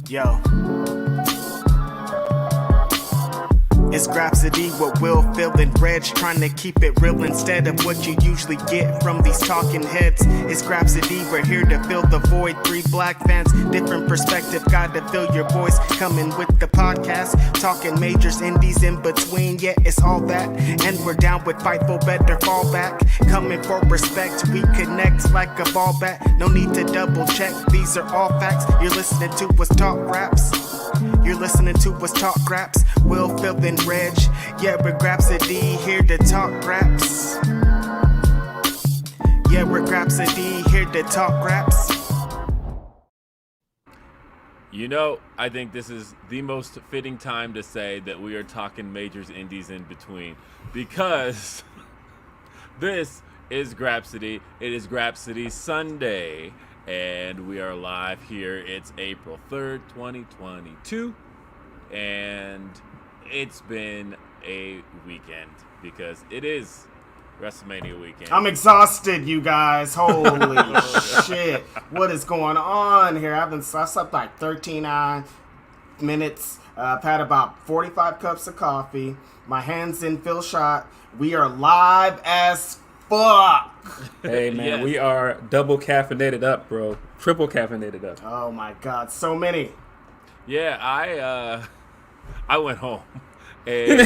Yo. It's Grapsody with Will, Phil, and Reg, trying to keep it real instead of what you usually get from these talking heads. It's Grapsody, we're here to fill the void. 3 black fans, different perspective, gotta fill your voice. Coming with the podcast, talking majors, indies in between. Yeah, it's all that, and we're down with Fightful, better fall back. Coming for respect, we connect like a ball bat. No need to double check, these are all facts. You're listening to us talk raps. You're listening to us talk raps. Will, Phil, and Reg. Yeah, we're Grapsody, here to talk raps. Yeah, we're Grapsody, here to talk raps. You know, I think this is the most fitting time to say that we are talking majors, indies in between, because this is Grapsody. It is Grapsody Sunday, and we are live here. It's April 3rd, 2022, and it's been a weekend because it is Wrestlemania weekend. I'm exhausted, you guys. Holy shit. What is going on here? I slept like 13 minutes. I've had about 45 cups of coffee. My hand's in Phil shot. We are live as fuck. Hey, man, Yes. We are double caffeinated up, bro. Triple caffeinated up. Oh my god, so many. Yeah, I went home. And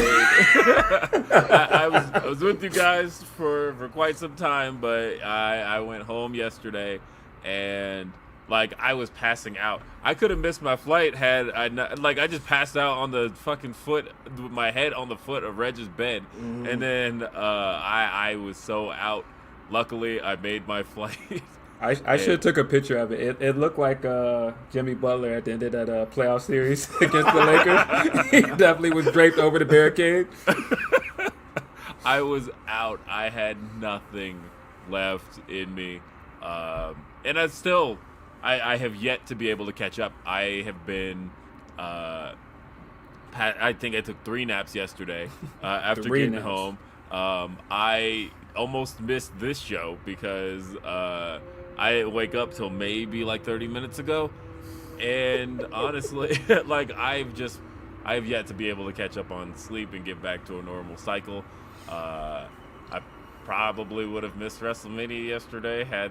I was with you guys for quite some time, but I went home yesterday, and like I was passing out. I could have missed my flight had I not, like I just passed out on the fucking foot with my head on the foot of Reg's bed, and then I was so out. Luckily, I made my flight. I should have took a picture of it. It looked like Jimmy Butler at the end of that playoff series against the Lakers. He definitely was draped over the barricade. I was out. I had nothing left in me. And I have yet to be able to catch up. I have been, I think I took 3 naps yesterday after getting home. I almost missed this show because I didn't wake up till maybe like 30 minutes ago. And honestly, like I have yet to be able to catch up on sleep and get back to a normal cycle. I probably would have missed WrestleMania yesterday I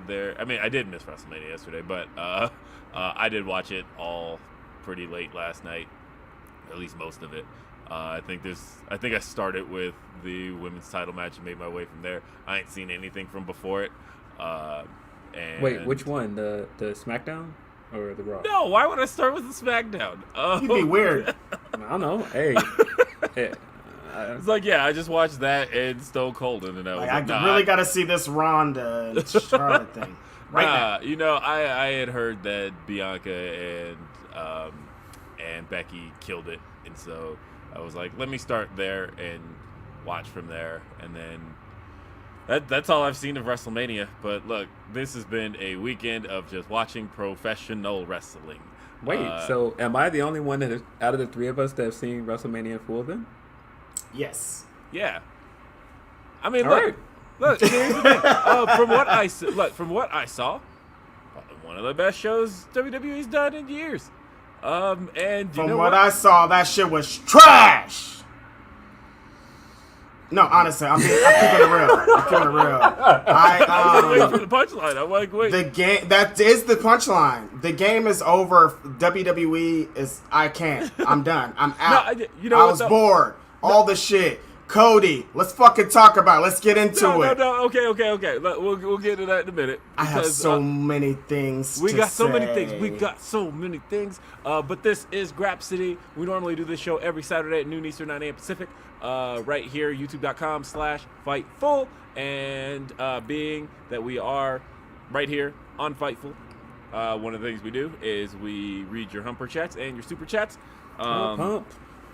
did miss WrestleMania yesterday, but I did watch it all pretty late last night, at least most of it. I think I started with the women's title match and made my way from there. I ain't seen anything from before it. And Wait, which one? The SmackDown or the Raw? No, why would I start with the SmackDown? You'd be weird. I don't know. Hey. It's like, yeah, I just watched that and Stone Cold, and then I really got to see this Ronda and Charlotte thing right now. You know, I had heard that Bianca and Becky killed it, and so I was like, let me start there and watch from there, and then that's all I've seen of WrestleMania. But look, this has been a weekend of just watching professional wrestling. Wait, so am I the only one that is, out of the 3 of us that have seen WrestleMania in full then? Yes. Yeah. I mean, All right. look. Here's the thing. From what I saw, one of the best shows WWE's done in years. And From what I saw, that shit was trash. No, honestly, I'm keeping it real. I'm keeping it real. I was waiting for the punchline. I'm like, wait. The game, that is the punchline. The game is over. WWE is. I can't. I'm done. I'm out. I was bored. All the shit. Cody, let's fucking talk about it. Let's get into it. No. Okay. We'll get to that in a minute. I have so many things We got so many things. But this is Grapsody. We normally do this show every Saturday at noon Eastern, 9 a.m. Pacific. Right here, youtube.com/Fightful. And being that we are right here on Fightful, one of the things we do is we read your humper chats and your super chats.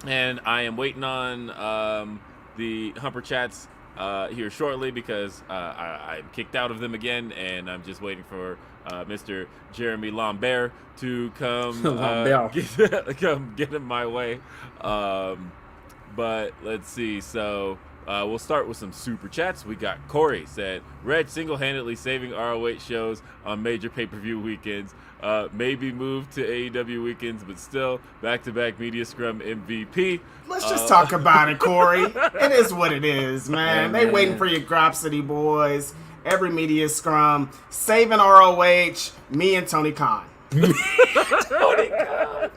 And I am waiting on the humper chats here shortly because I'm kicked out of them again, and I'm just waiting for Mr. Jeremy Lambert to come come get in my way. But let's see. So we'll start with some super chats. We got Corey said, Reg single-handedly saving ROH shows on major pay-per-view weekends. Maybe move to AEW weekends, but still back-to-back Media Scrum MVP. Let's just talk about it, Corey. It is what it is, man. They waiting for your Grapsody boys. Every Media Scrum. Saving ROH. Me and Tony Khan. Tony Khan.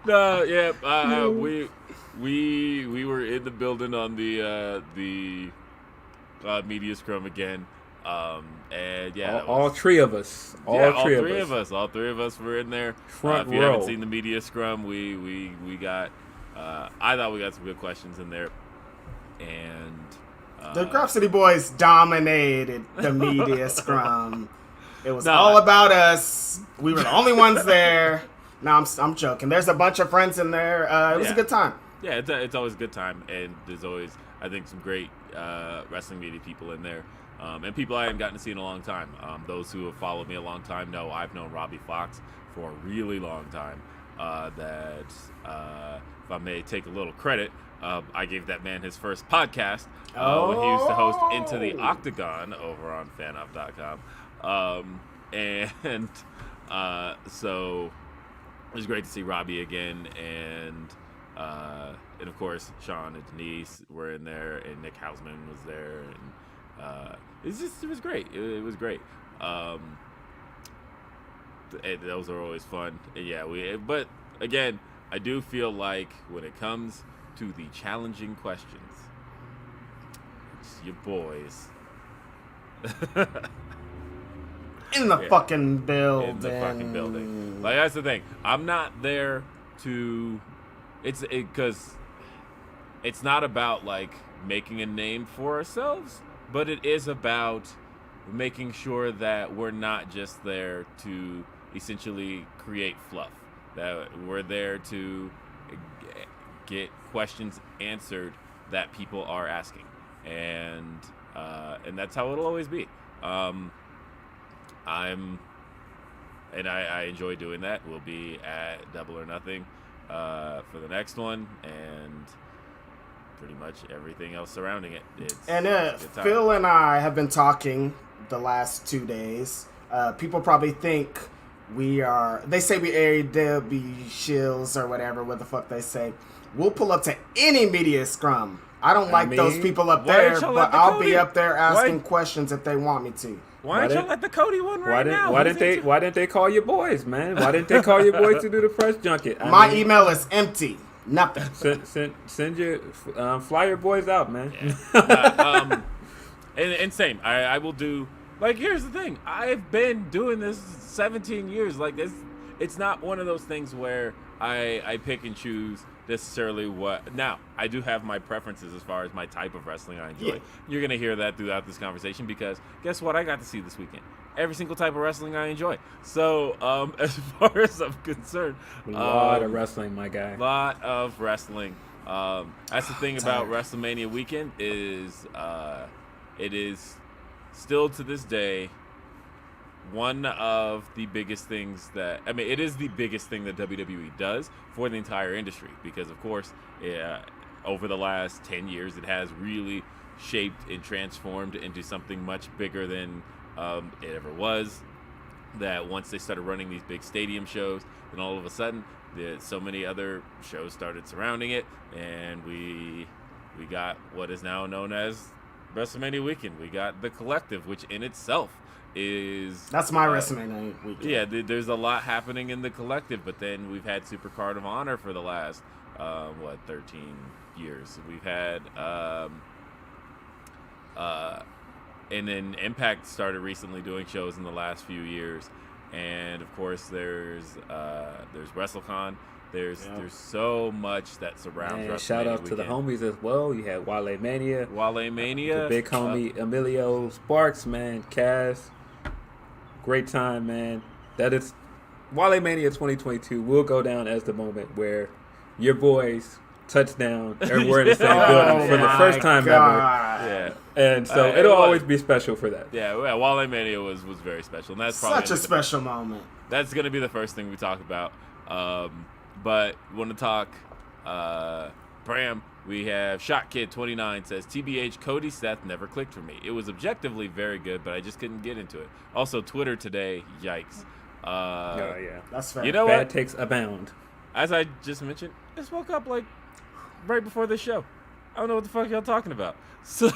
No, yeah, we were in the building on the Media Scrum again. And yeah, all three of us. All three of us. All three of us were in there. Front if you row. haven't seen the Media Scrum, we got. I thought we got some good questions in there, and the Grapsody boys dominated the Media Scrum. It was all about us. We were the only ones there. No, I'm joking. There's a bunch of friends in there. It was a good time. Yeah, it's always a good time, and there's always, I think, some great wrestling media people in there, and people I haven't gotten to see in a long time. Those who have followed me a long time know I've known Robbie Fox for a really long time. If I may take a little credit, I gave that man his first podcast when he used to host Into the Octagon over on fanoff.com. And so it was great to see Robbie again, and of course Sean and Denise were in there, and Nick Hausman was there, and it was great. It was great. Those are always fun. Yeah, but again, I do feel like when it comes to the challenging questions, it's your boys. In the fucking building. In the fucking building. Like, that's the thing. I'm not there to... Because it's not about, like, making a name for ourselves, but it is about making sure that we're not just there to essentially create fluff. That we're there to get questions answered that people are asking. And that's how it'll always be. I enjoy doing that. We'll be at Double or Nothing for the next one, and pretty much everything else surrounding it. Phil and I have been talking the last 2 days. People probably think they say we AEW shills or whatever, what the fuck they say. We'll pull up to any Media Scrum. I don't like those people up there, but I'll be up there asking questions if they want me to. Why didn't you let the Cody one now? Why didn't they call your boys, man? Why didn't they call your boys to do the press junket? My email is empty. Nothing. Send your fly your boys out, man. Yeah. And same. I will do. Like, here's the thing. I've been doing this 17 years. Like, this, it's not one of those things where I pick and choose necessarily what. Now, I do have my preferences as far as my type of wrestling I enjoy. Yeah. You're going to hear that throughout this conversation because guess what I got to see this weekend? Every single type of wrestling I enjoy. So, as far as I'm concerned. A lot of wrestling, my guy. A lot of wrestling. That's the thing about Wrestlemania weekend is it is still to this day one of the biggest things that, I mean, it is the biggest thing that WWE does for the entire industry because, of course, over the last 10 years, it has really shaped and transformed into something much bigger than it ever was. That once they started running these big stadium shows, then all of a sudden, so many other shows started surrounding it, and we got what is now known as WrestleMania weekend. We got the Collective, which in itself is... That's my WrestleMania weekend. Yeah, there's a lot happening in the Collective, but then we've had Supercard of Honor for the last, 13 years. We've had... and then Impact started recently doing shows in the last few years. And, of course, there's WrestleCon. There's so much that surrounds WrestleMania. Shout out to the homies as well. You had WaleMania. WaleMania. The big homie Emilio Sparks, man. Cass. Great time, man. That is WaleMania 2022 will go down as the moment where your boys touchdown and we're in the same building for the first time ever. Yeah. And so it'll always be special for that. Yeah, WaleMania was very special. And that's probably such a special moment. That's going to be the first thing we talk about. But want to talk, Bram, We have ShotKid29 says, TBH, Cody Seth never clicked for me. It was objectively very good, but I just couldn't get into it. Also, Twitter today, yikes. Oh, yeah. That's fair. You know Bad what? takes abound. As I just mentioned, I just woke up like right before this show. I don't know what the fuck y'all talking about. So,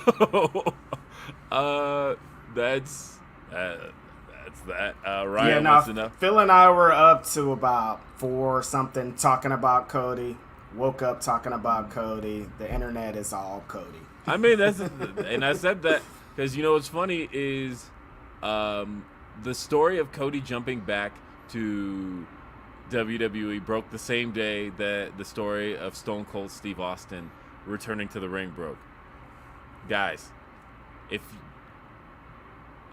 that's that. Ryan wants to know. Phil and I were up to about 4 something talking about Cody. Woke up talking about Cody. The internet is all Cody. I mean, and I said that because, you know, what's funny is the story of Cody jumping back to WWE broke the same day that the story of Stone Cold Steve Austin returning to the ring broke. Guys, if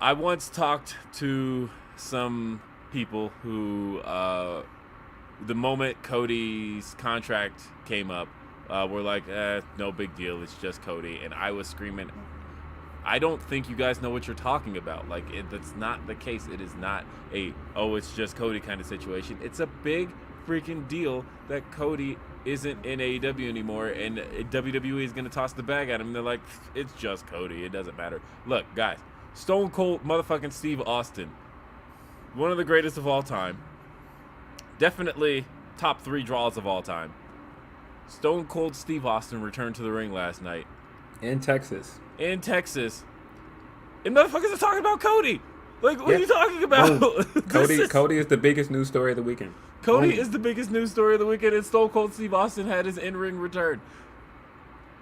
I once talked to some people who, the moment Cody's contract came up, were like, no big deal, it's just Cody. And I was screaming, I don't think you guys know what you're talking about. Like, that's not the case. It is not it's just Cody kind of situation. It's a big freaking deal that Cody isn't in AEW anymore, and WWE is going to toss the bag at him. And they're like, it's just Cody. It doesn't matter. Look, guys, Stone Cold motherfucking Steve Austin, one of the greatest of all time. Definitely top 3 draws of all time. Stone Cold Steve Austin returned to the ring last night. In Texas. And motherfuckers are talking about Cody. Like, what are you talking about? Cody is the biggest news story of the weekend. Cody is the biggest news story of the weekend, and Stone Cold Steve Austin had his in-ring return.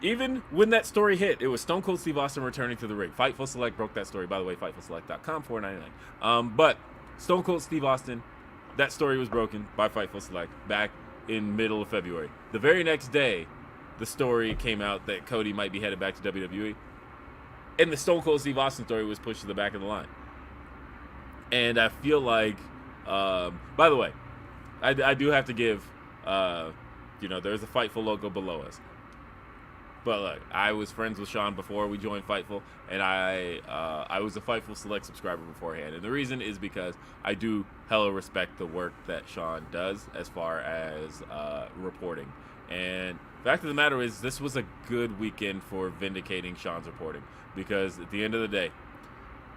Even when that story hit, it was Stone Cold Steve Austin returning to the ring. Fightful Select broke that story. By the way, FightfulSelect.com, $4.99. But Stone Cold Steve Austin, that story was broken by Fightful Select back in middle of February. The very next day, the story came out that Cody might be headed back to WWE. And the Stone Cold Steve Austin story was pushed to the back of the line. And I feel like, by the way, I do have to give, there's a Fightful logo below us. But look, I was friends with Sean before we joined Fightful, and I was a Fightful Select subscriber beforehand. And the reason is because I do hella respect the work that Sean does as far as reporting. And the fact of the matter is, this was a good weekend for vindicating Sean's reporting. Because at the end of the day,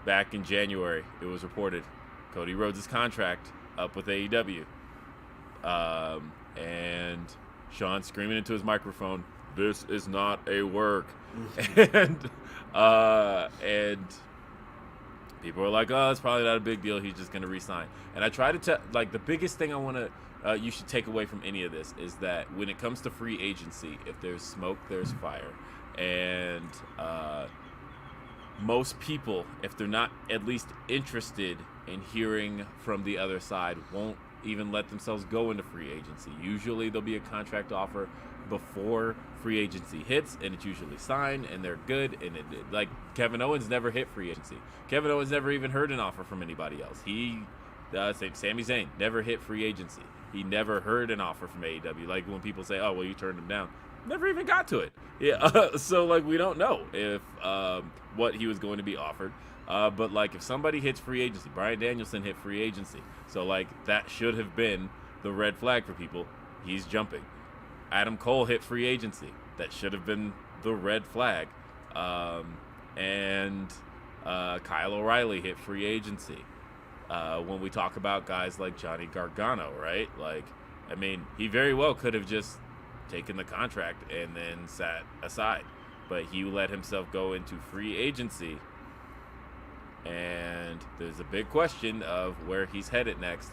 back in January, it was reported Cody Rhodes' contract up with AEW. And Sean screaming into his microphone, "This is not a work." and people were like, "Oh, it's probably not a big deal. He's just going to re-sign." And I try to tell, like, the biggest thing I want to, you should take away from any of this is that when it comes to free agency, if there's smoke, there's fire. And most people, if they're not at least interested in hearing from the other side, won't even let themselves go into free agency. Usually there'll be a contract offer before free agency hits, and it's usually signed, and they're good. And like Kevin Owens never hit free agency. Kevin Owens never even heard an offer from anybody else. Sami Zayn never hit free agency. He never heard an offer from AEW. Like when people say, "Oh, well, you turned him down," never even got to it. Yeah, so like we don't know if what he was going to be offered. But like if somebody hits free agency, Bryan Danielson hit free agency, so like that should have been the red flag for people. He's jumping. Adam Cole hit free agency. That should have been the red flag. And Kyle O'Reilly hit free agency. When we talk about guys like Johnny Gargano, right? Like, I mean, he very well could have just taken the contract and then sat aside. But he let himself go into free agency. And there's a big question of where he's headed next.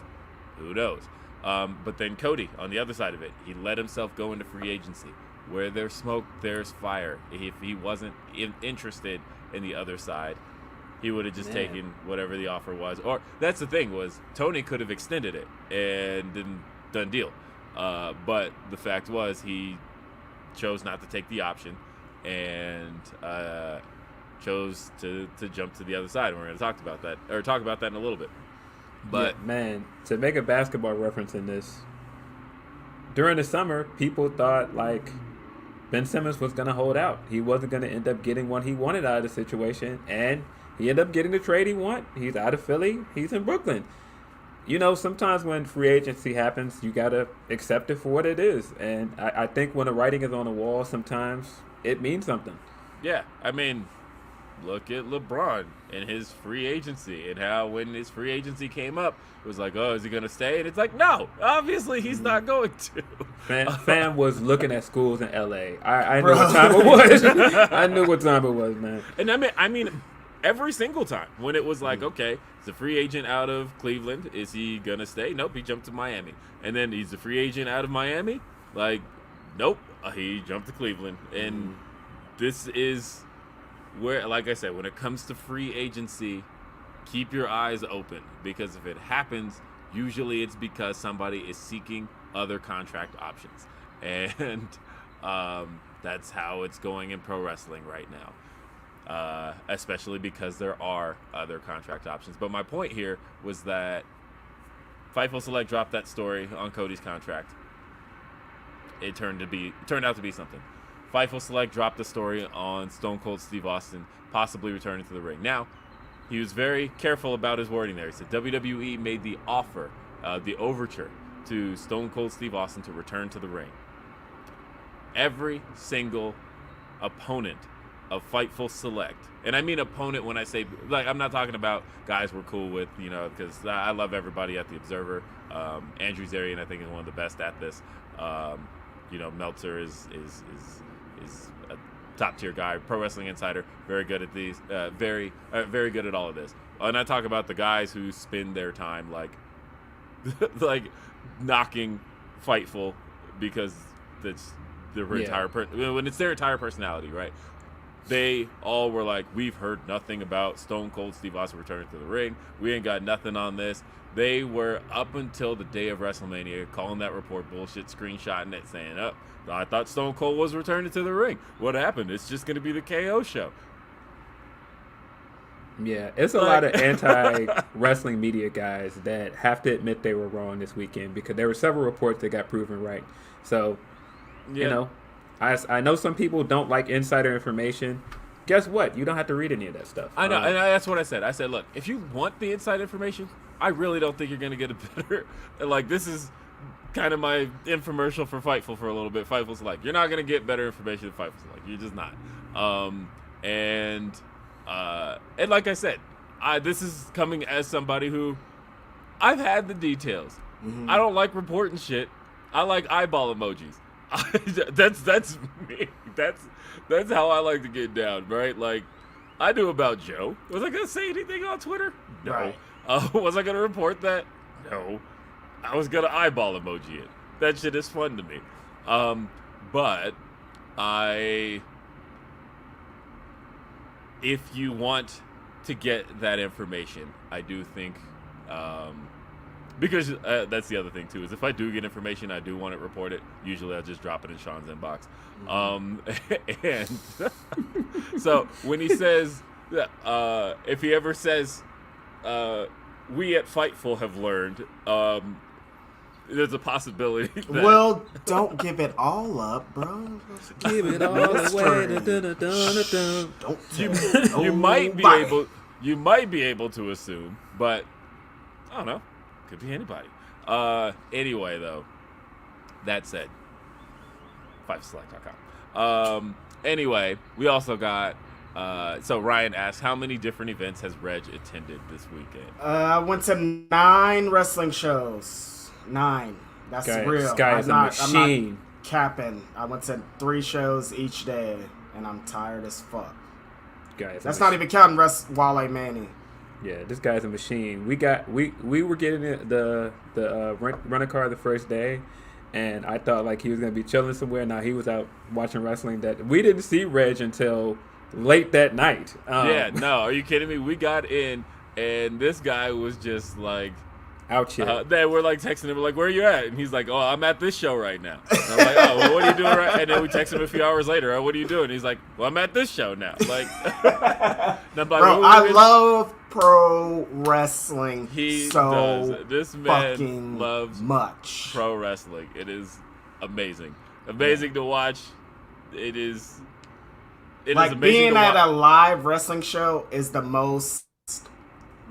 Who knows? But then Cody, on the other side of it, he let himself go into free agency. Where there's smoke, there's fire. If he wasn't interested in the other side, he would have just taken whatever the offer was. Or that's the thing, was Tony could have extended it and done deal. But the fact was he chose not to take the option and chose to jump to the other side. And we're going to talk about that in a little bit. But yeah, man, to make a basketball reference in this, during the summer, people thought like Ben Simmons was going to hold out. He wasn't going to end up getting what he wanted out of the situation, and he ended up getting the trade he wanted. He's out of Philly. He's in Brooklyn. sometimes when free agency happens, you gotta accept it for what it is. And I think when the writing is on the wall, sometimes it means something. Yeah, I mean, look at LeBron and his free agency and how when his free agency came up, it was like, oh, is he going to stay? And it's like, no, obviously he's not going to. Fam was looking at schools in L.A. I knew what time it was. I knew what time it was, man. And I mean, every single time when it was like, okay, he's a free agent out of Cleveland. Is he going to stay? Nope, he jumped to Miami. And then he's a free agent out of Miami. Like, nope, he jumped to Cleveland. And this is where, like I said, when it comes to free agency, keep your eyes open, because if it happens, usually it's because somebody is seeking other contract options. And that's how it's going in pro wrestling right now, especially because there are other contract options. But my point here was that Fightful Select dropped that story on Cody's contract. It turned out to be something. Fightful Select dropped the story on Stone Cold Steve Austin possibly returning to the ring. Now, he was very careful about his wording there. He said WWE made the offer, the overture to Stone Cold Steve Austin to return to the ring. Every single opponent of Fightful Select, and I mean opponent when I say, like, I'm not talking about guys we're cool with, because I love everybody at the Observer. Andrew Zarian, I think, is one of the best at this. Meltzer is a top tier guy. Pro Wrestling Insider, very good at these, very good at all of this. And I talk about the guys who spend their time like knocking Fightful because that's their entire when it's their entire personality, right? They all were like, we've heard nothing about Stone Cold Steve Austin returning to the ring. We ain't got nothing on this. They were, up until the day of WrestleMania, calling that report bullshit, screenshotting it, saying, oh, I thought Stone Cold was returning to the ring. What happened? It's just going to be the KO show. Yeah, it's a lot of anti-wrestling media guys that have to admit they were wrong this weekend, because there were several reports that got proven right. So, I know some people don't like insider information. Guess what? You don't have to read any of that stuff. I know, and that's what I said. I said, look, if you want the inside information, I really don't think you're going to get a better... Like, this is kind of my infomercial for Fightful for a little bit. Fightful's like, you're not going to get better information than Fightful's like. You're just not. And like I said, this is coming as somebody who... I've had the details. Mm-hmm. I don't like reporting shit. I like eyeball emojis. That's me. That's how I like to get down, right? Like, I knew about Joe. Was I going to say anything on Twitter? No. Right. Was I going to report that? No. I was going to eyeball emoji it. That shit is fun to me. But if you want to get that information, I do think, because that's the other thing too, is if I do get information, I do want it reported. Usually I'll just drop it in Sean's inbox. And so when he says, if he ever says, we at Fightful have learned, there's a possibility that... Well, don't give it all up, bro. Give it all away. You might be able to assume, but I don't know. Could be anybody. Anyway, though, that said, FightfulSelect.com. Anyway, we also got... so Ryan asked, how many different events has Reg attended this weekend? I went to 9 wrestling shows. 9. That's real. This guy is a machine. I'm not capping. I went to 3 shows each day, and I'm tired as fuck. That's not even counting WaleMania. Yeah, this guy's a machine. We were getting the rent a car the first day, and I thought like he was gonna be chilling somewhere. Now he was out watching wrestling. That we didn't see Reg until late that night. Yeah, no, are you kidding me? We got in, and this guy was just like out here. They were like texting him, like, "Where are you at?" And he's like, "Oh, I'm at this show right now." And I'm like, "Oh, well, what are you doing right?" And then we text him a few hours later, "Oh, what are you doing?" And he's like, "Well, I'm at this show now." Like, bro, I love pro wrestling. He so does. This man fucking loves much pro wrestling. It is amazing to watch. It is like amazing being to at watch. a live wrestling show is the most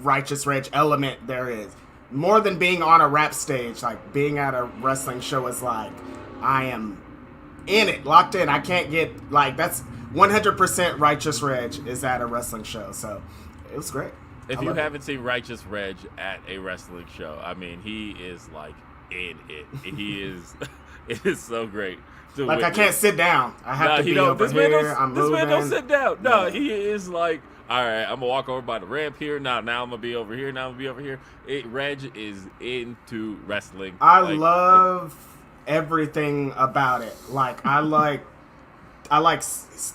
righteous rage element there is. more than being on a rap stage, like being at a wrestling show is like, I am in it, locked in. I can't get, like, that's 100% Righteous Reg is at a wrestling show. So it was great. If you haven't seen Righteous Reg at a wrestling show, I mean, he is like in it. He is, it is so great. Like, I can't sit down. I have to be over here. This man don't sit down. No, he is like, all right, I'm gonna walk over by the ramp here. Now I'm gonna be over here. Now I'm gonna be over here. Reg is into wrestling. I love everything about it. Like, I like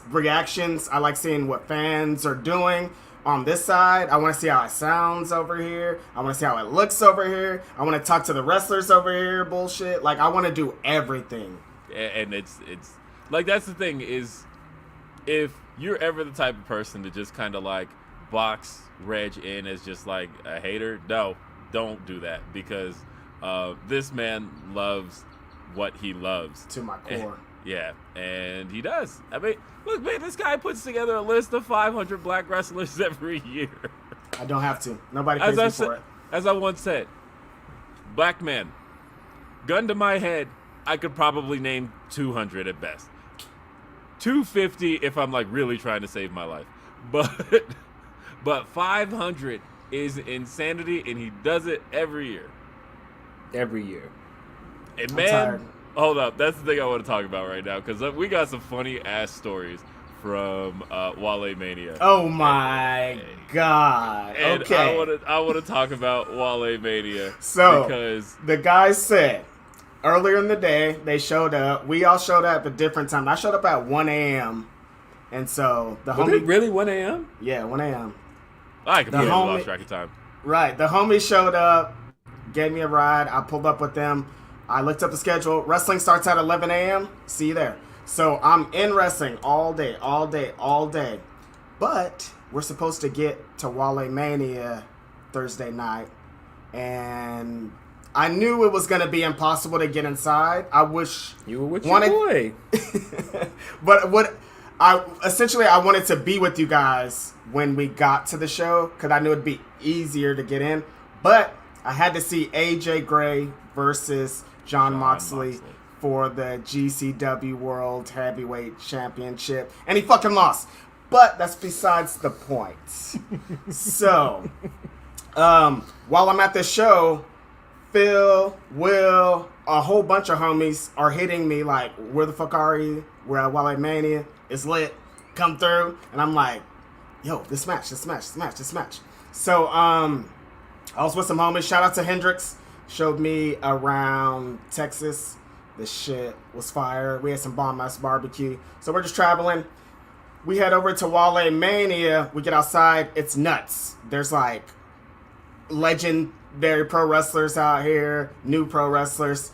reactions. I like seeing what fans are doing on this side. I want to see how it sounds over here. I want to see how it looks over here. I want to talk to the wrestlers over here. Bullshit. Like, I want to do everything. And it's like, that's the thing is, if you're ever the type of person to just kind of like box Reg in as just like a hater, no, don't do that, because this man loves what he loves to my core. And he does. I mean, look, man, this guy puts together a list of 500 black wrestlers every year. I don't have to. Nobody pays me for it. As I once said, black man, gun to my head, I could probably name 200 at best. 250 if I'm like really trying to save my life. But 500 is insanity, and he does it every year. Every year. And I'm man, tired. Hold up. That's the thing I want to talk about right now, because we got some funny ass stories from WaleMania. Oh my god. And Okay. I want to talk about WaleMania. So, because the guys said earlier in the day, they showed up. We all showed up at different times. I showed up at 1 a.m. And so the Was homie... it really 1 a.m.? Yeah, 1 a.m. I completely lost track of time. Right. The homie showed up, gave me a ride. I pulled up with them. I looked up the schedule. Wrestling starts at 11 a.m. See you there. So I'm in wrestling all day. But we're supposed to get to WaleMania Thursday night. And I knew it was going to be impossible to get inside. I wish... You were with your boy. But I wanted to be with you guys when we got to the show, because I knew it'd be easier to get in. But I had to see AJ Gray versus John Moxley for the GCW World Heavyweight Championship, and he fucking lost. But that's besides the point. So, while I'm at the show, Phil, Will, a whole bunch of homies are hitting me like, where the fuck are you? We're at WaleMania. It's lit. Come through. And I'm like, yo, this match. So, I was with some homies. Shout out to Hendrix. Showed me around Texas. This shit was fire. We had some bomb-ass barbecue. So we're just traveling. We head over to WaleMania. We get outside. It's nuts. There's like legendary pro wrestlers out here, new pro wrestlers,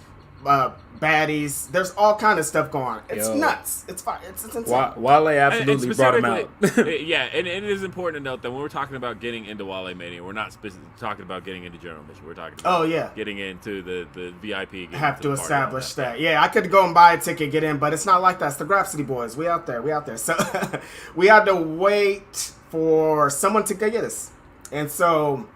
baddies. There's all kind of stuff going on. It's nuts. It's fire. It's insane. Wale absolutely brought him out. Yeah, and it is important to note that when we're talking about getting into WaleMania, we're not talking about getting into General Mission. We're talking about getting into the VIP. Have to establish that. Yeah, I could go and buy a ticket, get in, but it's not like that. It's the Grapsody boys. We out there. So we had to wait for someone to go get us. And so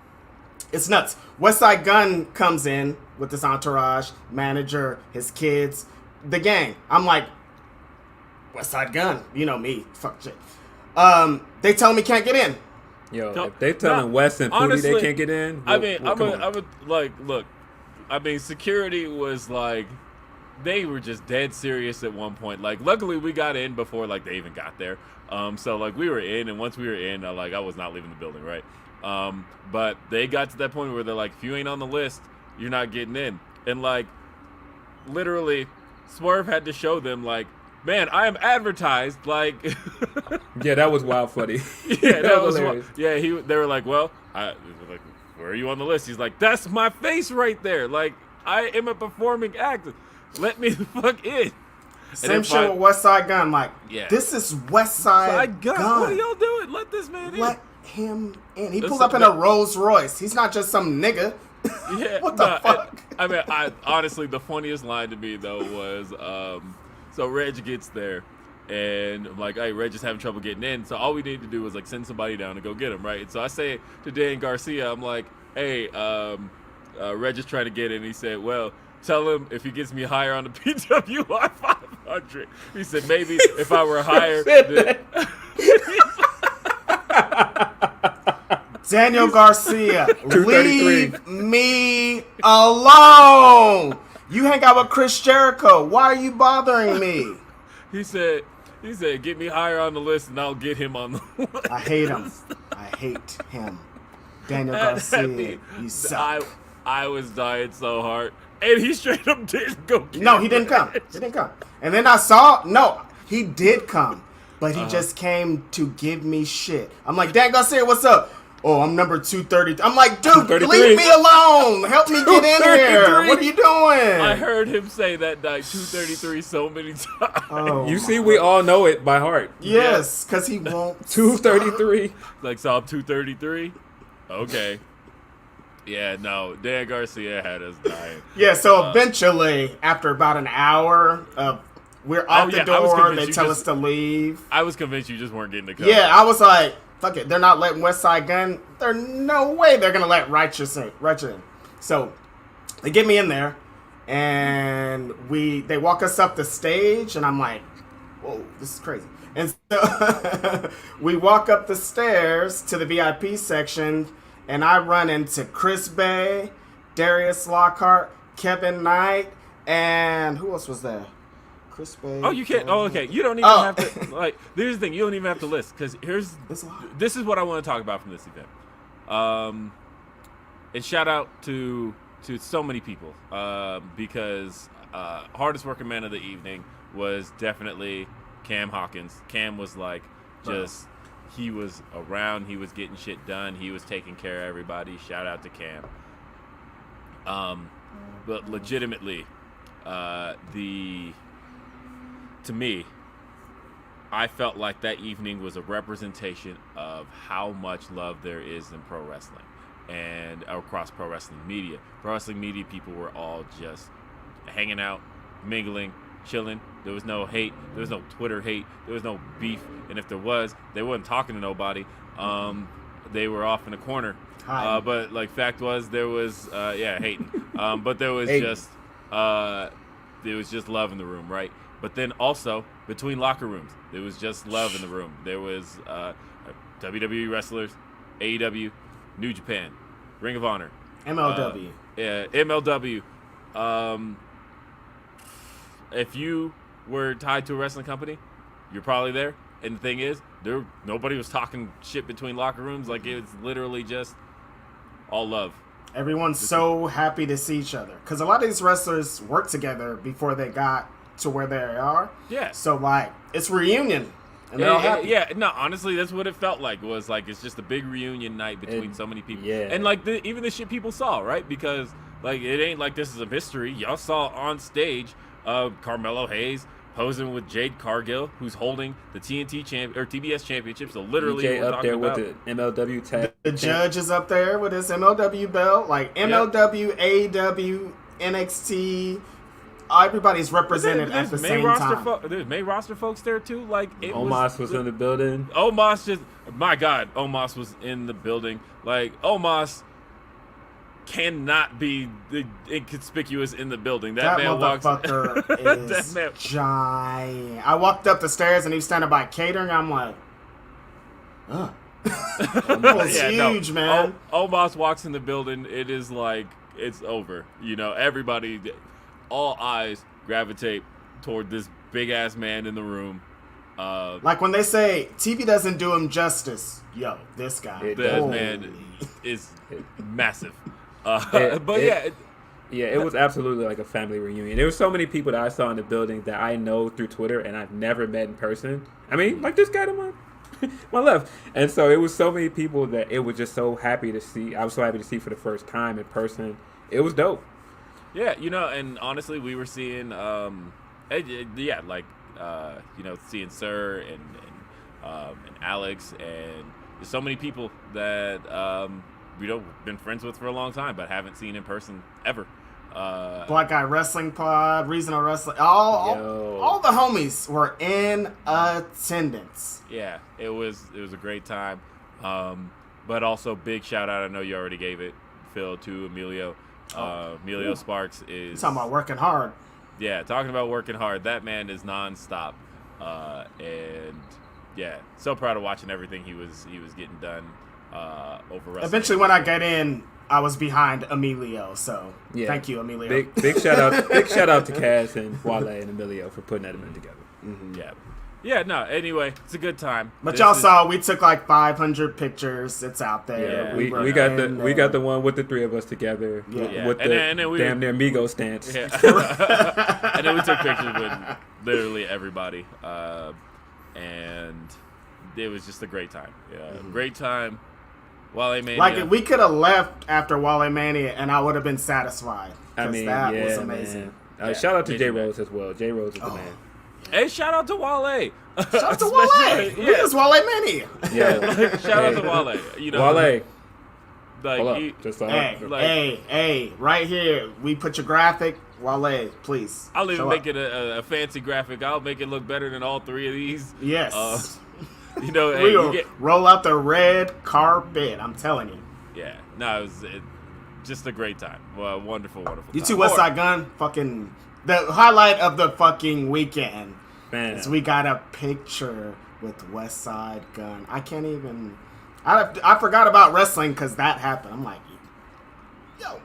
it's nuts. Westside Gunn comes in with his entourage, manager, his kids, the gang. I'm like, Westside Gunn, you know me, fuck shit. They tell me can't get in. Yo, if they telling Wes and Cody they can't get in, I mean, look. I mean, security was like, they were just dead serious at one point. Like, luckily we got in before like they even got there. So like we were in, and once we were in, I was not leaving the building, right? But they got to that point where they're like, if you ain't on the list, you're not getting in. And like, literally, Swerve had to show them like, man, I am advertised. Like, yeah, that was wild funny. Yeah, that was wild. Yeah, they were like, well, like, where are you on the list? He's like, that's my face right there. Like, I am a performing actor. Let me the fuck in. Same shit with Westside Gunn. Like, this is Westside Gunn. What are y'all doing? Let this man in. Let him in. He pulled up in a Rolls Royce. He's not just some nigga. Yeah, what the fuck? I mean, honestly, the funniest line to me though was, so Reg gets there, and I'm like, hey, Reg is having trouble getting in. So all we need to do is like send somebody down to go get him, right? And so I say to Dan Garcia, I'm like, hey, Reg is trying to get in. He said, well, tell him if he gets me higher on the PWI 500. He said, maybe if I were higher. Daniel Garcia, leave me alone. You hang out with Chris Jericho. Why are you bothering me? He said, get me higher on the list and I'll get him on the list. I hate him. I hate him. Daniel Garcia, you suck. I was dying so hard. And he straight up didn't go get No, he didn't come. He didn't come. And then he did come. But he just came to give me shit. I'm like, Dan Garcia, what's up? Oh, I'm number 230. I'm like, dude, leave me alone. Help me get in here. What are you doing? I heard him say that night 233 so many times. Oh, you see, we all know it by heart. Yes, because he won't. 233. Like, so I'm 233? Okay. Yeah, no, Dan Garcia had us dying. Yeah, so eventually, after about an hour of we're out the door, they tell us to leave. I was convinced you just weren't getting the cut. Yeah, I was like, fuck it, they're not letting West Side Gun. There's no way they're gonna let Righteous in. So they get me in there, and they walk us up the stage, and I'm like, whoa, this is crazy. And so we walk up the stairs to the VIP section, and I run into Chris Bay, Darius Lockhart, Kevin Knight, and who else was there? Chris Bay. Oh, you can't. Oh, okay. You don't even have to. Like, here's the thing. You don't even have to list because this is what I want to talk about from this event. And shout out to so many people because hardest working man of the evening was definitely Cam Hawkins. Cam was like just. He was around. He was getting shit done. He was taking care of everybody. Shout out to Cam. But legitimately, to me, I felt like that evening was a representation of how much love there is in pro wrestling and across pro wrestling media. Pro wrestling media people were all just hanging out, mingling, chilling. There was no hate. There was no Twitter hate. There was no beef. And if there was, they wasn't talking to nobody. They were off in a corner. But like fact was, there was hating. But there was just love in the room, right? But then also between locker rooms, there was just love in the room. There was WWE wrestlers, AEW, New Japan, Ring of Honor, MLW. MLW. If you were tied to a wrestling company, you're probably there. And the thing is, nobody was talking shit between locker rooms. Like, it was literally just all love. Everyone's so happy to see each other. Because a lot of these wrestlers worked together before they got to where they are. Yeah. So, like, it's reunion. And they're all happy. Yeah, no, honestly, that's what it felt like. Was like, it's just a big reunion night between so many people. Yeah. And, like, even the shit people saw, right? Because, like, it ain't like this is a mystery. Y'all saw on stage Carmelo Hayes posing with Jade Cargill, who's holding the TBS championship. So literally, DJ we're up talking there about with the MLW tag. The judge is up there with his MLW belt. Like, MLW, AEW, NXT, everybody's represented at the same time. There's main roster folks there, too. Like, Omos was in the building. My God, Omos was in the building. Like, Omos cannot be inconspicuous in the building. That man motherfucker is giant. I walked up the stairs and he was standing by catering. I'm like, ugh. It's huge, man. Omos walks in the building. It is like, it's over. You know, everybody, all eyes gravitate toward this big-ass man in the room. Like when they say, TV doesn't do him justice. Yo, this guy. This man is massive. It was absolutely like a family reunion. There were so many people that I saw in the building that I know through Twitter and I've never met in person. I mean, like this guy to my left. And so it was so many people that it was just so happy to see. I was so happy to see for the first time in person. It was dope. Yeah, you know, and honestly, we were seeing, seeing Sir and Alex, and there's so many people that been friends with for a long time, but haven't seen in person ever. Black Guy Wrestling Pod, Regional Wrestling, all the homies were in attendance. Yeah, it was a great time. But also big shout out, I know you already gave it, Phil, to Emilio, Emilio Sparks is... You're talking about working hard. Yeah, talking about working hard. That man is nonstop. And, yeah, so proud of watching everything he was getting done over WrestleMania. Eventually, when I get in, I was behind Emilio, so thank you, Emilio. Big shout out to Kaz and Wale and Emilio for putting that event together. Mm-hmm. Yeah. No. Anyway, it's a good time. But y'all saw we took like 500 picters. It's out there. Yeah, we got the one with the three of us together. With the then we, damn near Migos stance. Yeah. And then we took pictures with literally everybody, and it was just a great time. Great time. WaleMania. Like, we could have left after WaleMania and I would have been satisfied. I mean, that was amazing. Shout out to J Rose as well. J Rose is the man. Hey, shout out to Wale. Shout out to Wale. We was WaleMania. Yeah. Shout out to Wale. You know, Wale. Like, Hey, right here. We put your graphic. Wale, please. I'll even make it a fancy graphic. I'll make it look better than all three of these. Yes. You know, we'll roll out the red carpet. I'm telling you. Yeah. No, it was just a great time. Well, wonderful time. You two West Side Gun, fucking the highlight of the fucking weekend. Man. Is we got a picture with West Side Gun. I can't even. I forgot about wrestling because that happened. I'm like, yo.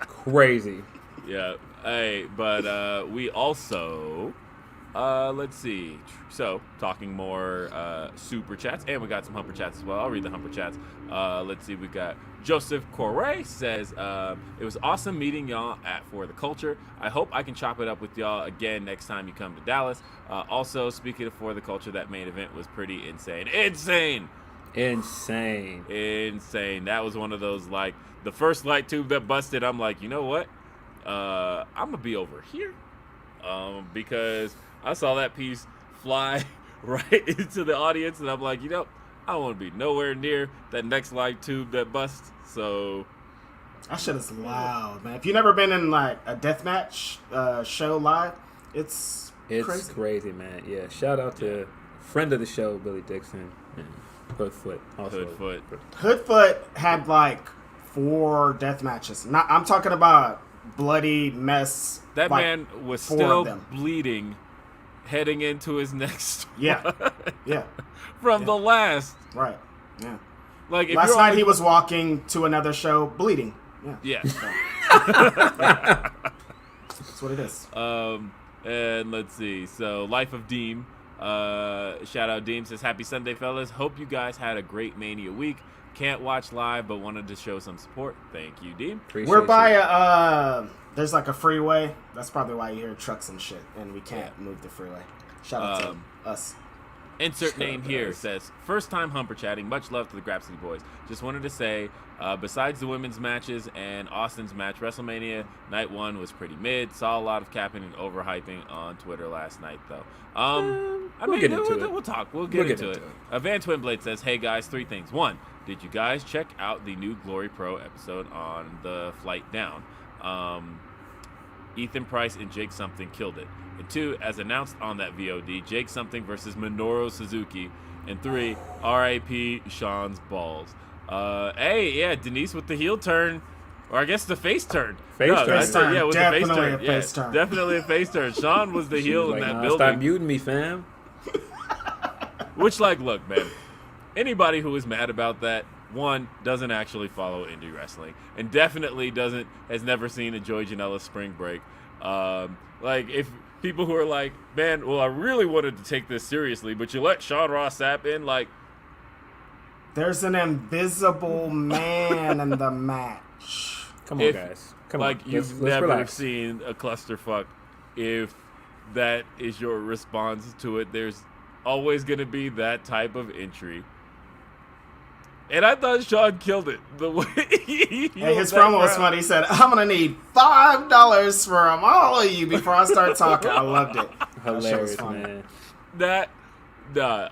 Crazy. Yeah. Hey, but we also. Let's see. So, talking more super chats, and we got some humper chats as well. I'll read the humper chats. Let's see. We got Joseph Correa says, it was awesome meeting y'all at For the Culture. I hope I can chop it up with y'all again next time you come to Dallas. Also, speaking of For the Culture, that main event was pretty insane. Insane! That was one of those, like, the first light tube that busted. I'm like, you know what? I'm going to be over here. Because I saw that piece fly right into the audience, and I'm like, you know, I don't want to be nowhere near that next light tube that busts. So that shit is loud, man. If you've never been in like a deathmatch show live, it's crazy, man. Yeah, shout out to friend of the show, Billy Dixon, and Hoodfoot. Hoodfoot had like 4 death matches. I'm talking about bloody mess. That like man was still bleeding heading into his next Yeah. from the last. Right. Yeah. Like if last night he was walking to another show bleeding. Yeah. That's what it is. And let's see. So Life of Deem. Shout out Deem says, happy Sunday, fellas. Hope you guys had a great Mania week. Can't watch live, but wanted to show some support. Thank you, Deem. We're by there's like a freeway. That's probably why you hear trucks and shit, and we can't move the freeway. Shout out to us. Insert name here says, first time humper chatting. Much love to the Grapsody boys. Just wanted to say, besides the women's matches and Austin's match, WrestleMania Night 1 was pretty mid. Saw a lot of capping and overhyping on Twitter last night, though. We'll get into it. We'll talk. We'll get into it. Van Twinblade says, hey guys, 3 things. 1, did you guys check out the new Glory Pro episode on the flight down? Ethan Price and Jake Something killed it. And 2, as announced on that VOD, Jake Something versus Minoru Suzuki. And 3, R.I.P. Sean's balls. Denise with the heel turn, or I guess the face turn. Face turn. Yeah, with definitely the face turn. A face turn. Definitely a face turn. Sean was the heel in that building. Stop muting me, fam. Which, like, look, man. Anybody who is mad about that, 1, doesn't actually follow indie wrestling, and definitely has never seen a Joey Janela Spring Break. Like, if people who are like, man, well, I really wanted to take this seriously, but you let Sean Ross Sapp in, like, there's an invisible man in the match. Come on, guys. Come on. You've never seen a clusterfuck. If that is your response to it, there's always going to be that type of entry. And I thought Sean killed it. The way his promo was funny. He said, I'm going to need $5 from all of you before I start talking. I loved it. Hilarious, man.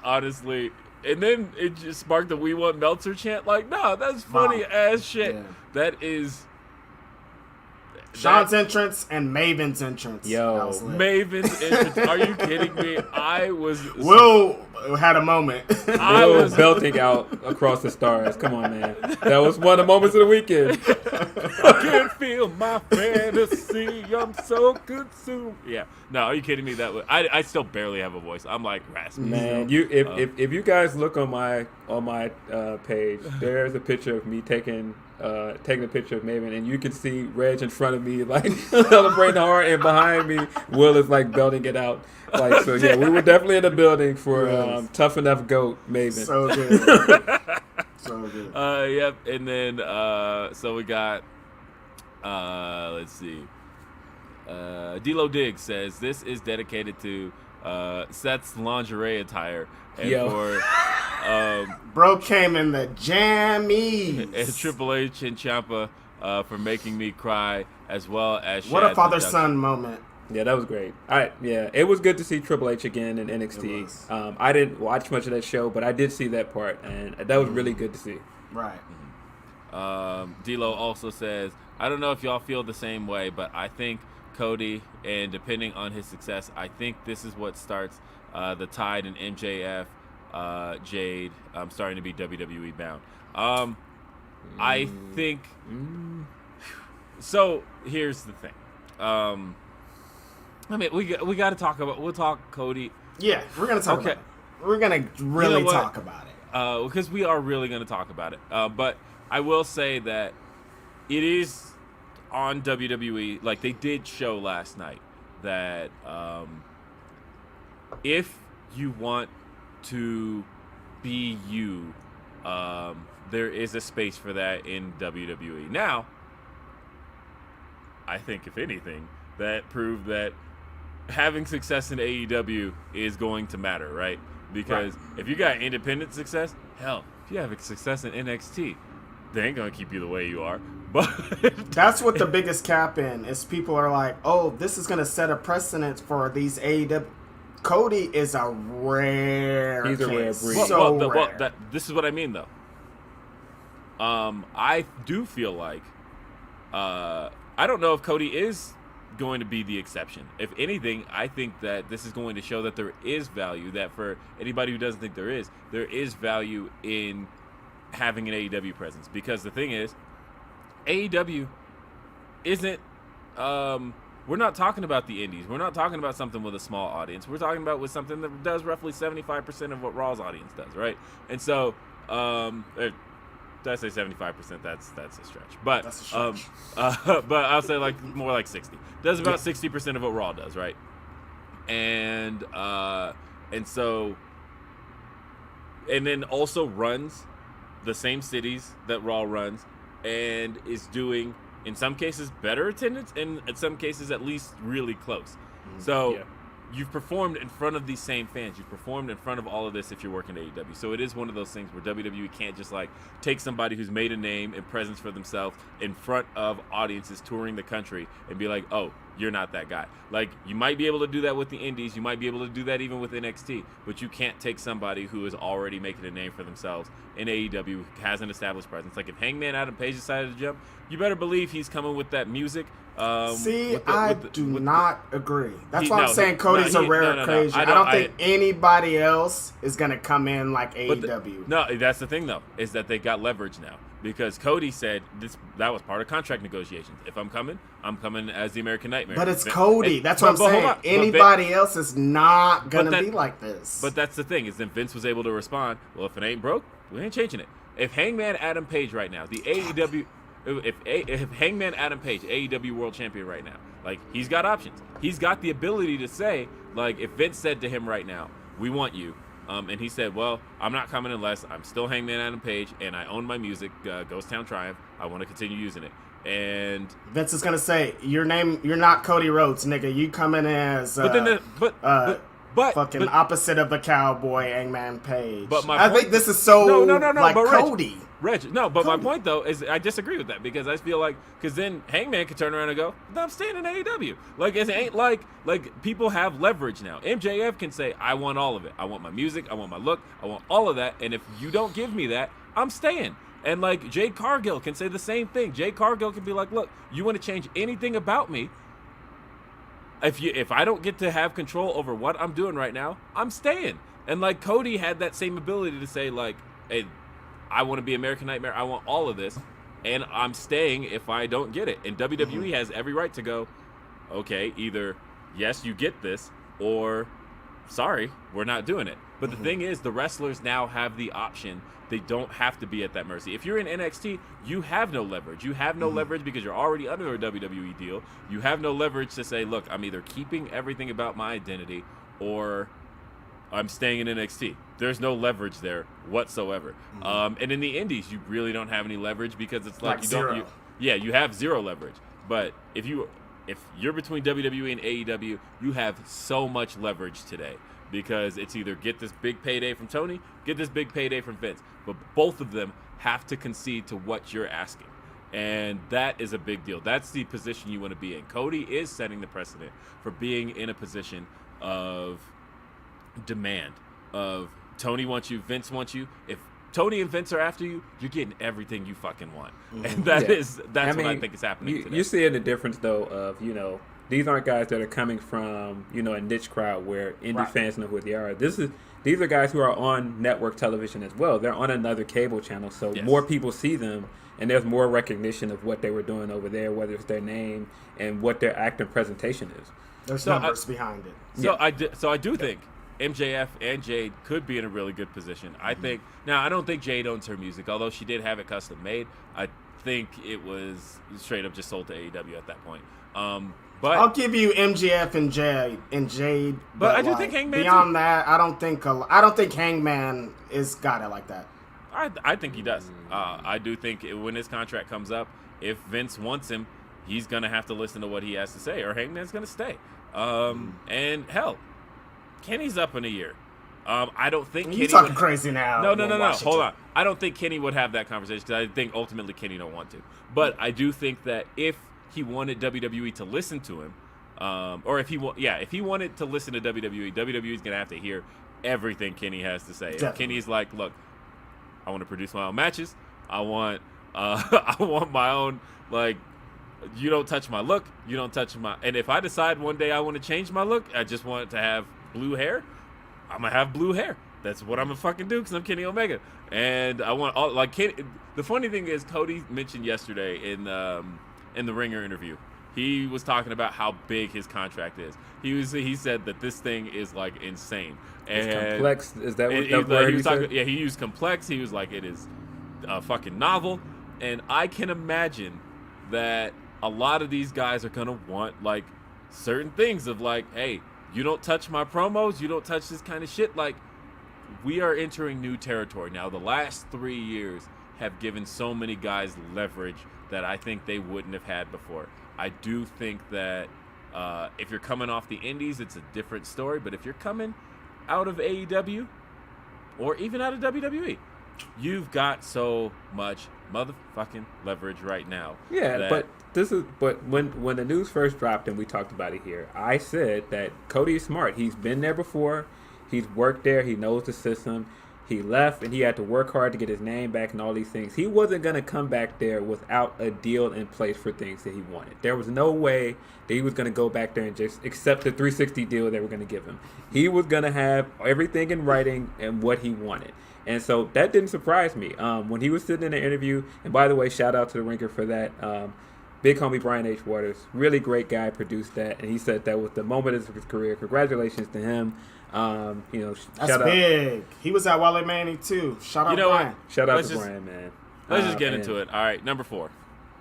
Honestly. And then it just sparked the We Want Meltzer chant. Like, no, that's funny as shit. Yeah. That is... Sean's entrance and Maven's entrance. Yo. That was lit. Maven's entrance. Are you kidding me? Will had a moment. I Will was belting out across the stars. Come on, man. That was one of the moments of the weekend. I can feel my fantasy. I'm so consumed. Yeah. No, are you kidding me? I still barely have a voice. I'm like raspy. Man, if you guys look on my page, there's a picture of me taking a picture of Maven, and you can see Reg in front of me, like celebrating hard, and behind me, Will is like belting it out. Like, so yeah, we were definitely in the building for Tough Enough Goat Maven. So good. So good. Yep. And then so we got let's see. D-Lo Diggs says this is dedicated to Seth's lingerie attire and for Bro came in the jammies. and Triple H and Ciampa for making me cry, as well as What a Shad's father-son moment. Yeah, that was great. It was good to see Triple H again in NXT. I didn't watch much of that show, but I did see that part, and that was really good to see. Right. D-Lo also says, I don't know if y'all feel the same way, but I think Cody, and depending on his success, I think this is what starts the tide in MJF, Jade, starting to be WWE bound. I think. So here's the thing. I mean, we got to talk about. We'll talk Cody. Yeah, we're gonna talk about it. We're gonna really talk about it. Because we are really gonna talk about it. But I will say that it is on WWE. Like they did show last night that if you want to be you, there is a space for that in WWE. Now, I think if anything, that proved that having success in AEW is going to matter, right? Because if you got independent success, hell, if you have success in NXT, they ain't gonna keep you the way you are. But that's what the biggest cap in is. People are like, "Oh, this is gonna set a precedent for these AEW." Cody is a rare. He's a rare case. breed. So rare. This is what I mean, though. I do feel like I don't know if Cody is going to be the exception. If anything, I think that this is going to show that there is value, that for anybody who doesn't think there is value in having an AEW presence. Because the thing is, AEW isn't we're not talking about the indies. We're not talking about something with a small audience. We're talking about with something that does roughly 75% of what Raw's audience does, right? And so did I say 75%? That's a stretch. But That's a stretch. but I'll say like more like 60. Does about 60% of what Raw does, right? And so then also runs the same cities that Raw runs, and is doing in some cases better attendance, and in some cases at least really close. So you've performed in front of these same fans. You've performed in front of all of this if you're working at AEW. So it is one of those things where WWE can't just like take somebody who's made a name and presence for themselves in front of audiences touring the country and be like, oh, you're not that guy. Like, you might be able to do that with the indies. You might be able to do that even with NXT. But you can't take somebody who is already making a name for themselves in AEW, has an established presence. Like, if Hangman Adam Page decided to jump, you better believe he's coming with that music. I do not agree. That's why I'm saying Cody's a rare occasion. I don't think anybody else is going to come in like AEW. No, that's the thing, though, is that they got leverage now. Because Cody said that was part of contract negotiations. If I'm coming as the American Nightmare. But it's Cody. That's what I'm saying. Anybody else is not going to be like this. But that's the thing, is then Vince was able to respond, well, if it ain't broke, we ain't changing it. If Hangman Adam Page right now, the AEW... If Hangman Adam Page, AEW World Champion right now, like, he's got options. He's got the ability to say, like, if Vince said to him right now, we want you, and he said, well, I'm not coming unless I'm still Hangman Adam Page and I own my music, Ghost Town Triumph, I want to continue using it. And Vince is going to say, you're not Cody Rhodes, nigga. You coming as fucking opposite of the cowboy, Hangman Page. But I think this is so like Cody. Reg, no, but Cody. My point, though, is I disagree with that, because I feel like, because then Hangman could turn around and go, no, I'm staying in AEW. Like, it ain't like people have leverage now. MJF can say, I want all of it. I want my music, I want my look, I want all of that, and if you don't give me that, I'm staying. And like Jade Cargill can say the same thing. Jade Cargill can be like, look, you want to change anything about me? If I don't get to have control over what I'm doing right now, I'm staying. And like Cody had that same ability to say like, hey, I want to be American Nightmare. I want all of this, and I'm staying if I don't get it. And WWE has every right to go, okay, either yes, you get this, or sorry, we're not doing it. But the thing is, the wrestlers now have the option. They don't have to be at that mercy. If you're in NXT, you have no leverage. You have no leverage because you're already under a WWE deal. You have no leverage to say, look, I'm either keeping everything about my identity or I'm staying in NXT. There's no leverage there whatsoever. And in the indies, you really don't have any leverage because it's like you don't. You have zero leverage. But if you're between WWE and AEW, you have so much leverage today because it's either get this big payday from Tony, get this big payday from Vince. But both of them have to concede to what you're asking. And that is a big deal. That's the position you want to be in. Cody is setting the precedent for being in a position of demand, of Tony wants you, Vince wants you. If Tony and Vince are after you, you're getting everything you fucking want. And that's what I think is happening today. You're seeing the difference, though, of, these aren't guys that are coming from, a niche crowd where indie fans know who they are. These are guys who are on network television as well. They're on another cable channel, so more people see them, and there's more recognition of what they were doing over there, whether it's their name and what their acting presentation is. There's numbers behind it. So I do think MJF and Jade could be in a really good position. I don't think Jade owns her music, although she did have it custom made. I think it was straight up just sold to AEW at that point. But I'll give you MJF and Jade. But I do think Hangman. Beyond that, I don't think Hangman is got it like that. I think he does. I do think when his contract comes up, if Vince wants him, he's gonna have to listen to what he has to say, or Hangman's gonna stay. And hell, Kenny's up in a year. I don't think Kenny. You're talking crazy now. No. Hold on. I don't think Kenny would have that conversation because I think ultimately Kenny don't want to. But I do think that if he wanted WWE to listen to him, or if he wanted to listen to WWE, WWE is gonna have to hear everything Kenny has to say. If Kenny's like, look, I want to produce my own matches. I want my own, like, you don't touch my look. You don't touch my. And if I decide one day I want to change my look, I just want it to have blue hair. I'm gonna have blue hair. That's what I'm gonna fucking do because I'm Kenny Omega. And I want all like Kenny. The funny thing is, Cody mentioned yesterday in the Ringer interview, he was talking about how big his contract is. He said that this thing is like insane. And it's complex. Is that what word he was talking? Yeah, he used complex. He was like, it is a fucking novel. And I can imagine that a lot of these guys are gonna want like certain things of like, hey, you don't touch my promos, you don't touch this kind of shit. Like, we are entering new territory now. The last 3 years have given so many guys leverage that I think they wouldn't have had before. I do think that if you're coming off the indies, it's a different story. But if you're coming out of AEW or even out of WWE, you've got so much motherfucking leverage right now. Yeah, but when the news first dropped and we talked about it here, I said that Cody is smart. He's been there before. He's worked there. He knows the system. He left and he had to work hard to get his name back and all these things. He wasn't going to come back there without a deal in place for things that he wanted. There was no way that he was going to go back there and just accept the 360 deal they were going to give him. He was going to have everything in writing and what he wanted. And so that didn't surprise me. When he was sitting in the interview, and by the way, shout out to the Ringer for that. Big homie Brian H. Waters, really great guy, produced that. And he said that was the moment of his career. Congratulations to him. That's big. He was at WaleMania too. Shout out Brian. Shout out to Brian, man. Let's just get into it. All right, number 4.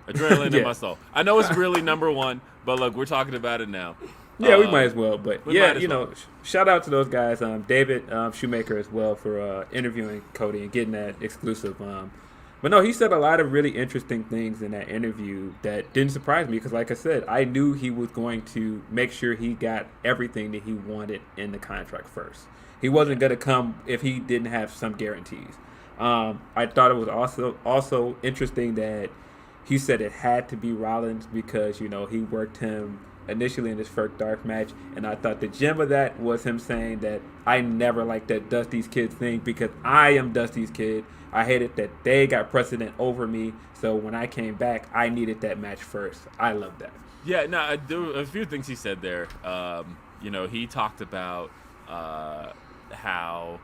Adrenaline in my soul. I know it's really number 1, but look, we're talking about it now. Yeah, we might as well. But shout out to those guys. David Shoemaker as well for interviewing Cody and getting that exclusive. But no, he said a lot of really interesting things in that interview that didn't surprise me because, like I said, I knew he was going to make sure he got everything that he wanted in the contract first. He wasn't going to come if he didn't have some guarantees. I thought it was also interesting that he said it had to be Rollins because, he worked him initially in his first dark match, and I thought the gem of that was him saying that I never liked that Dusty's Kid thing because I am Dusty's kid. I hated that they got precedent over me, so when I came back, I needed that match first. I love that. Yeah, no, there were a few things he said there. He talked about how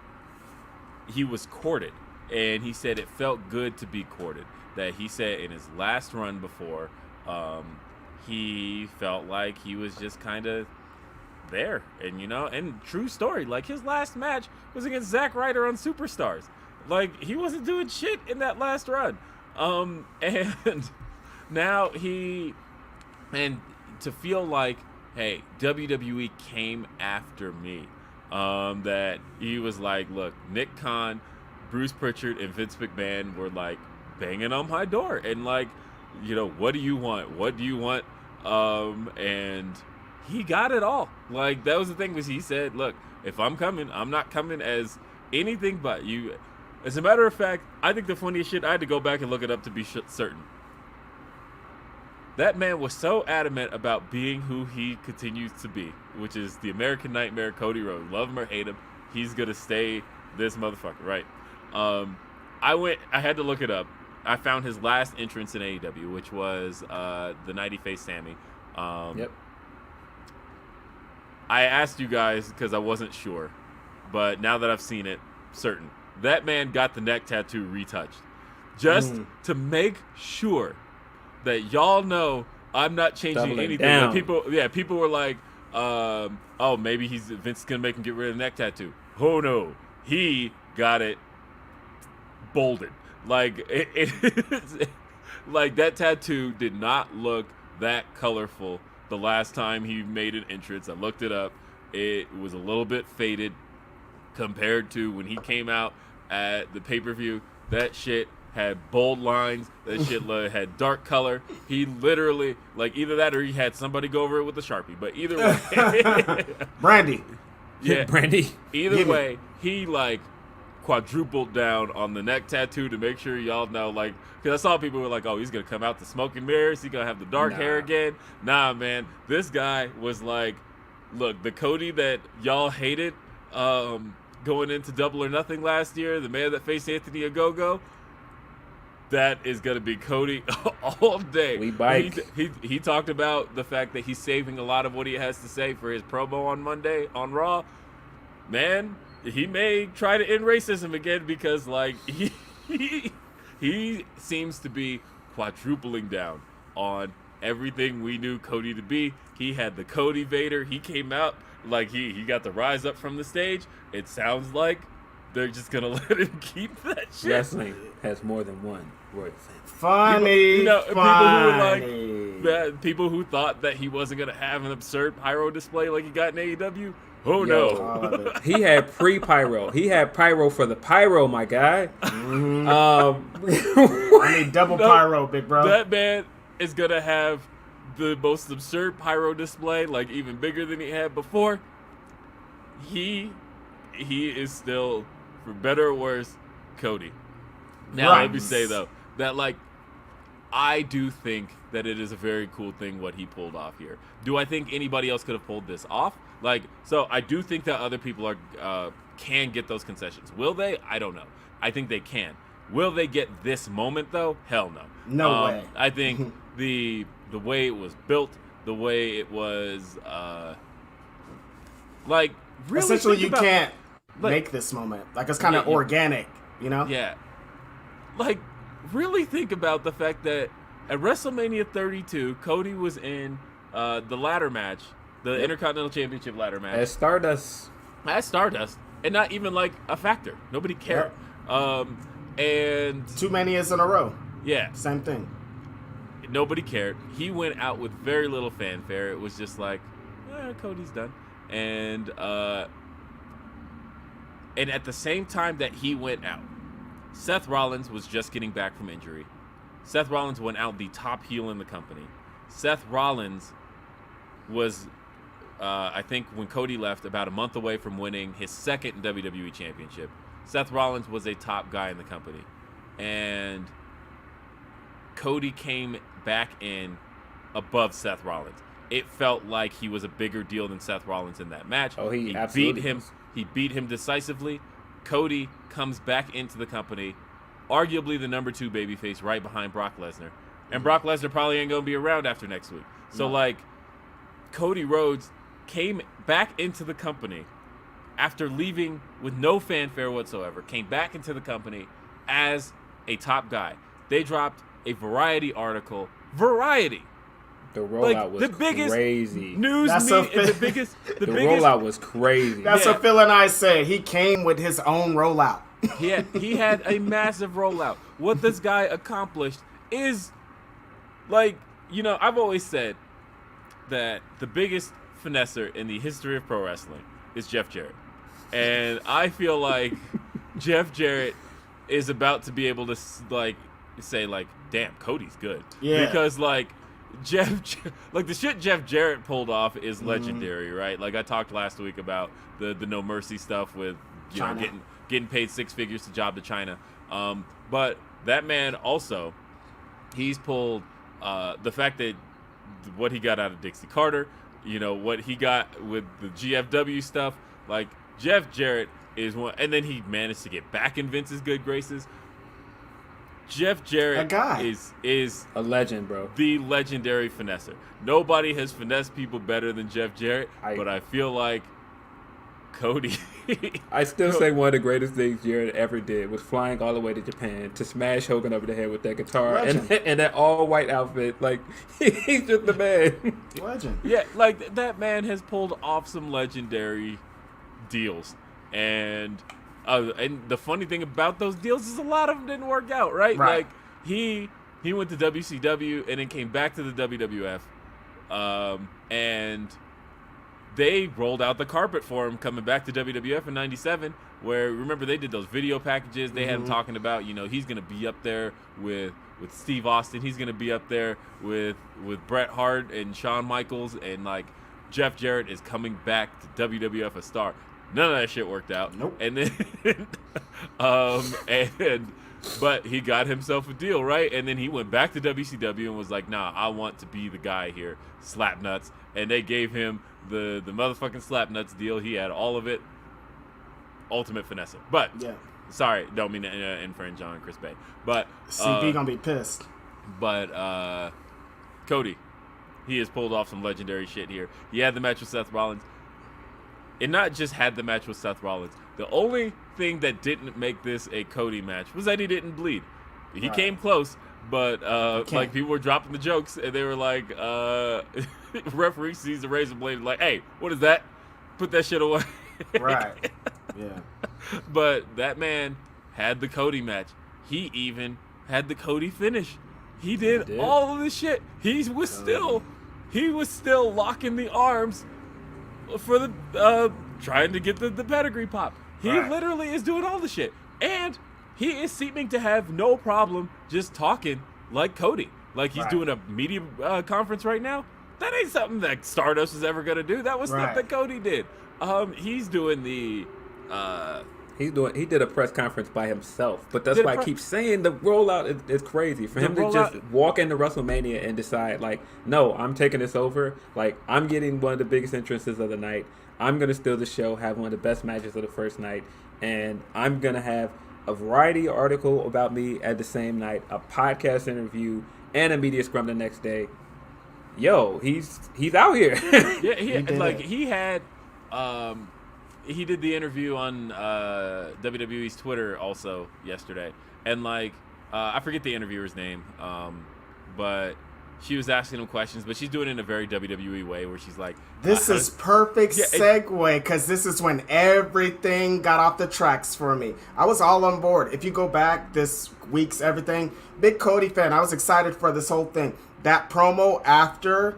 he was courted, and he said it felt good to be courted. That he said in his last run before, he felt like he was just kind of there. And true story, like his last match was against Zack Ryder on Superstars. Like, he wasn't doing shit in that last run. And now and to feel like, hey, WWE came after me. That he was like, look, Nick Khan, Bruce Pritchard, and Vince McMahon were like banging on my door. And like, what do you want? What do you want? And he got it all. Like, that was the thing, was he said, look, if I'm coming, I'm not coming as anything but you. As a matter of fact, I think the funniest shit, I had to go back and look it up to be certain. That man was so adamant about being who he continues to be, which is the American Nightmare, Cody Rhodes. Love him or hate him, he's going to stay this motherfucker, right? I had to look it up. I found his last entrance in AEW, which was the night he faced Sammy. Yep. I asked you guys because I wasn't sure, but now that I've seen it, certain. That man got the neck tattoo retouched just to make sure that y'all know I'm not changing Doubling anything. down. Like people were like, oh, maybe Vince is gonna make him get rid of the neck tattoo. Oh no, he got it bolded. Like like that tattoo did not look that colorful the last time he made an entrance. I looked it up. It was a little bit faded compared to when he came out at the pay-per-view. That shit had bold lines. That shit had dark color. He literally, like, either that or he had somebody go over it with a Sharpie. But either way. Brandy. Yeah. Brandy. Either way, he, like, quadrupled down on the neck tattoo to make sure y'all know, like, because I saw people were like, oh, he's going to come out the smoke and mirrors. He's going to have the dark hair again. Nah, man. This guy was like, look, the Cody that y'all hated going into Double or Nothing last year, the man that faced Anthony Ogogo, that is going to be Cody all day. We bike. He talked about the fact that he's saving a lot of what he has to say for his promo on Monday on Raw. Man, he may try to end racism again because, like, he seems to be quadrupling down on everything we knew Cody to be. He had the Cody Vader. He came out like he got the rise up from the stage. It sounds like they're just gonna let him keep that shit. Wrestling has more than one word. Funny. People who thought that he wasn't gonna have an absurd pyro display like he got in AEW. Oh no! He had pre-pyro. He had pyro for the pyro, my guy. Mm-hmm. I need double pyro, big bro. That man is gonna have the most absurd pyro display, like even bigger than he had before. He is still, for better or worse, Cody. Now let me say though that, like, I do think that it is a very cool thing what he pulled off here. Do I think anybody else could have pulled this off? Like, so I do think that other people can get those concessions. Will they? I don't know. I think they can. Will they get this moment though? Hell no. No way. I think the way it was built, the way it was, like, really essentially you about, can't like, make this moment. Like, it's kind of organic, you know? Yeah. Like, really think about the fact that at WrestleMania 32, Cody was in the ladder match, the Intercontinental Championship ladder match. As Stardust. And not even, like, a factor. Nobody cared. Yep. And 2 Manias in a row. Yeah. Same thing. Nobody cared. He went out with very little fanfare. It was just like, Cody's done. And at the same time that he went out, Seth Rollins was just getting back from injury. Seth Rollins went out the top heel in the company. Seth Rollins was, I think when Cody left, about a month away from winning his second WWE Championship. Seth Rollins was a top guy in the company. And Cody came back in above Seth Rollins. it felt like he was a bigger deal than Seth Rollins in that match. Oh, he beat absolutely him. was. He beat him decisively. Cody comes back into the company, arguably the number 2 babyface, right behind Brock Lesnar. And Brock Lesnar probably ain't gonna be around after next week. So like, Cody Rhodes came back into the company after leaving with no fanfare whatsoever. Came back into the company as a top guy. They dropped a Variety article. Variety. The rollout was the biggest crazy. News That's meet so and the biggest. The rollout was crazy. That's Yeah. what Phil and I said. He came with his own rollout. He had a massive rollout. What this guy accomplished is, like, you know, I've always said that the biggest finesser in the history of pro wrestling is Jeff Jarrett. And I feel like Jeff Jarrett is about to be able to, like, say, like, damn, Cody's good. Yeah. Because, like, like the shit Jeff Jarrett pulled off is legendary, right? Like I talked last week about the No Mercy stuff with China. getting paid 6 figures to job to China. But that man also, he's pulled the fact that what he got out of Dixie Carter, you know, what he got with the GFW stuff, like Jeff Jarrett is one, and then he managed to get back in Vince's good graces. Jeff Jarrett That guy. is A legend, bro. the legendary finesser. Nobody has finessed people better than Jeff Jarrett, but I feel like Cody. I still say one of the greatest things Jarrett ever did was flying all the way to Japan to smash Hogan over the head with that guitar and that all-white outfit. Like, he's just the man. Legend. Yeah, like that man has pulled off some legendary deals, and the funny thing about those deals is a lot of them didn't work out, right? Right. Like he went to WCW and then came back to the WWF, and they rolled out the carpet for him coming back to WWF in '97. Where remember they did those video packages. They had him talking about, you know, he's gonna be up there with Steve Austin. He's gonna be up there with Bret Hart and Shawn Michaels, and like Jeff Jarrett is coming back to WWF a star. None of that shit worked out. Nope. And then, but he got himself a deal, right? And then he went back to WCW and was like, nah, I want to be the guy here. Slap nuts. And they gave him the motherfucking slap nuts deal. He had all of it. Ultimate finesse. But, Yeah. sorry, don't mean to infringe on Chris Bay. But, CB gonna be pissed. but Cody, he has pulled off some legendary shit here. He had the match with Seth Rollins. And not just had the match with Seth Rollins. The only thing that didn't make this a Cody match was that he didn't bleed. He Right. came close, but like people were dropping the jokes, and they were like, referee sees the razor blade, like, hey, what is that? Put that shit away. Right. Yeah. But that man had the Cody match. He even had the Cody finish. He did all of this shit. He was still locking the arms for the trying to get the pedigree pop. He Right. literally is doing all the shit, and he is seeming to have no problem just talking like Cody. Like he's Right. doing a media conference right now. That ain't something that Stardust is ever gonna do. That was stuff Right. that Cody did. He's doing the. He did a press conference by himself, but that's Did a why I pre- keep saying the rollout is crazy. For him to just rollout- walk into WrestleMania and decide, like, no, I'm taking this over. Like, I'm getting one of the biggest entrances of the night. I'm gonna steal the show, have one of the best matches of the first night, and I'm gonna have a Variety article about me at the same night, a podcast interview, and a media scrum the next day. Yo, he's out here. Yeah, he did the interview on WWE's Twitter also yesterday, and like I forget the interviewer's name, but she was asking him questions, but she's doing it in a very WWE way, where she's like, This is perfect Yeah, segue because this is when everything got off the tracks for me. I was all on board. If you go back this week's everything, big Cody fan. I was excited for this whole thing. That promo after,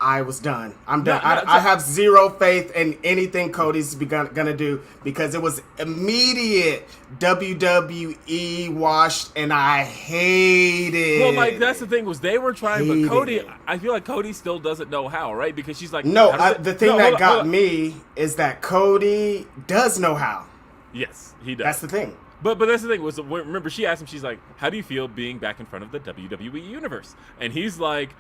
I was done. I'm done. I have zero faith in anything Cody's gonna do because it was immediate WWE washed, and I hate it. well, like that's the thing was they were trying, Hate but Cody, it. I feel like Cody still doesn't know how, right? Because she's like, No, how does it- the thing No, that hold on, got hold on. me is that Cody does know how. Yes, he does. That's the thing. But that's the thing was, remember she asked him, she's like, how do you feel being back in front of the WWE universe? And he's like,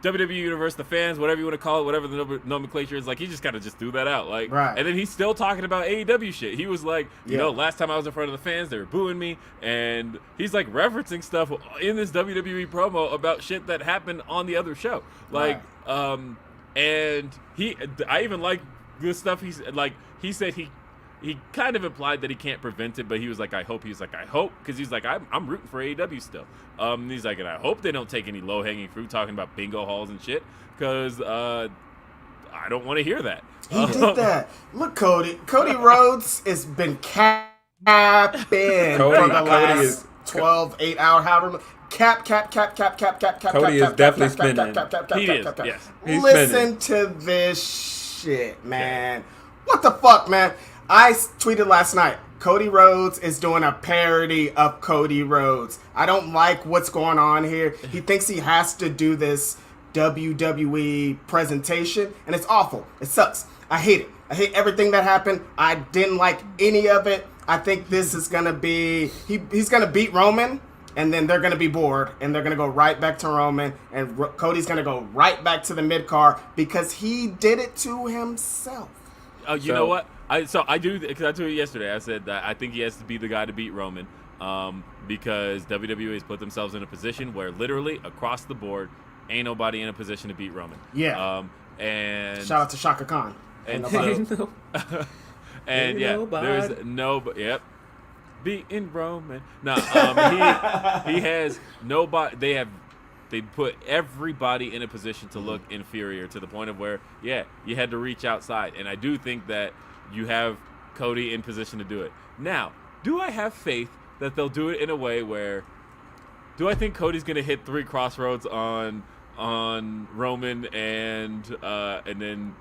WWE Universe, the fans, whatever you want to call it, whatever the nomenclature is, like, he just kind of just threw that out. Like, Right. And then he's still talking about AEW shit. He was like, you know, last time I was in front of the fans, they were booing me. And he's, like, referencing stuff in this WWE promo about shit that happened on the other show. Like, and I even like the stuff he said he kind of implied that he can't prevent it, but he was like, I hope. Because he's like, I'm rooting for AEW still. He's like, and I hope they don't take any low-hanging fruit talking about bingo halls and shit, because I don't want to hear that. He did that. Look, Cody Rhodes has been capping for the last 12, 8 hour, however. Cap. Cody is definitely spinning. He is, yes. Listen to this shit, man. What the fuck, man? I tweeted last night, Cody Rhodes is doing a parody of Cody Rhodes. I don't like what's going on here. He thinks he has to do this WWE presentation, and it's awful. It sucks. I hate it. I hate everything that happened. I didn't like any of it. I think this is going to be... He's going to beat Roman, and then they're going to be bored, and they're going to go right back to Roman, and Cody's going to go right back to the mid-card because he did it to himself. Oh, you know what? I do, because I told you yesterday, I said that I think he has to be the guy to beat Roman, because WWE has put themselves in a position where literally across the board ain't nobody in a position to beat Roman. Yeah. And shout out to Shaka Khan. And so, and yeah, there's nobody. Yep. Beating Roman. No, he has nobody. They put everybody in a position to look inferior to the point of where, yeah, you had to reach outside. And I do think that you have Cody in position to do it. Now, do I have faith that they'll do it in a way where, do I think Cody's going to hit 3 crossroads on Roman and then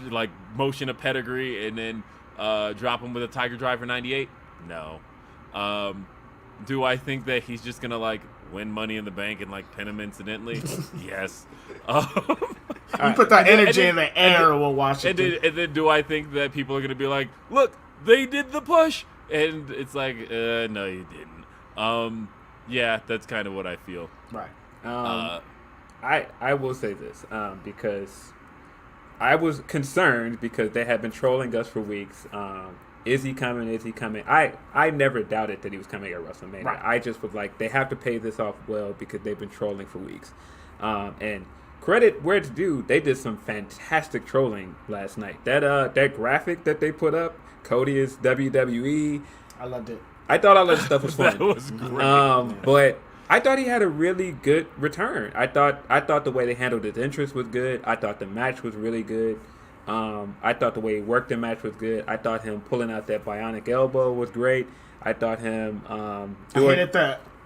like motion a pedigree and then drop him with a Tiger Driver 98? No. Do I think that he's just going to like win Money in the Bank and like pin him incidentally? Yes. You put that energy in the air, we'll watch it. And then do I think that people are going to be like, look, they did the push? And it's like, no, you didn't. Yeah, that's kind of what I feel. Right. I will say this because I was concerned because they had been trolling us for weeks. Is he coming? Is he coming? I never doubted that he was coming at WrestleMania. Right. I just was like, they have to pay this off well because they've been trolling for weeks. And credit where it's due, they did some fantastic trolling last night. That graphic that they put up, Cody is WWE. I loved it. I thought all that stuff was fun. That was great. But I thought he had a really good return. I thought the way they handled his entrance was good. I thought the match was really good. I thought the way he worked the match was good. I thought him pulling out that bionic elbow was great. I thought him doing... I hated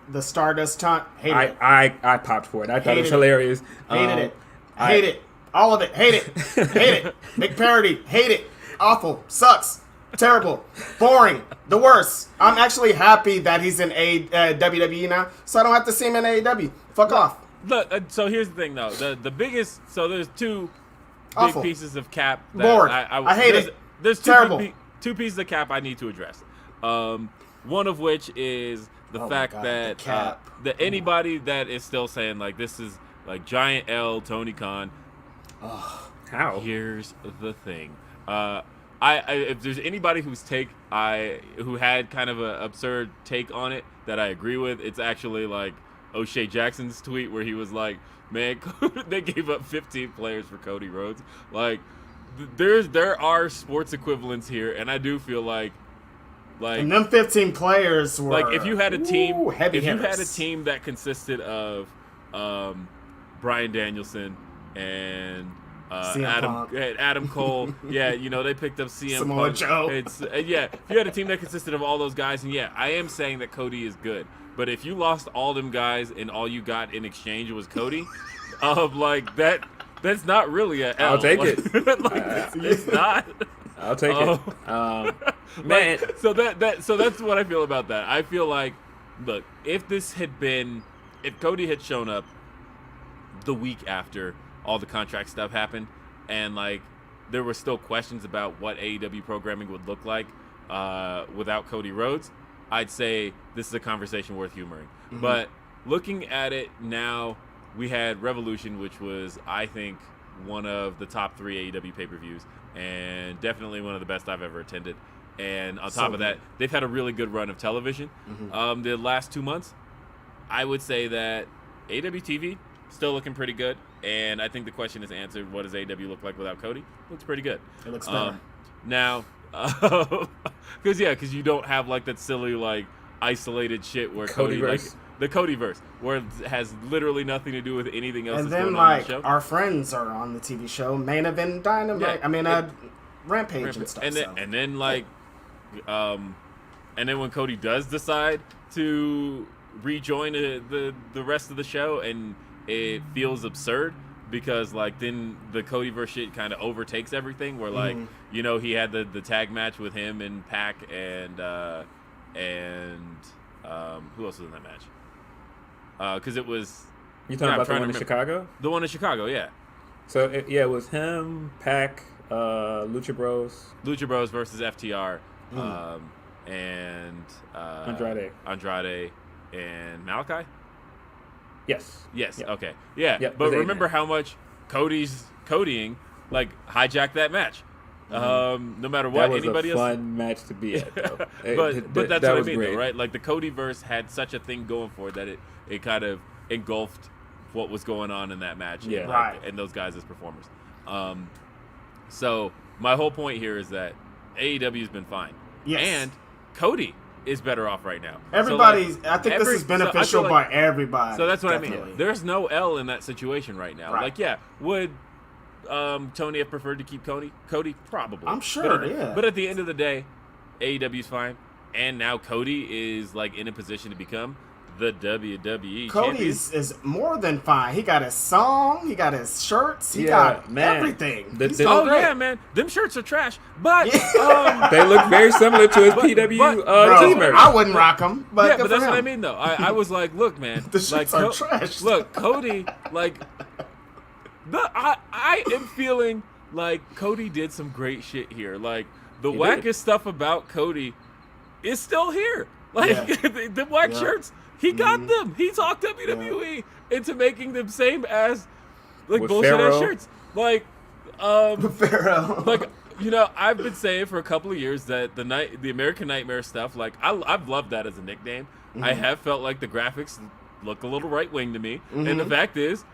the Stardust taunt. Hated it. I popped for it. I thought it was hilarious. Hated it. Hate it. All of it. Hate it. Hate it. Big parody. Hate it. Awful. Sucks. Terrible. Boring. The worst. I'm actually happy that he's in WWE now, so I don't have to see him in AEW. Fuck off. Look, so here's the thing, though. The biggest... So there's two... Awful. big pieces of cap. That Bored. I hate it. There's Terrible. two pieces of cap I need to address. One of which is the fact that that anybody that is still saying like this is like Giant L Tony Khan. How? Here's the thing. If there's anybody who had kind of an absurd take on it that I agree with, it's actually like O'Shea Jackson's tweet where he was like, man, they gave up 15 players for Cody Rhodes. Like, there are sports equivalents here, and I do feel like and them 15 players were like if you had a team, you had a team that consisted of Bryan Danielson and Adam Cole, yeah, you know they picked up Samoa Punk. Joe. It's if you had a team that consisted of all those guys, and yeah, I am saying that Cody is good. But if you lost all them guys and all you got in exchange was Cody, like that's not really a L. I'll take it. It's not. I'll take it. Man, so that's what I feel about that. I feel like, look, if Cody had shown up the week after all the contract stuff happened, and like there were still questions about what AEW programming would look like without Cody Rhodes, I'd say this is a conversation worth humoring. Mm-hmm. But looking at it now, we had Revolution, which was, I think, one of the top 3 AEW pay-per-views, and definitely one of the best I've ever attended. And on top of that, they've had a really good run of television. The last 2 months, I would say that AEW TV still looking pretty good. And I think the question is answered: what does AEW look like without Cody? Looks pretty good. It looks better. Now, because you don't have like that silly like isolated shit where Cody like the Codyverse, where it has literally nothing to do with anything else. And that's then going on in the show. our friends are on the TV show, Main Event Dynamite. Yeah, I mean, Rampage and stuff. And then like, and then when Cody does decide to rejoin the rest of the show, and it feels absurd because like then the Codyverse shit kind of overtakes everything. Where like he had the tag match with him and Pac and who else was in that match? Because it was You talking about the one in Chicago? The one in Chicago, yeah. So it was him, Pac, Lucha Bros versus FTR, and Andrade, and Malachi. Yes. Yep. Okay. Yeah. Yep, but remember how much Codying like hijacked that match. No matter what anybody else. That was a fun match to be at, though. but that's what I mean, though, right? Like the Codyverse had such a thing going for it that it kind of engulfed what was going on in that match, and those guys as performers. So my whole point here is that AEW's been fine, and Cody is better off right now. Everybody's. So I think this is beneficial by everybody. So that's what I mean. There's no L in that situation right now. Like, would Tony have preferred to keep Cody? Probably. I'm sure. But at the end of the day, AEW's fine, and now Cody is like in a position to become the WWE Cody champion. is more than fine. He got his song, he got his shirts, he got everything. Yeah, man, them shirts are trash, but they look very similar to his PW team. I wouldn't rock them, but that's what I mean, though. I was like, look, man, the shirts are trash. Look, Cody, like, I am feeling like Cody did some great shit here. Like the wackest stuff about Cody is still here. Like the black shirts. He got them. He talked WWE into making them same as like with bullshit Pharaoh. ass shirts. Like Pharaoh. Like I've been saying for a couple of years that the American Nightmare stuff, like I've loved that as a nickname. I have felt like the graphics look a little right wing to me. And the fact is,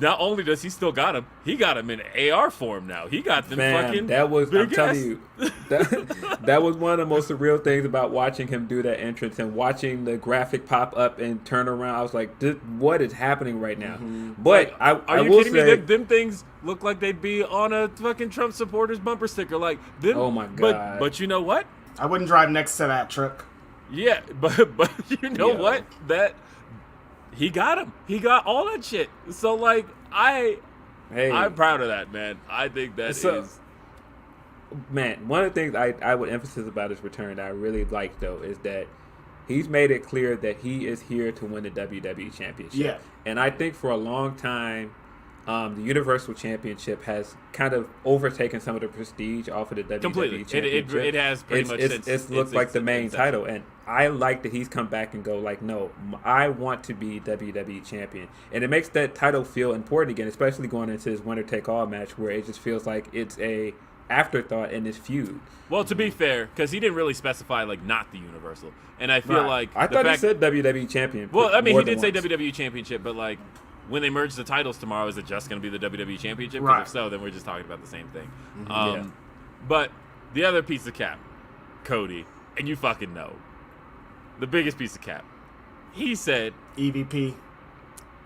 not only does he still got him, he got him in AR form now. He got them fucking that was, big I'm telling you, that was one of the most surreal things about watching him do that entrance and watching the graphic pop up and turn around. I was like, what is happening right now? But like, I will kidding say, me? Them things look like they'd be on a fucking Trump supporters bumper sticker. Like, them, oh my God. But you know what? I wouldn't drive next to that truck. Yeah, but you know what? That he got him. He got all that shit. So like I'm proud of that, man. I think that is. Man, one of the things I would emphasize about his return that I really like, though, is that he's made it clear that he is here to win the WWE Championship. Yeah. And I think for a long time, the Universal Championship has kind of overtaken some of the prestige off of the WWE Championship. It has pretty much since it's looked like the main title. And I like that he's come back and go like, no, I want to be WWE Champion. And it makes that title feel important again, especially going into this winner-take-all match where it just feels like it's a afterthought in this feud. Well, to be fair, because he didn't really specify like not the Universal, and I feel like I thought he said WWE Champion. Well, I mean, he did say WWE Championship, but like when they merge the titles tomorrow, is it just going to be the WWE Championship? Because if so, then we're just talking about the same thing. But the other piece of cap, Cody, and you fucking know, the biggest piece of cap. He said EVP.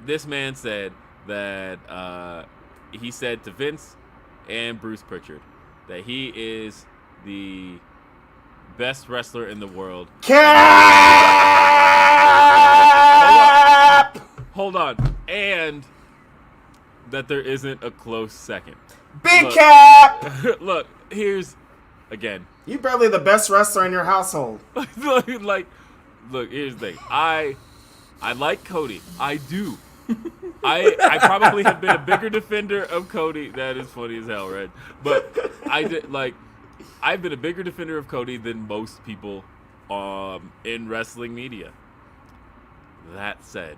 This man said that he said to Vince and Bruce Pritchard that he is the best wrestler in the world. Cap! Hold on. And that there isn't a close second. Big Cap! Look, here's, again. You barely the best wrestler in your household. Look, here's the thing. I like Cody. I do. I probably have been a bigger defender of Cody. That is funny as hell, right? But I've been a bigger defender of Cody than most people in wrestling media. That said,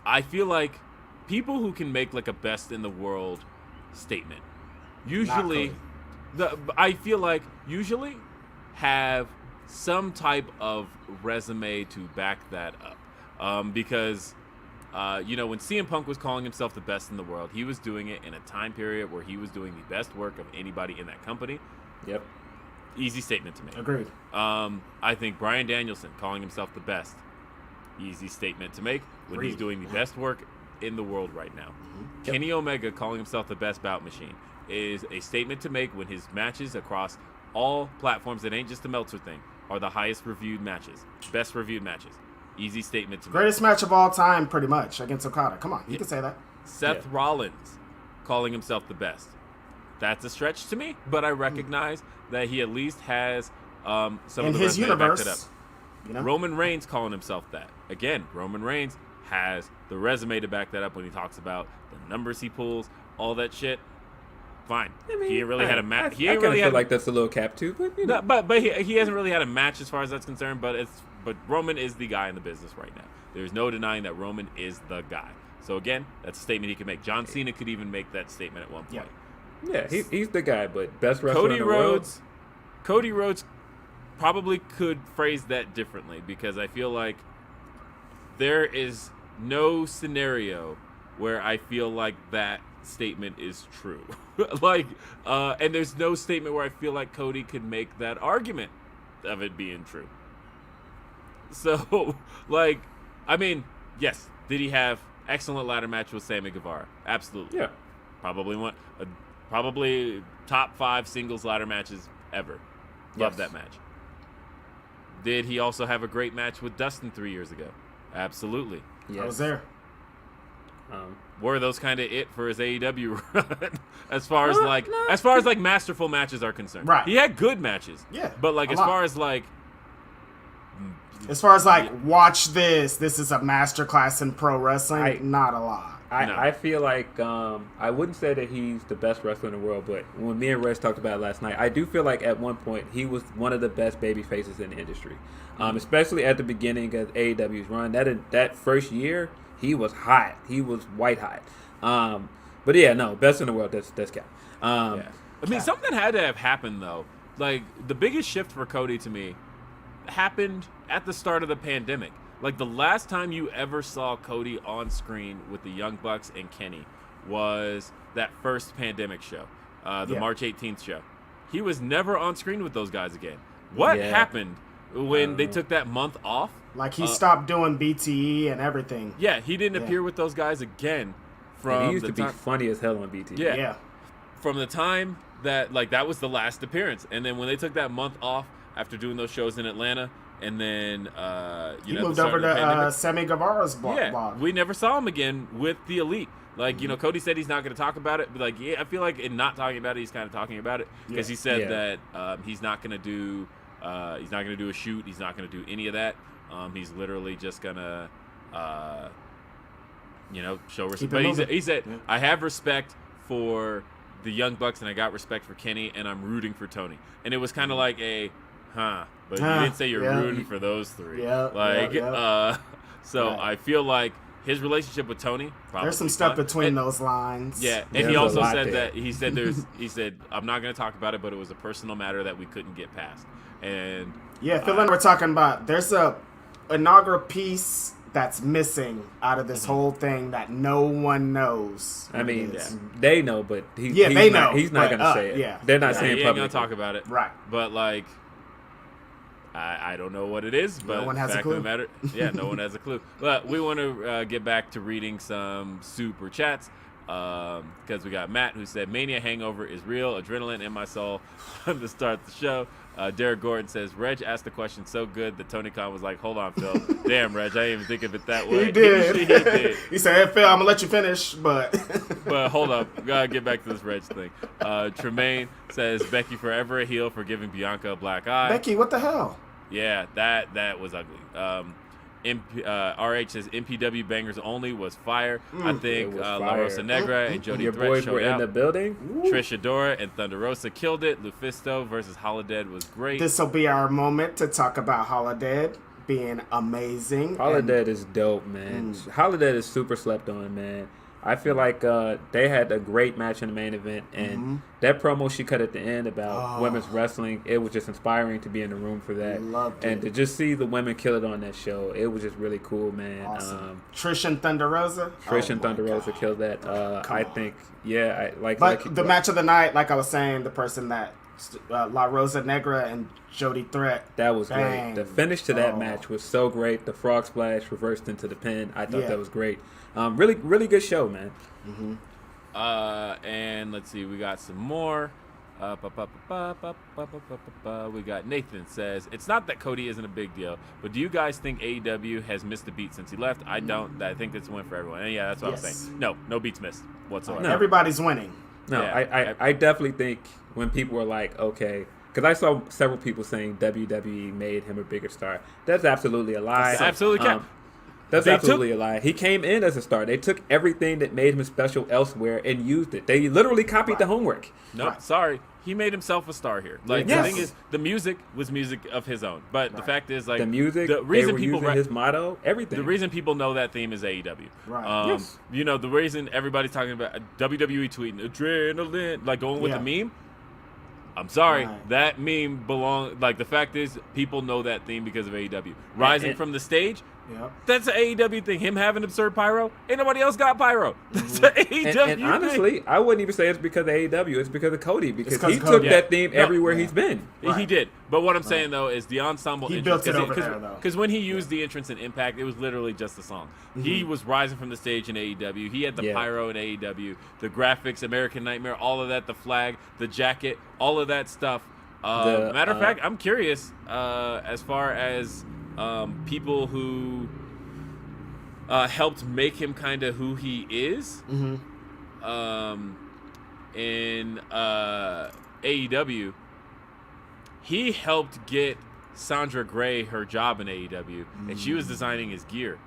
I feel like people who can make like a best in the world statement usually I feel like usually have some type of resume to back that up. Because when CM Punk was calling himself the best in the world, he was doing it in a time period where he was doing the best work of anybody in that company. Yep. Easy statement to make. Agreed. I think Bryan Danielson calling himself the best, easy statement to make when he's doing the best work in the world right now. Yep. Kenny Omega calling himself the best bout machine is a statement to make when his matches across all platforms, it ain't just the Meltzer thing, are the highest reviewed matches, best reviewed matches. Easy statement to make. Greatest match of all time, pretty much, against Okada. Come on, you can say that. Seth Rollins calling himself the best. That's a stretch to me, but I recognize that he at least has some in of the his resume to back it up. universe. Roman Reigns calling himself that. Again, Roman Reigns has the resume to back that up when he talks about the numbers he pulls, all that shit. Fine. I mean, he ain't really had a match. I kind of feel like that's a little cap too, but you know. No, but he hasn't really had a match as far as that's concerned. But Roman is the guy in the business right now. There's no denying that Roman is the guy. So again, that's a statement he can make. John Cena could even make that statement at one point. Yeah, he's the guy, but best wrestler in the world. Cody Rhodes probably could phrase that differently because I feel like there is no scenario where I feel like that statement is true. And there's no statement where I feel like Cody could make that argument of it being true. So, yes, did he have excellent ladder match with Sammy Guevara? Absolutely. Yeah. Probably top 5 singles ladder matches ever. Love that match. Did he also have a great match with Dustin 3 years ago? Absolutely. Yes. I was there. Were those kind of it for his AEW run as far as masterful matches are concerned? Right. He had good matches. Yeah. But As far as watch this is a masterclass in pro wrestling, not a lot. I feel like I wouldn't say that he's the best wrestler in the world, but when me and Reg talked about it last night, I do feel like at one point he was one of the best baby faces in the industry, especially at the beginning of AEW's run. That first year, he was hot. He was white hot. But yeah, no, best in the world. That's cap. I mean, something had to have happened though. Like the biggest shift for Cody to me happened at the start of the pandemic. Like the last time you ever saw Cody on screen with the Young Bucks and Kenny was that first pandemic show, the March 18th show. He was never on screen with those guys again. What happened when they took that month off? Like he stopped doing BTE and everything. Yeah, he didn't appear with those guys again. And he used to be funny as hell on BTE. Yeah. From the time that that was the last appearance, and then when they took that month off after doing those shows in Atlanta. And then, he moved over to Sammy Guevara's blog. Yeah, we never saw him again with the Elite. Cody said he's not going to talk about it. But I feel like in not talking about it, he's kind of talking about it because he said that he's not going to do a shoot. He's not going to do any of that. He's literally just going to, show respect. But he said, I have respect for the Young Bucks and I got respect for Kenny and I'm rooting for Tony. And it was kind of like but you didn't say you're rooting for those three. I feel like his relationship with Tony. There's some stuff between those lines. Yeah, and he also said that he said I'm not going to talk about it, but it was a personal matter that we couldn't get past. And Phil and we're talking about there's a inaugural piece that's missing out of this whole thing that no one knows. I mean, they know, but he's they know. He's not going to say it. Yeah, they're not saying he publicly. ain't going to talk about it. Right, but I don't know what it is, but no one has a clue. No one has a clue. But we want to get back to reading some super chats because we got Matt who said, Mania hangover is real, adrenaline in my soul to start the show. Derek Gordon says, Reg asked the question so good that Tony Khan was like, hold on, Phil. Damn, Reg, I didn't even think of it that way. He did. He did. He said, hey, Phil, I'm going to let you finish, but... But hold up. Gotta get back to this Reg thing. Tremaine says, Becky forever a heel for giving Bianca a black eye. Becky, what the hell? Yeah, that was ugly. RH says MPW bangers only was fire. I think La Rosa Negra and Jody Your Threat boys showed were out. in the building. Trish Adora and Thunder Rosa killed it. Lufisto versus Holodead was great. This will be our moment to talk about Holodead. being amazing. Holodead is dope, man. Holodead is super slept on, man. I feel like they had a great match in the main event, and that promo she cut at the end about women's wrestling, it was just inspiring to be in the room for that. Loved and it. to just see the women kill it on that show, it was just really cool, man. Awesome. Trish and Thunder Rosa. Trish and Thunder Rosa killed that. I think, yeah, But the match of the night, like I was saying, the person that La Rosa Negra and Jody Threat. That was Bang. great. The finish to that match was so great. The frog splash reversed into the pin. I thought that was great. Really, really good show, man. And let's see, we got some more. We got Nathan says, it's not that Cody isn't a big deal, but do you guys think AEW has missed a beat since he left? I don't. I think it's a win for everyone. And yeah, that's what I'm saying. No beats missed whatsoever. No. Everybody's winning. No, Yeah. I definitely think when people were like, okay, because I saw several people saying WWE made him a bigger star. That's absolutely a lie. Absolutely cap. That's They absolutely a lie. He came in as a star. They took everything that made him special elsewhere and used it. They literally copied the homework. Nope, sorry. He made himself a star here. Like Yes. the thing is, the music was music of his own. But the fact is, like The music, the reason they were people using his motto, everything. the reason people know that theme is AEW. Right. Yes. You know, the reason everybody's talking about WWE tweeting adrenaline, like going with the meme. I'm sorry, that meme like the fact is, people know that theme because of AEW. Rising from the stage, that's an AEW thing. Him having absurd pyro, ain't nobody else got pyro. That's an AEW and honestly, I wouldn't even say it's because of AEW. It's because of Cody. Because he took Cody. that theme everywhere he's been. thing. He did. But what I'm saying, though, is the ensemble He entrance. built it over there, though. Because when he used the entrance in Impact, it was literally just a song. He was rising from the stage in AEW. He had the pyro in AEW, the graphics, American Nightmare, all of that, the flag, the jacket, all of that stuff. Matter of fact, I'm curious as far as people who helped make him kind of who he is in AEW. He helped get Sandra Gray her job in AEW, and she was designing his gear.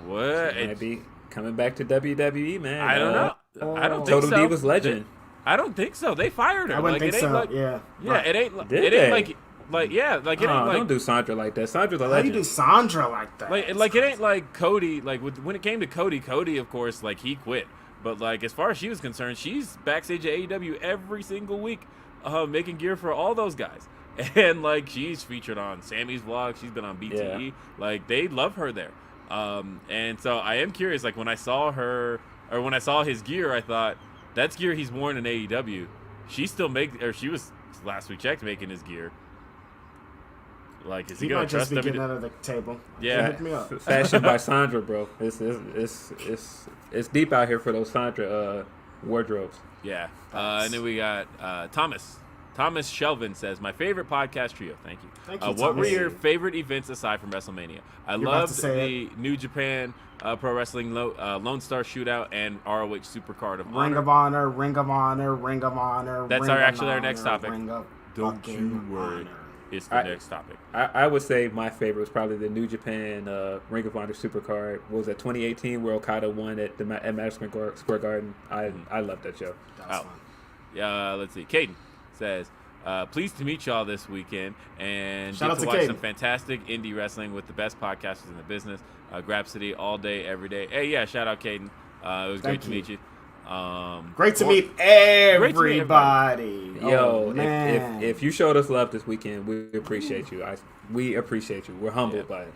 What? He might be coming back to WWE, man. I don't know. I don't think Total so. Divas legend. I don't think so. They fired her. I wouldn't think it ain't so. like, Yeah. it ain't. Did It they? ain't like it ain't like. Don't do Sandra like that. Sandra's a How do legend. you do Sandra like that? Like it ain't like Cody. Like when it came to Cody, of course, like he quit. But like as far as she was concerned, she's backstage at AEW every single week, making gear for all those guys. And like she's featured on Sammy's vlog. She's been on BTE. Yeah. Like they love her there. And so I am curious. Like when I saw her or when I saw his gear, I thought that's gear he's worn in AEW. She was last we checked making his gear. Like, is he gonna might just trust be them? getting under the table. Yeah. Hit me up. Fashioned by Sandra, bro. It's deep out here for those Sandra wardrobes. Yeah. And then we got Thomas. Thomas Shelvin says, my favorite podcast trio. Thank you. Thank you, what were Thomas. your favorite events aside from WrestleMania? I You're about loved to say the New Japan Pro Wrestling Lone Star Shootout and ROH Supercard of Ring Honor. of Honor, Ring of Honor, Ring of Honor. That's Ring our of actually our Honor, next topic. Ring of Don't fucking you worry. Honor. It's the next topic. I would say my favorite was probably the New Japan Ring of Honor Supercard. What was that, 2018, where Okada won at Madison Square Garden? I love that show. That's fun. Yeah, let's see. Caden says, pleased to meet y'all this weekend and Shout get out to to watch Caden. some fantastic indie wrestling with the best podcasters in the business. Grapsody all day, every day. Hey, yeah, shout out Caden. It was great to meet you. Great to meet everybody. Yo, man. if you showed us love this weekend, we appreciate you. We appreciate you. We're humbled by it.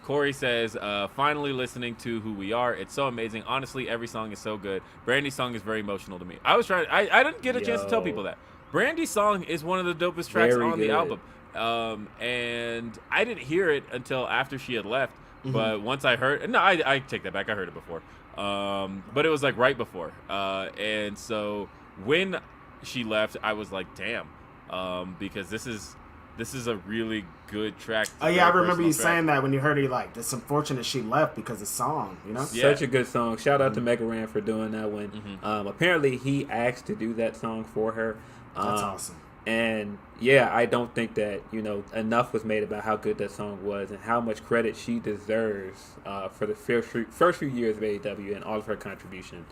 Corey says, finally listening to Who We Are. It's so amazing. Honestly, every song is so good. Brandy's song is very emotional to me. I didn't get a chance to tell people that. Brandy's song is one of the dopest tracks Very on good. the album. And I didn't hear it until after she had left. But once I heard, no, I take that back. I heard it before. But it was like right before. And so when she left, I was like, damn, because this is a really good track. Oh yeah, I remember you saying that when you heard it. Like, it's unfortunate she left because of song. You know, Yeah. Such a good song. Shout out to Mega Ran for doing that one. Apparently, he asked to do that song for her. that's awesome. And yeah, I don't think that enough was made about how good that song was and how much credit she deserves for the first few years of AEW and all of her contributions.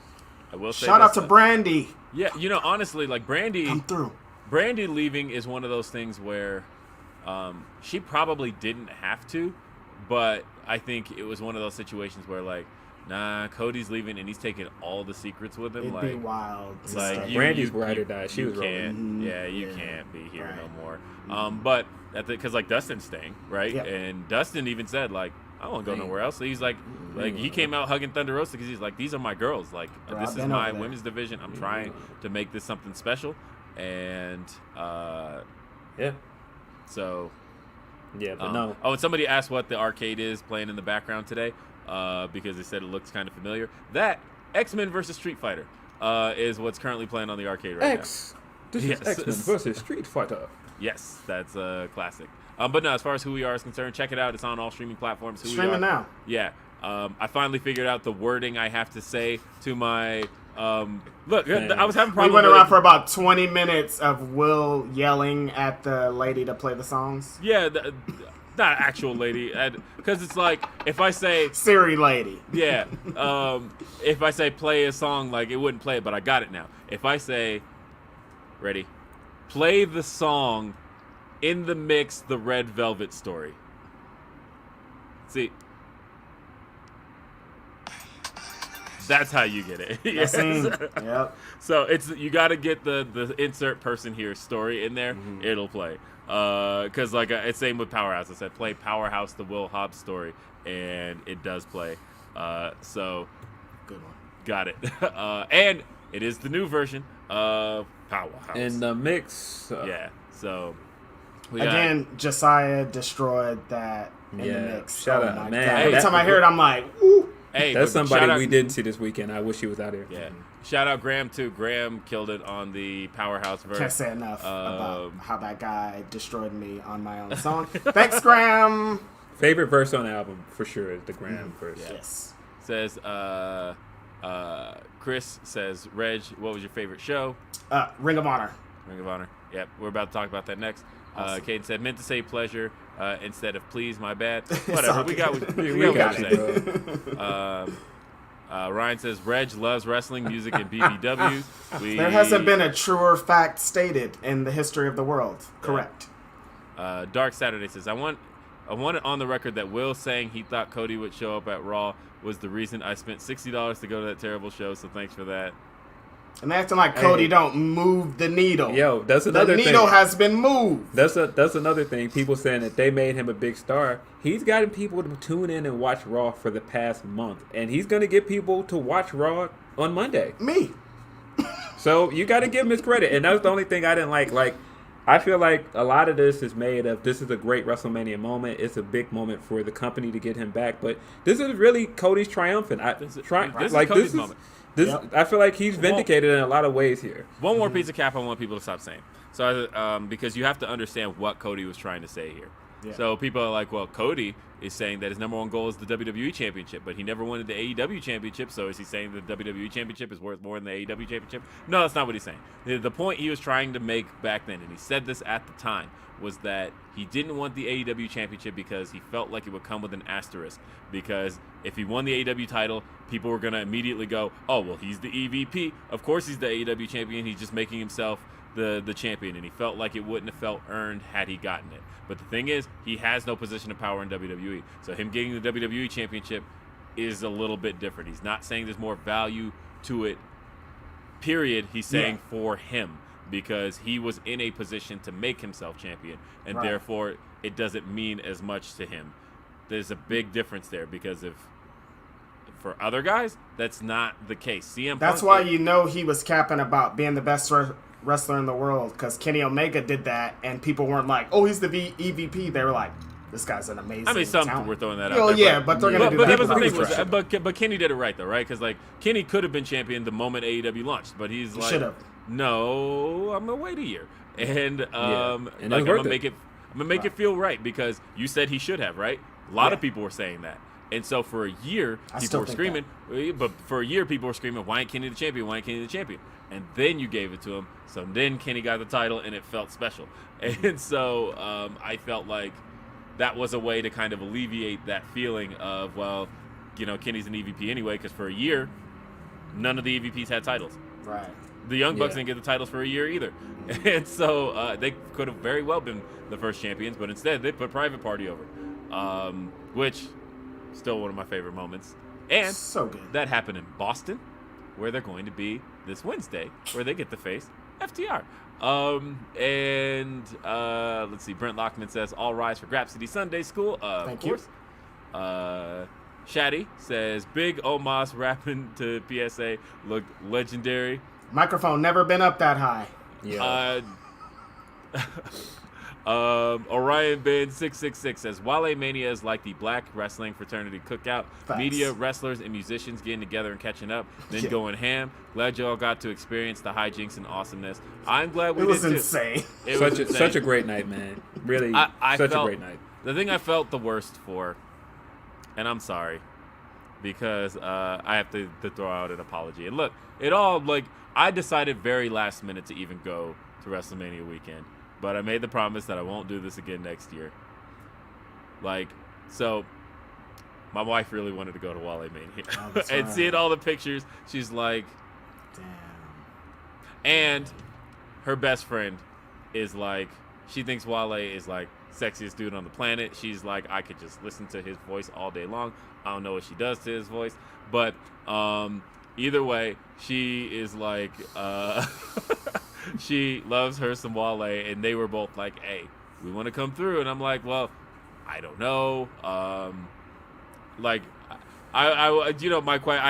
I will say Shout out this, to Brandy. Yeah, honestly, like Brandy. Come through. Brandy leaving is one of those things where She probably didn't have to, but I think it was one of those situations where, like, nah, Cody's leaving and he's taking all the secrets with him. It'd be wild. Like Brandy's ride or die. She was rolling. Yeah, you can't be here no more. But because like Dustin's staying, right? Yep. And Dustin even said, like, I don't want to go nowhere else. So he's like he came out hugging Thunder Rosa because he's like, these are my girls. Like, Bro, this is my women's division. I'm trying to make this something special. And yeah. So yeah, but no. Oh, and somebody asked what the arcade is playing in the background today, because they said it looks kind of familiar. That X-Men versus Street Fighter is what's currently playing on the arcade right now. This is X-Men versus Street Fighter. Yes, that's a classic. But no, as far as Who We Are is concerned, check it out. It's on all streaming platforms. Streaming now. Yeah. I finally figured out the wording I have to say to my. Look, I was having problems. We went around for about 20 minutes of Will yelling at the lady to play the songs. Yeah, not actual lady, because it's like if I say Siri lady. Yeah, if I say play a song, like it wouldn't play it, but I got it now. If I say, ready, play the song in the mix, the Red Velvet Story. See. That's how you get it. Yes. Yep. So you got to get the insert person here story in there. Mm-hmm. It'll play. Because like it's same with Powerhouse. I said play Powerhouse, the Will Hobbs story, and it does play. So good one. Got it. And it is the new version of Powerhouse in the mix. Yeah. So again, Josiah destroyed that in the mix. Shout out, man. God. Every time I hear it, I'm like, ooh. Hey, that's somebody we didn't see this weekend. I wish he was out here. Yeah. Shout out Graham too. Graham killed it on the Powerhouse verse. Can't say enough about how that guy destroyed me on my own song. Thanks, Graham. Favorite verse on the album for sure is the Graham verse. Yes. Says Chris says, Reg, what was your favorite show? Ring of Honor. Ring of Honor. Yep, we're about to talk about that next. Awesome. Caden said, meant to say pleasure instead of please, my bad. Whatever, we got what you Ryan says, Reg loves wrestling, music, and BBW. There hasn't been a truer fact stated in the history of the world. Correct. Dark Saturday says, I want it on the record that Will saying he thought Cody would show up at Raw was the reason I spent $60 to go to that terrible show, so thanks for that. And acting like Cody don't move the needle. Yo, that's another thing. The needle has been moved. That's another thing. People saying that they made him a big star. He's gotten people to tune in and watch Raw for the past month. And he's going to get people to watch Raw on Monday. Me. So you got to give him his credit. And that's the only thing I didn't like. Like, I feel like a lot of this is made of, this is a great WrestleMania moment. It's a big moment for the company to get him back. But this is really Cody's triumphant. This is Cody's moment. I feel like he's vindicated in a lot of ways here. One more piece of cap I want people to stop saying. So, because you have to understand what Cody was trying to say here. Yeah. So people are like, well, Cody is saying that his number one goal is the WWE Championship, but he never wanted the AEW Championship, so is he saying the WWE Championship is worth more than the AEW Championship? No, that's not what he's saying. The point he was trying to make back then, and he said this at the time, was that he didn't want the AEW Championship because he felt like it would come with an asterisk. Because if he won the AEW title, people were going to immediately go, oh, well, he's the EVP. Of course he's the AEW champion. He's just making himself the champion. And he felt like it wouldn't have felt earned had he gotten it. But the thing is, he has no position of power in WWE. So him getting the WWE championship is a little bit different. He's not saying there's more value to it, period. He's saying for him. Because he was in a position to make himself champion, and therefore it doesn't mean as much to him. There's a big difference there, because for other guys, that's not the case. CM that's Punk, why you know he was capping about being the best wrestler in the world, because Kenny Omega did that, and people weren't like, oh, he's the EVP. They were like, this guy's an amazing I mean, some talent. were throwing that out there. Yeah, but they're going to do that. But the thing was, but Kenny did it right, though, right? Because, like, Kenny could have been champion the moment AEW launched, but he's like, should have. No, I'm gonna wait a year, and and like I'm gonna make it feel right, because you said he should have, right? A lot of people were saying that, and so for a year people were screaming, why ain't Kenny the champion? Why ain't Kenny the champion? And then you gave it to him, so then Kenny got the title, and it felt special, and so I felt like that was a way to kind of alleviate that feeling of, well, you know, Kenny's an EVP anyway, because for a year none of the EVPs had titles. Right. the Young Bucks Yeah. didn't get the titles for a year either. And so they could have very well been the first champions, but instead they put Private Party over, which still one of my favorite moments. And So good. that happened in Boston, where they're going to be this Wednesday, where they get to face FTR. Let's see. Brent Lockman says, "All rise for Grapsody Sunday School." Thank of course. Shaddy says, "Big Omos rapping to PSA looked legendary." Microphone never been up that high. Yeah. Orion Ben 666 says, WaleMania is like the black wrestling fraternity cookout. Facts. Media, wrestlers, and musicians getting together and catching up, then Yeah. going ham. Glad y'all got to experience the hijinks and awesomeness. I'm glad we It was did too. insane. It was such insane. a great night, man. Really, I such felt- a great night. The thing I felt the worst for, and I'm sorry, because I have to throw out an apology. And look, I decided very last minute to even go to WrestleMania weekend, but I made the promise that I won't do this again next year. So my wife really wanted to go to WaleMania. Oh, that's and right. seeing all the pictures, she's like, Damn. and her best friend is like, she thinks Wale is like sexiest dude on the planet. She's like, I could just listen to his voice all day long. I don't know what she does to his voice, but either way, she is like, she loves her some Wale, and they were both like, hey, we want to come through. And I'm like, well, I don't know. I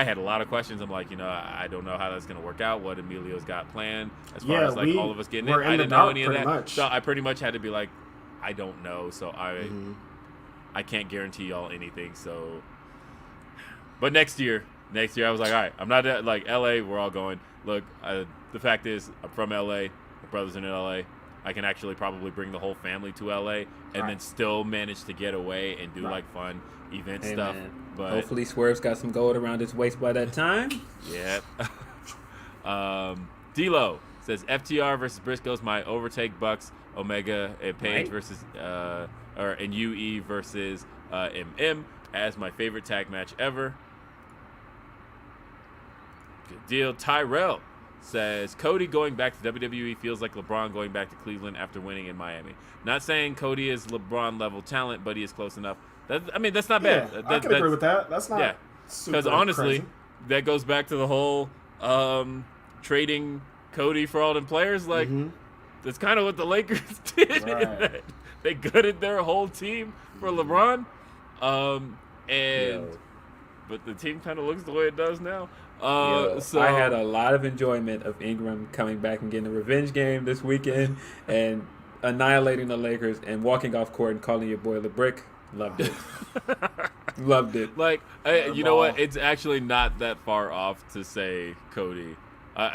had a lot of questions. I'm like, I don't know how that's going to work out, what Emilio's got planned as far Yeah, as like we all of us getting were in. in I the didn't know dark any of pretty that. much. So I pretty much had to be like, I don't know. So Mm-hmm. I can't guarantee y'all anything. So, but next year I was like, all right, I'm not like LA. We're all going. Look, the fact is, I'm from LA. My brother's in LA. I can actually probably bring the whole family to LA and then Right. still manage to get away and do Right. like fun event Hey, stuff. man. But Hopefully, Swerve's got some gold around his waist by that time. yeah. D-Lo says FTR versus Briscoes, my overtake Bucks, Omega, and Page Right. versus and UE versus MM as my favorite tag match ever. Good deal. Tyrell says Cody going back to WWE feels like LeBron going back to Cleveland after winning in Miami. Not saying Cody is LeBron level talent, but he is close enough. That's not Yeah, bad. I can agree with that. That's not Yeah. super Because honestly, crazy. that goes back to the whole trading Cody for all them players. Like, that's kind of what the Lakers did. in Right. that they gutted their whole team for LeBron. Yo. But the team kind of looks the way it does now. So I had a lot of enjoyment of Ingram coming back and getting a revenge game this weekend and annihilating the Lakers and walking off court and calling your boy the brick. Loved it. Loved it. Like, you know what? It's actually not that far off to say Cody,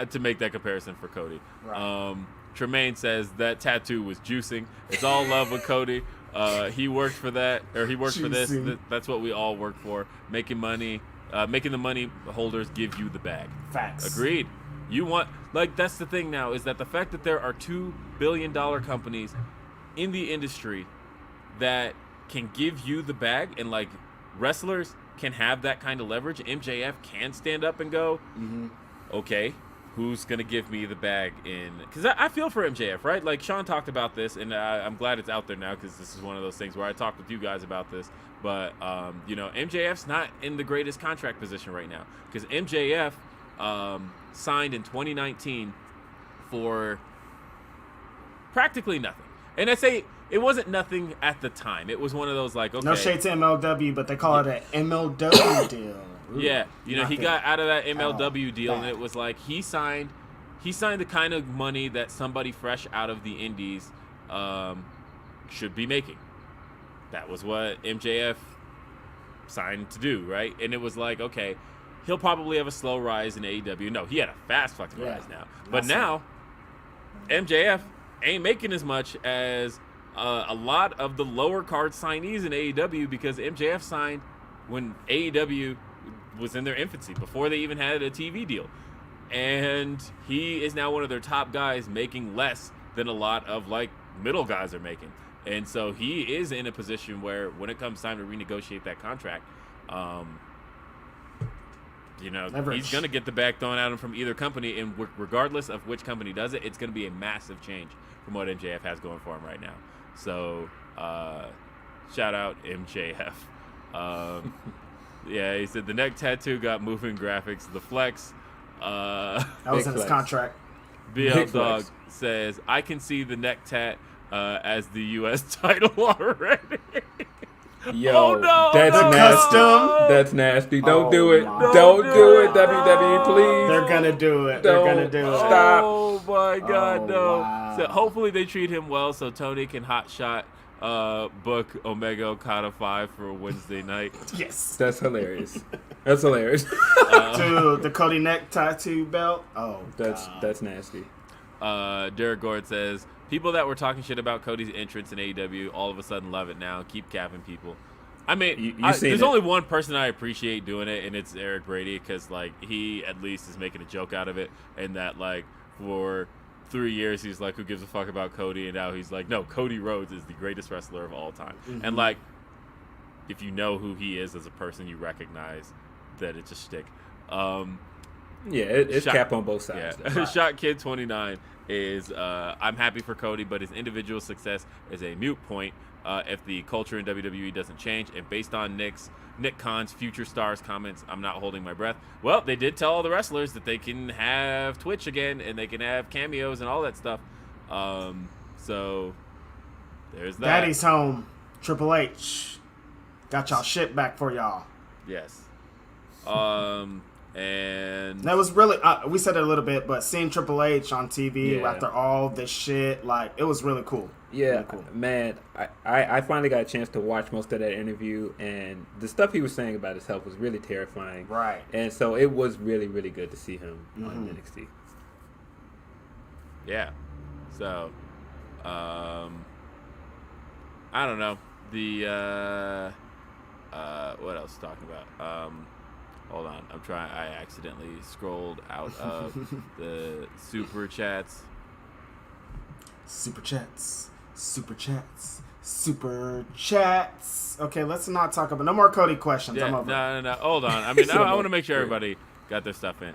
to make that comparison for Cody. Right. Tremaine says that tattoo was juicing. It's all love with Cody. He worked for that, or he worked for this. Juicing. That's what we all work for. Making money, making the money holders give you the bag. Facts. Agreed. You want, like, that's the thing now, is that the fact that there are $2 billion companies in the industry that can give you the bag, and like wrestlers can have that kind of leverage. MJF can stand up and go, okay, who's gonna give me the bag? Because I feel for MJF, right? Like Sean talked about this, and I'm glad it's out there now, because this is one of those things where I talked with you guys about this. But MJF's not in the greatest contract position right now, because MJF signed in 2019 for practically nothing. And I say it wasn't nothing at the time. It was one of those like, okay, No shade to MLW, but they call it an MLW deal. Ooh, yeah, he nothing. got out of that MLW Oh, deal, and bad. it was like he signed the kind of money that somebody fresh out of the indies should be making. That was what MJF signed to do, right? And it was like, okay, he'll probably have a slow rise in AEW. No, he had a fast fucking Yeah, rise now. But awesome. now, MJF ain't making as much as a lot of the lower card signees in AEW, because MJF signed when AEW was in their infancy, before they even had a TV deal. And he is now one of their top guys, making less than a lot of like middle guys are making. And so he is in a position where when it comes time to renegotiate that contract, Leverage. he's going to get the bag thrown at him from either company, and regardless of which company does it, it's going to be a massive change from what MJF has going for him right now. So, shout out MJF. Yeah, he said the neck tattoo got moving graphics. The flex. That was in his contract. BL Dog says, I can see the neck tat as the U.S. title already. Yo, oh, no, that's no, nasty. Custom. That's nasty. Don't do it. my Don't do it, God. WWE, please. They're gonna do it. Don't They're gonna do it. stop. Oh, my God, Oh, no. wow. So hopefully they treat him well so Tony can hot shot book Omega Okada 5 for Wednesday night. Yes. That's hilarious. That's hilarious. Dude, the Cody neck tattoo belt. Oh, God. That's nasty. Derek Gord says, people that were talking shit about Cody's entrance in AEW all of a sudden love it now. Keep capping people. I mean, there's only one person I appreciate doing it, and it's Eric Brady, because like he at least is making a joke out of it, and that like for 3 years he's like, who gives a fuck about Cody, and now he's like, no, Cody Rhodes is the greatest wrestler of all time. Mm-hmm. And like, if you know who he is as a person, you recognize that it's a shtick. Yeah, it's cap on both sides. Yeah. Shot Kid 29 is I'm happy for Cody, but his individual success is a moot point if the culture in WWE doesn't change. And based on Nick Khan's Future Stars comments, I'm not holding my breath. Well, they did tell all the wrestlers that they can have Twitch again and they can have cameos and all that stuff. So there's that. Daddy's home. Triple H. Got y'all shit back for y'all. Yes. And that was really, we said it a little bit, but seeing Triple H on TV Yeah. after all this shit, like, it was really cool. Yeah, Really cool. man, I finally got a chance to watch most of that interview, and the stuff he was saying about his health was really terrifying. Right. And so it was really, really good to see him on NXT. yeah. So, I don't know. The what else to talk about? Hold on, I'm trying. I accidentally scrolled out of the super chats. Super chats. Okay, let's not talk about no more Cody questions. Yeah, I'm over. no. Hold on. I mean, I want to make sure Wait. everybody got their stuff in.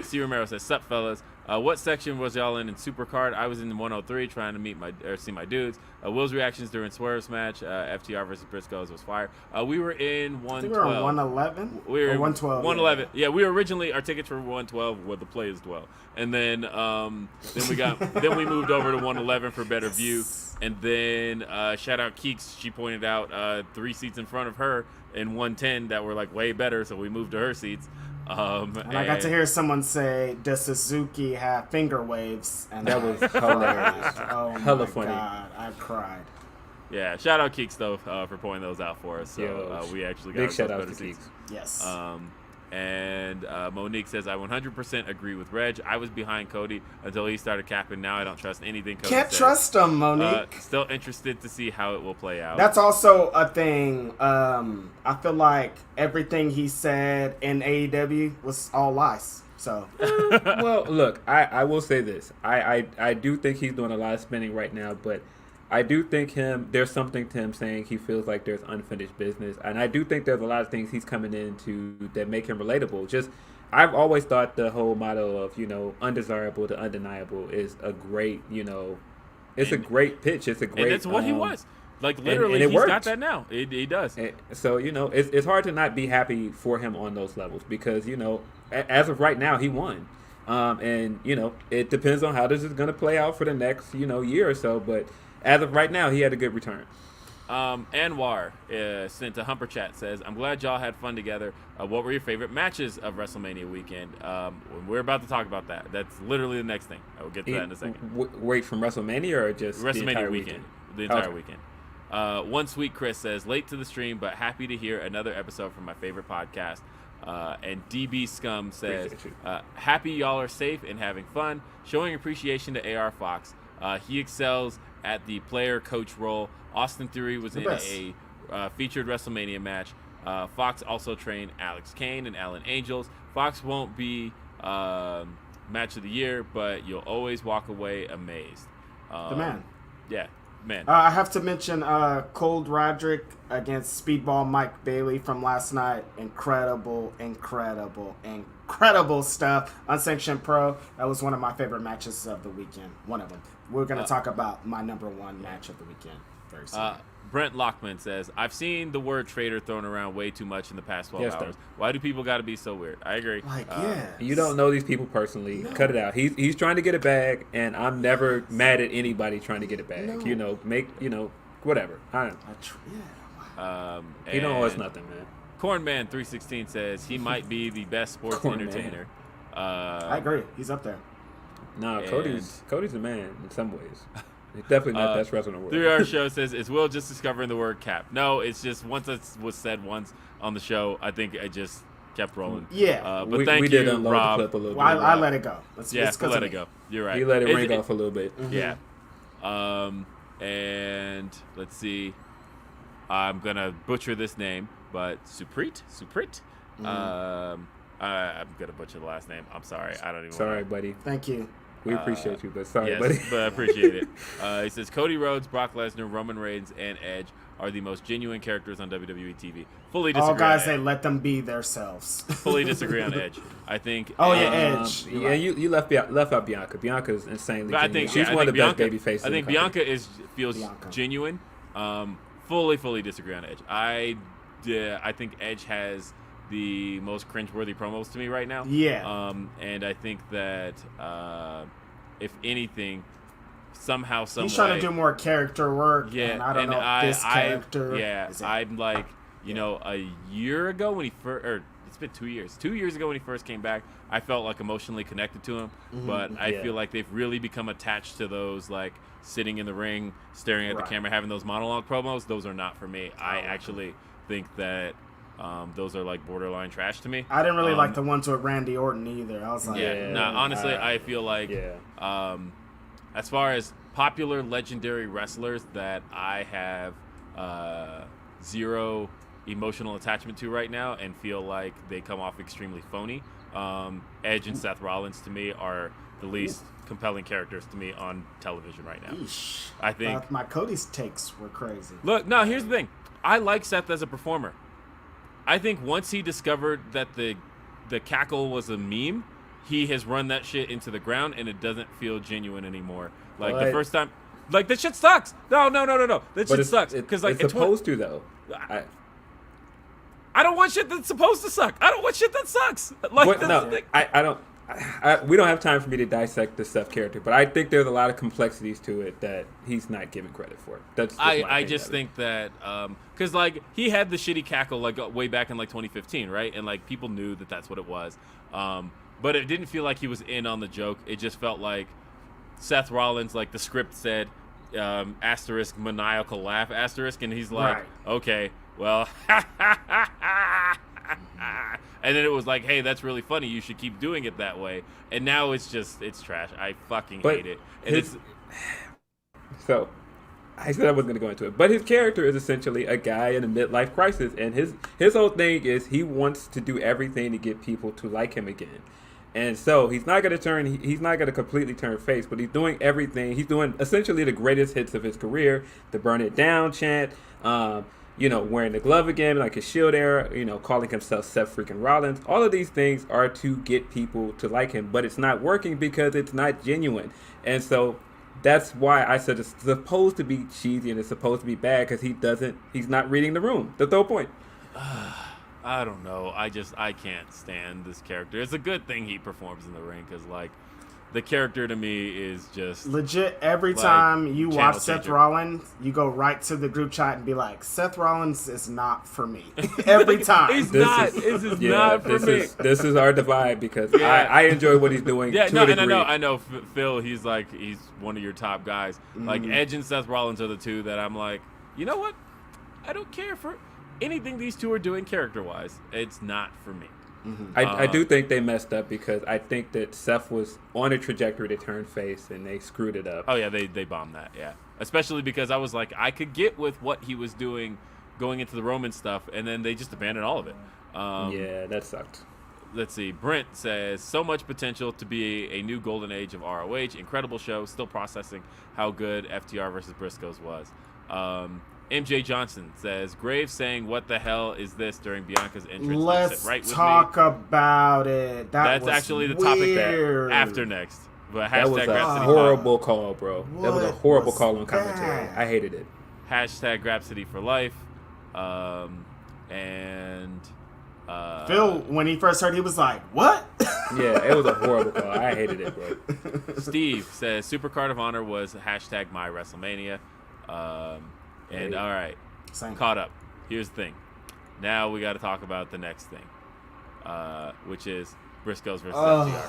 C. Romero says, "Sup, fellas? What section was y'all in Supercard? I was in 103 trying to see my dudes. Will's reactions during Swerve's match, FTR versus Briscoes, was fire. We were in 112. I think we were on 111. We were or in 112. 111. Yeah, we were originally, our tickets were 112 where the players dwell, and then then we moved over to 111 for better view, and then shout out Keeks. She pointed out 3 seats in front of her in 110 that were like way better, so we moved to her seats. And I got to hear someone say, "Does Suzuki have finger waves?" And That was hilarious. Oh Hella my funny. God, I cried. Yeah, shout out Keeks though for pointing those out for us. So Yo, we actually got big ourselves shout out better to seats. Keeks. Yes. And Monique says, I 100% agree with Reg. I was behind Cody until he started capping. Now I don't trust anything Cody Can't says. trust him, Monique. Still interested to see how it will play out. That's also a thing. I feel like everything he said in AEW was all lies. So Well, look, I will say this. I do think he's doing a lot of spinning right now, but I do think there's something to him saying he feels like there's unfinished business. And I do think there's a lot of things he's coming into that make him relatable. I've always thought the whole motto of, undesirable to undeniable is a great, it's a great pitch. It's a great. And that's what he was. Like, literally, and it he's worked. got that now. He does. And so, it's hard to not be happy for him on those levels because, as of right now, he won. And, it depends on how this is going to play out for the next, year or so. But as of right now, he had a good return. Anwar sent a Humper Chat, says, I'm glad y'all had fun together. What were your favorite matches of WrestleMania weekend? We're about to talk about that. That's literally the next thing. I will get to that in a second. Wait, from WrestleMania or just WrestleMania the entire weekend? The entire weekend. One Sweet Chris says, late to the stream, but happy to hear another episode from my favorite podcast. And DB Scum says, happy y'all are safe and having fun. Showing appreciation to AR Fox. He excels at the player coach role. Austin Theory was in a featured WrestleMania match. Fox also trained Alex Kane and Alan Angels. Fox won't be match of the year, but you'll always walk away amazed. the man. Yeah. man. I have to mention Cold Roderick against Speedball Mike Bailey from last night. Incredible stuff. Unsanctioned Pro. That was one of my favorite matches of the weekend. One of them. We're going to talk about my number one match of the weekend very soon. Brent Lockman says, I've seen the word traitor thrown around way too much in the past 12 hours. Why do people got to be so weird? I agree. You don't know these people personally. No. Cut it out. He's trying to get a bag, and I'm never mad at anybody trying to get a bag. No. Whatever. He don't owe us nothing, man. Cornman316 says he might be the best sports entertainer. I agree. He's up there. No, Cody's the man in some ways. He's definitely not the best wrestler in the world. 3-hour show says, is Will just discovering the word cap? No, it's just once it was said once on the show, I think it just kept rolling. Yeah. But thank you, unload Rob. the clip a little bit. I let it go. Let it go. You're right. He let it ring off a little bit. Mm-hmm. Yeah. And let's see. I'm going to butcher this name, but Suprit? Mm-hmm. I'm going to butcher the last name. I'm sorry. I don't even Sorry, buddy. Thank you. We appreciate you, but sorry, yes, buddy. but I appreciate it. He says, Cody Rhodes, Brock Lesnar, Roman Reigns, and Edge are the most genuine characters on WWE TV. Fully disagree. All guys, they let them be themselves. Fully disagree on Edge. I think. Edge. You left out Bianca. Bianca's insanely genuine. I think she's one of the best baby faces. I think Bianca feels genuine. Fully disagree on Edge. I think Edge has the most cringeworthy promos to me right now. Yeah. And I think that if anything, somehow, some he's way, trying to do more character work. Yeah. And I don't know if this character. I'm like, a year ago when he first, or it's been 2 years. 2 years ago when he first came back, I felt like emotionally connected to him. Mm-hmm. But I feel like they've really become attached to those like sitting in the ring, staring at the camera, having those monologue promos. Those are not for me. I actually think that those are like borderline trash to me. I didn't really like the ones with Randy Orton either. I was like, honestly, I feel like as far as popular legendary wrestlers that I have zero emotional attachment to right now and feel like they come off extremely phony, Edge and Seth Rollins to me are the least compelling characters to me on television right now. Eesh. I think my Cody's takes were crazy. Look, no, here's the thing. I like Seth as a performer. I think once he discovered that the cackle was a meme, he has run that shit into the ground, and it doesn't feel genuine anymore. Like the first time, like this shit sucks. No. That shit sucks because like it's supposed to though. I don't want shit that's supposed to suck. I don't want shit that sucks. Like I don't. We don't have time for me to dissect the Seth character, but I think there's a lot of complexities to it that he's not given credit for. I just think that because like he had the shitty cackle like way back in like 2015, right? And like people knew that that's what it was, but it didn't feel like he was in on the joke. It just felt like Seth Rollins, like the script said, asterisk maniacal laugh asterisk, and he's like, okay, well. And then it was like, hey, that's really funny. You should keep doing it that way. And now it's trash. I fucking hate it. And so, I said I wasn't going to go into it. But his character is essentially a guy in a midlife crisis. And his whole thing is he wants to do everything to get people to like him again. And so he's not going to completely turn face, but he's doing everything. He's doing essentially the greatest hits of his career, the Burn It Down chant, wearing the glove again, like his Shield era, calling himself Seth freaking Rollins. All of these things are to get people to like him, but it's not working because it's not genuine. And so that's why I said it's supposed to be cheesy and it's supposed to be bad because he's not reading the room. That's the whole point. I don't know. I can't stand this character. It's a good thing he performs in the ring because, like, the character to me is just legit. Every time you watch Seth Rollins, you go right to the group chat and be like, Seth Rollins is not for me. Every time. This is not for me. This is our divide because I enjoy what he's doing. Yeah, I know. Phil, he's one of your top guys. Mm-hmm. Like, Edge and Seth Rollins are the two that I'm like, you know what? I don't care for anything these two are doing character-wise. It's not for me. Mm-hmm. I do think they messed up because I think that Seth was on a trajectory to turn face and they screwed it up. Oh yeah, they bombed that, yeah. Especially because I was like, I could get with what he was doing going into the Roman stuff, and then they just abandoned all of it. Yeah, that sucked. let's see. Brent says, so much potential to be a new golden age of ROH. Incredible show. Still processing how good FTR versus Briscoes was. MJ Johnson says, Graves saying, what the hell is this during Bianca's entrance? Let's right with talk me. about it. That's was actually the weird. topic after next. But That was a Grapsody horrible call, bro. That was a What horrible was call on commentary. that? I hated it. Hashtag Grapsody for life. And Phil, when he first heard, he was like, "What?" Yeah, it was a horrible call. I hated it, bro. Steve says Supercard of Honor was hashtag my WrestleMania. And all right, Same. caught up. Here's the thing. Now we got to talk about the next thing, which is Briscoes versus FTR.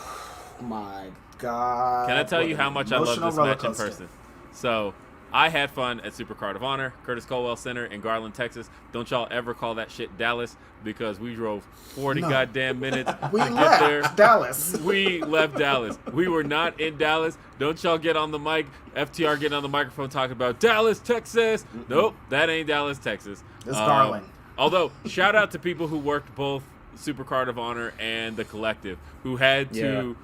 Oh my God! Can I tell What you an how much I love emotional this match in rollercoaster. person? So, I had fun at Supercard of Honor, Curtis Colwell Center in Garland, Texas. Don't y'all ever call that shit Dallas, because we drove 40 No. goddamn minutes We to get left there. Dallas. We left Dallas. We were not in Dallas. Don't y'all get on the mic. FTR getting on the microphone talking about Dallas, Texas. Nope, that ain't Dallas, Texas. It's Garland. Although, shout out to people who worked both Supercard of Honor and the Collective, who had to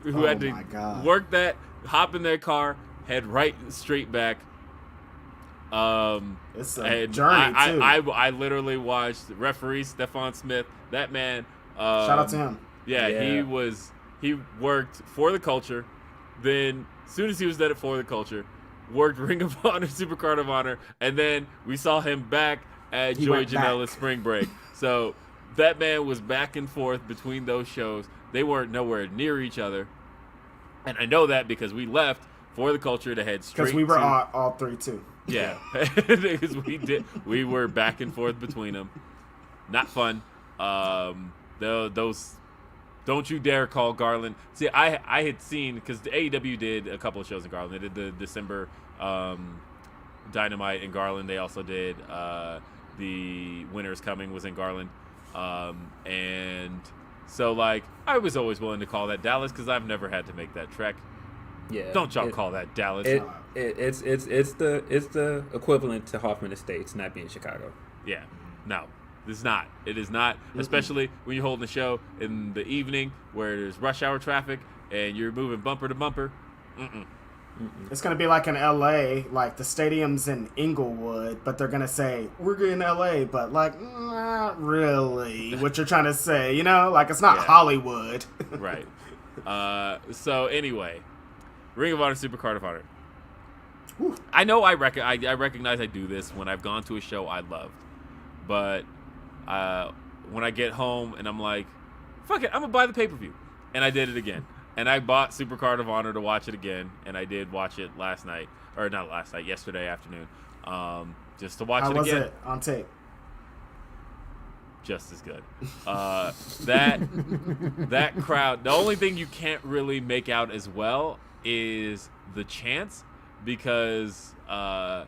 Oh my God. work that, hop in their car, head right straight back. It's a And journey too. I literally watched referee Stephon Smith. That man. Shout out to him. Yeah, Yeah. he worked for the culture. Then, as soon as he was done it for the culture, worked Ring of Honor, Supercard of Honor, and then we saw him back at He Joey went back. Janela's Spring Break. So that man was back and forth between those shows. They weren't nowhere near each other, and I know that because we left for the culture to head straight. Because we were to, all three too. yeah, because we were back and forth between them. Not fun. Those. Don't you dare call Garland. See, I had seen, because the AEW did a couple of shows in Garland. They did the December Dynamite in Garland. They also did the Winter's Coming was in Garland. And so, like, I was always willing to call that Dallas because I've never had to make that trek. Yeah. Don't y'all call that Dallas. It's the equivalent to Hoffman Estates not being Chicago. Yeah. No. It's not. It is not, especially when you're holding a show in the evening where there's rush hour traffic and you're moving bumper to bumper. It's gonna be like in LA, like the stadium's in Inglewood, but they're gonna say we're in LA, but like not really. What you're trying to say, you know, like it's not Yeah. Hollywood. Right. So anyway, Ring of Honor, Supercard of Honor. Whew. I know I recognize I do this when I've gone to a show I loved, but when I get home and I'm like, fuck it, I'm gonna buy the pay-per-view, and I did it again, and I bought Supercard of Honor to watch it again, and I did watch it yesterday afternoon, just to watch How it was again. it on tape? Just as good. That crowd. The only thing you can't really make out as well is the chants, because the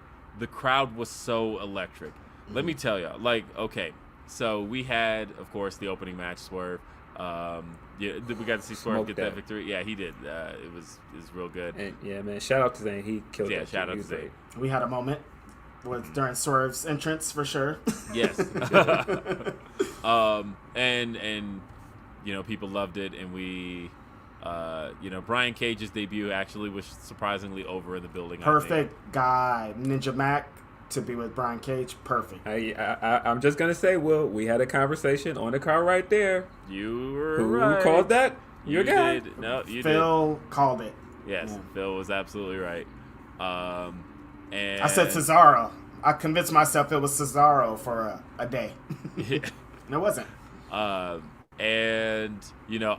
crowd was so electric. Let me tell you, like, okay, so we had, of course, the opening match, Swerve. Yeah, we got to see Swerve Smoked get that victory. Yeah, he did. It was real good. And yeah, man, shout out to Zane. He killed Yeah, that shout shit. out He to was Zane. great. We had a moment during Swerve's entrance for sure. Yes. And you know, people loved it, and we Brian Cage's debut actually was surprisingly over in the building. I think. Perfect guy, Ninja Mac, to be with Brian Cage. Perfect. I'm just gonna say, Will, we had a conversation on the car right there. You were Who right. called that? Your You guy. did. No, you Phil called it. did. Yes, Yeah. Phil was absolutely right. And I said Cesaro. I convinced myself it was Cesaro for a day. And it wasn't. And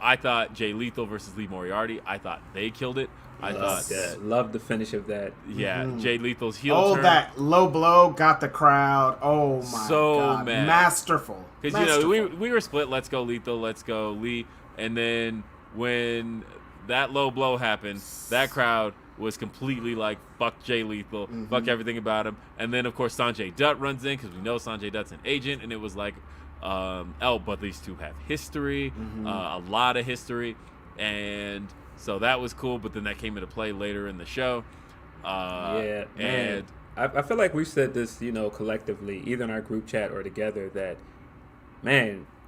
I thought Jay Lethal versus Lee Moriarty. I thought they killed it. I thought, Love the finish of that. yeah, Jay Lethal's heel Oh, turn. that low blow got the crowd. Oh my So God. mad. Masterful. Because we were split. Let's go Lethal. Let's go Lee. And then when that low blow happened, that crowd was completely like, fuck Jay Lethal, fuck everything about him. And then of course Sanjay Dutt runs in, because we know Sanjay Dutt's an agent, and it was like, but these two have history, a lot of history, and so that was cool. But then that came into play later in the show. Yeah, man. And I feel like we've said this, collectively, either in our group chat or together, that, man,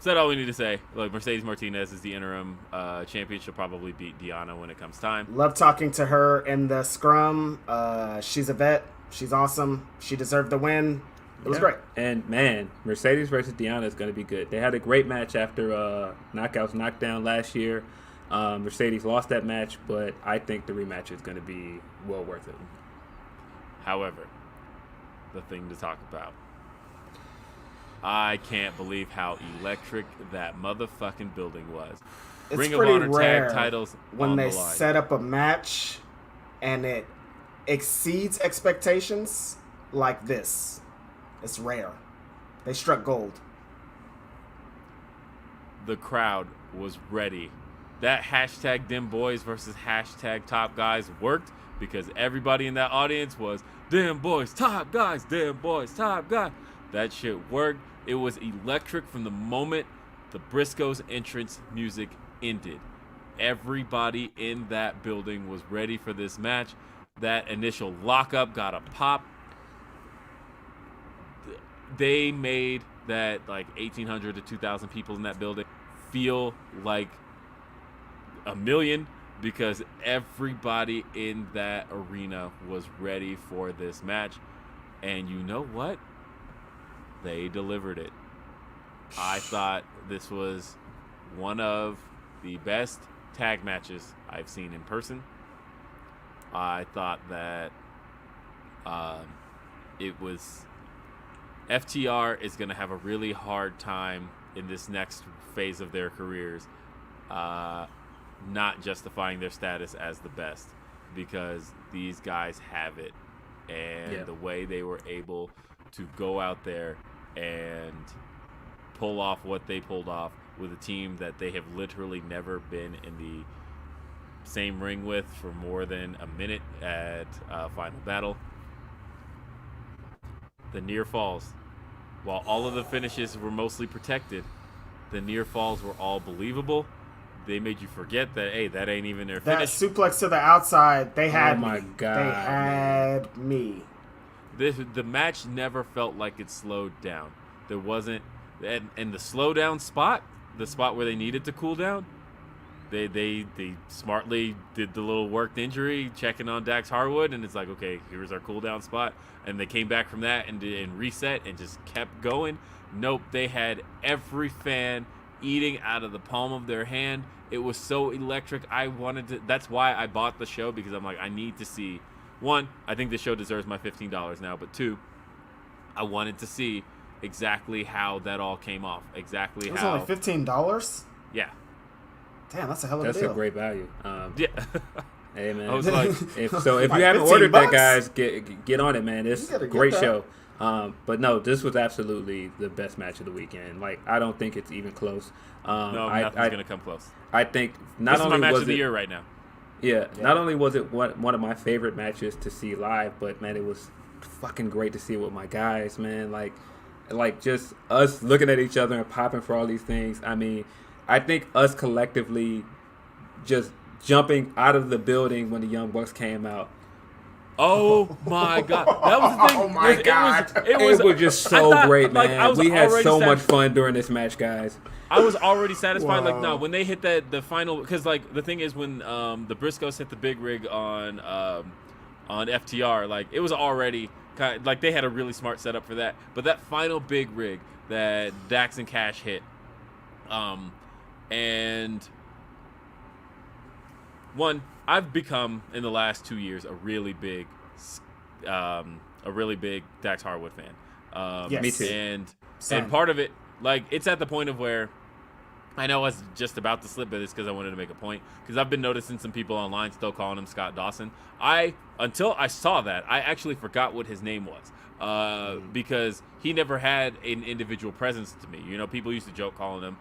So that's all we need to say. Like, Mercedes Martinez is the interim champion. She'll probably beat Deanna when it comes time. Love talking to her in the scrum. She's a vet. She's awesome. She deserved the win. It was great. And, man, Mercedes versus Deanna is going to be good. They had a great match after Knockouts Knockdown last year. Mercedes lost that match, but I think the rematch is going to be well worth it. However, the thing to talk about. I can't believe how electric that motherfucking building was. It's Ring of pretty Honor rare tag titles when on they the line. set up a match and it exceeds expectations like this. It's rare. They struck gold. The crowd was ready. That hashtag Dem Boys versus hashtag Top Guys worked because everybody in that audience was Dem Boys, Top Guys, Dem Boys, Top Guys. That shit worked. It was electric from the moment the Briscoes' entrance music ended. Everybody in that building was ready for this match. That initial lockup got a pop. They made that like 1,800 to 2,000 people in that building feel like a million because everybody in that arena was ready for this match. And you know what? They delivered it. I thought this was one of the best tag matches I've seen in person. I thought that it was... FTR is going to have a really hard time in this next phase of their careers not justifying their status as the best because these guys have it. And the way they were able to go out there and pull off what they pulled off with a team that they have literally never been in the same ring with for more than a minute at Final Battle. The near falls. While all of the finishes were mostly protected, the near falls were all believable. They made you forget that, hey, that ain't even their finish. That suplex to the outside, they had me. Oh my God, they had me. The match never felt like it slowed down. There wasn't, and the slow down spot, the spot where they needed to cool down, they smartly did the little worked injury, checking on Dax Harwood, and it's like, okay, here's our cool down spot. And they came back from that and reset and just kept going. Nope, they had every fan eating out of the palm of their hand. It was so electric. That's why I bought the show, because I'm like, I need to see. One, I think the show deserves my $15 now, but two, I wanted to see exactly how that all came off. Exactly it was how. only $15? Yeah. Damn, that's a hell of a That's deal. a great value. Yeah. Hey, man. I was like, if Like you haven't 15 ordered that, bucks? guys, get on it, man. It's You gotta a get great that. show. But no, this was absolutely the best match of the weekend. Like, I don't think it's even close. no, nothing's going to come close. I think not This is only my match was of the it, year right now. Yeah, not only was it one of my favorite matches to see live, but man, it was fucking great to see it with my guys, man. Like just us looking at each other and popping for all these things. I mean, I think us collectively just jumping out of the building when the Young Bucks came out. Oh my God, that was the thing. Oh my God. It was just so I thought, great, like, man. I was We had already so much fun during this match, guys. I was already satisfied. Like, Wow. no, when they hit the final, because like the thing is when the Briscoes hit the big rig on FTR, like it was already kind of, like they had a really smart setup for that. But that final big rig that Dax and Cash hit, and one, I've become in the last 2 years a really big Dax Harwood fan. Yes. Me too. And part of it, like, it's at the point of where I know I was just about to slip, but it's because I wanted to make a point. Because I've been noticing some people online still calling him Scott Dawson. Until I saw that, I actually forgot what his name was. Because he never had an individual presence to me. You know, people used to joke calling him,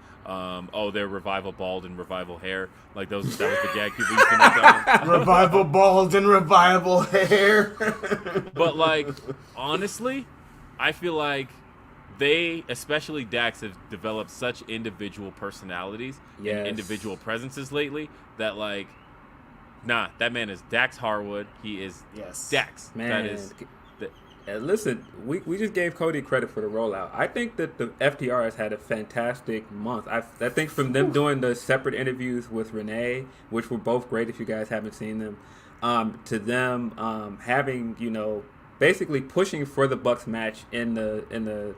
they're Revival Bald and Revival Hair. Like, that was the gag people used to make on him. Revival bald and revival hair. But, like, honestly, I feel like they, especially Dax, have developed such individual personalities Yes. and individual presences lately that, like, that man is Dax Harwood. He is Yes. Dax. Man, That is And listen, we just gave Cody credit for the rollout. I think that the FTR has had a fantastic month. I think from them doing the separate interviews with Renee, which were both great if you guys haven't seen them, to them having, basically pushing for the Bucks match in the